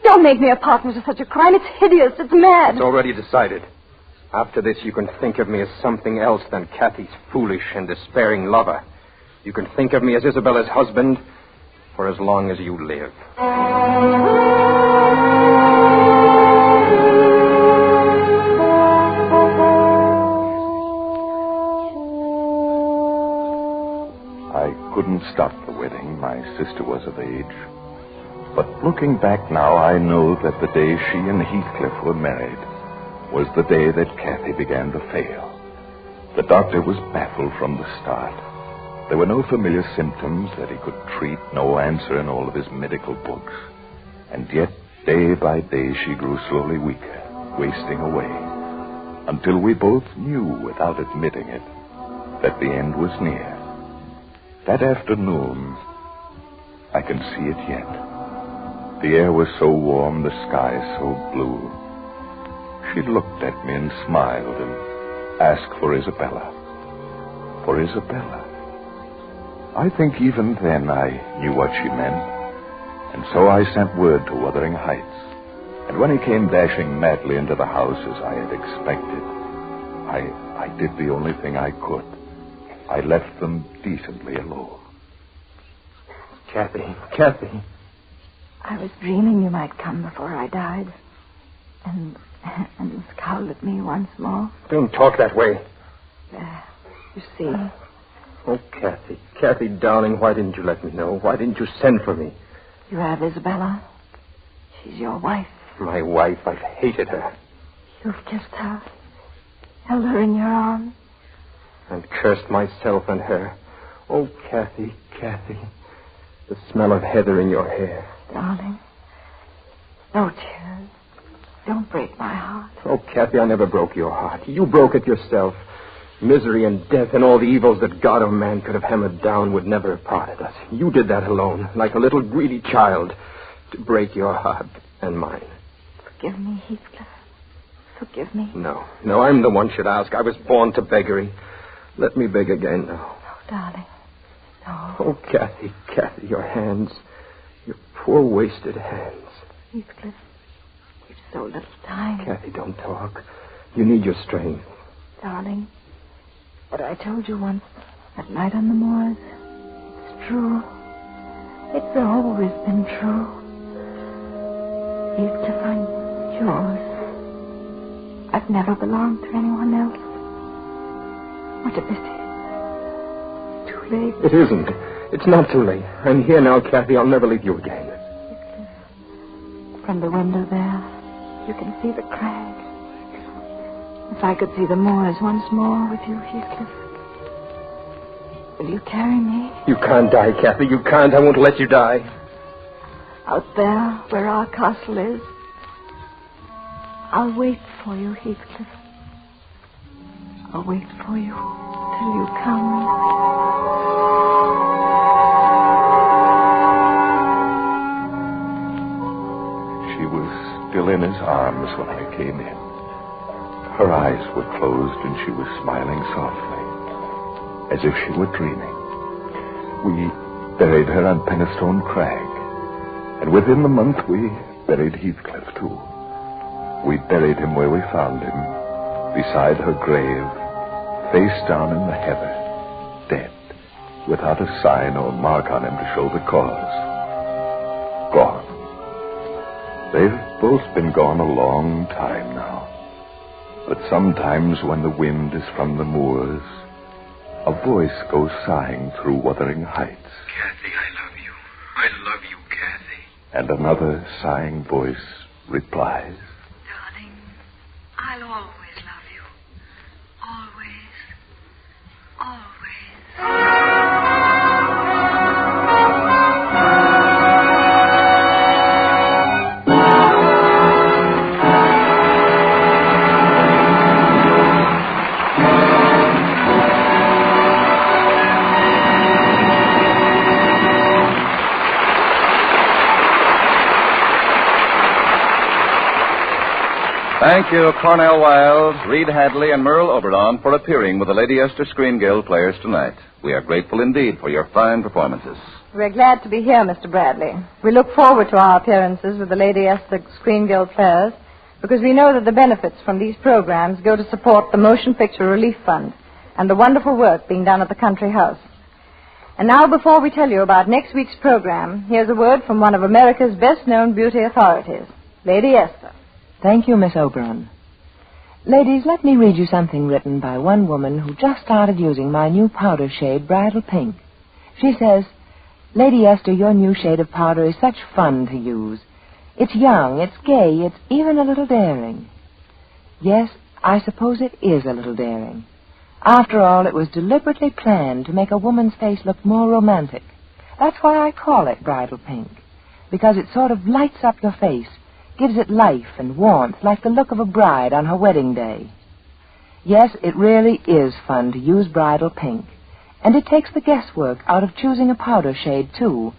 Don't make me a partner to such a crime. It's hideous. It's mad. It's already decided. After this, you can think of me as something else than Kathy's foolish and despairing lover. You can think of me as Isabella's husband for as long as you live. I couldn't stop the wedding. My sister was of age. But looking back now, I know that the day she and Heathcliff were married was the day that Kathy began to fail. The doctor was baffled from the start. There were no familiar symptoms that he could treat, no answer in all of his medical books. And yet, day by day, she grew slowly weaker, wasting away, until we both knew, without admitting it, that the end was near. That afternoon, I can see it yet. The air was so warm, the sky so blue. She looked at me and smiled and asked for Isabella. For Isabella. I think even then I knew what she meant. And so I sent word to Wuthering Heights. And when he came dashing madly into the house as I had expected, I did the only thing I could. I left them decently alone. Kathy. I was dreaming you might come before I died. And scowled at me once more. Don't talk that way. You see, Oh, Kathy. Kathy, darling, why didn't you let me know? Why didn't you send for me? You have Isabella. She's your wife. My wife, I've hated her. You've kissed her, held her in your arms. And cursed myself and her. Oh, Kathy, Kathy. The smell of heather in your hair. Darling, no tears. Don't break my heart. Oh, Kathy, I never broke your heart. You broke it yourself. Misery and death and all the evils that God or man could have hammered down would never have parted us. You did that alone, like a little greedy child, to break your heart and mine. Forgive me, Heathcliff. Forgive me. No, I'm the one should ask. I was born to beggary. Let me beg again now. No, darling. No. Oh, Kathy, your hands. Your poor wasted hands. Heathcliff, we've so little time. Kathy, don't talk. You need your strength. Darling, what I told you once, that night on the moors, it's true. It's always been true. Heathcliff, I'm yours. I've never belonged to anyone else. What a pity. It's too late. It isn't. It's not too late. I'm here now, Kathy. I'll never leave you again. From the window there, you can see the crag. If I could see the moors once more with you, Heathcliff, will you carry me? You can't die, Kathy. You can't. I won't let you die. Out there, where our castle is, I'll wait for you, Heathcliff. I'll wait for you till you come. She was still in his arms when I came in. Her eyes were closed and she was smiling softly, as if she were dreaming. We buried her on Penistone Crag, and within the month we buried Heathcliff, too. We buried him where we found him, beside her grave, face down in the heather, dead, without a sign or mark on him to show the cause. Gone. They've both been gone a long time now. But sometimes when the wind is from the moors, a voice goes sighing through Wuthering Heights. Kathy, I love you. I love you, Kathy. And another sighing voice replies. Darling, I'll always love you. Always. Always. Thank you, Cornell Wilde, Reed Hadley, and Merle Oberon for appearing with the Lady Esther Screen Guild players tonight. We are grateful indeed for your fine performances. We're glad to be here, Mr. Bradley. We look forward to our appearances with the Lady Esther Screen Guild players because we know that the benefits from these programs go to support the Motion Picture Relief Fund and the wonderful work being done at the Country House. And now, before we tell you about next week's program, here's a word from one of America's best-known beauty authorities, Lady Esther. Thank you, Miss Oberon. Ladies, let me read you something written by one woman who just started using my new powder shade, Bridal Pink. She says, Lady Esther, your new shade of powder is such fun to use. It's young, it's gay, it's even a little daring. Yes, I suppose it is a little daring. After all, it was deliberately planned to make a woman's face look more romantic. That's why I call it Bridal Pink, because it sort of lights up your face, gives it life and warmth like the look of a bride on her wedding day. Yes, it really is fun to use Bridal Pink, and it takes the guesswork out of choosing a powder shade, too.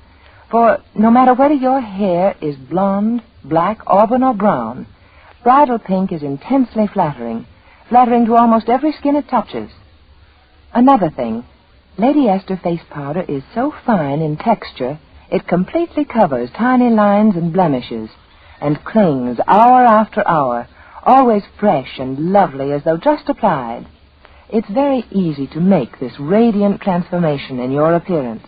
For no matter whether your hair is blonde, black, auburn, or brown, Bridal Pink is intensely flattering to almost every skin it touches. Another thing, Lady Esther face powder is so fine in texture, it completely covers tiny lines and blemishes, and clings hour after hour, always fresh and lovely as though just applied. It's very easy to make this radiant transformation in your appearance.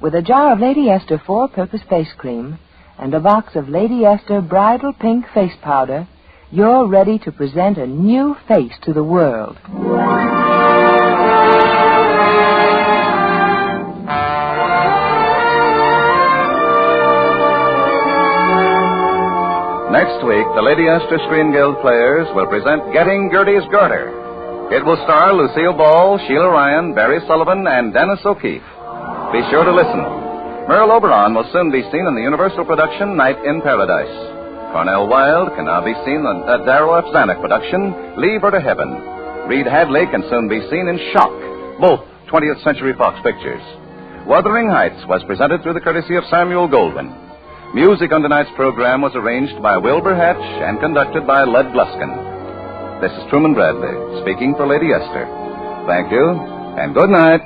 With a jar of Lady Esther 4-purpose face cream and a box of Lady Esther Bridal Pink face powder, you're ready to present a new face to the world. the Lady Esther Screen Guild Players will present Getting Gertie's Garter. It will star Lucille Ball, Sheila Ryan, Barry Sullivan, and Dennis O'Keefe. Be sure to listen. Merle Oberon will soon be seen in the Universal production Night in Paradise. Cornell Wilde can now be seen in the Darrell F. Zanuck production Leave Her to Heaven. Reed Hadley can soon be seen in Shock, both 20th Century Fox pictures. Wuthering Heights was presented through the courtesy of Samuel Goldwyn. Music on tonight's program was arranged by Wilbur Hatch and conducted by Led Bluskin. This is Truman Bradley, speaking for Lady Esther. Thank you, and good night.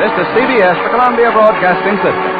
This is CBS, the Columbia Broadcasting System.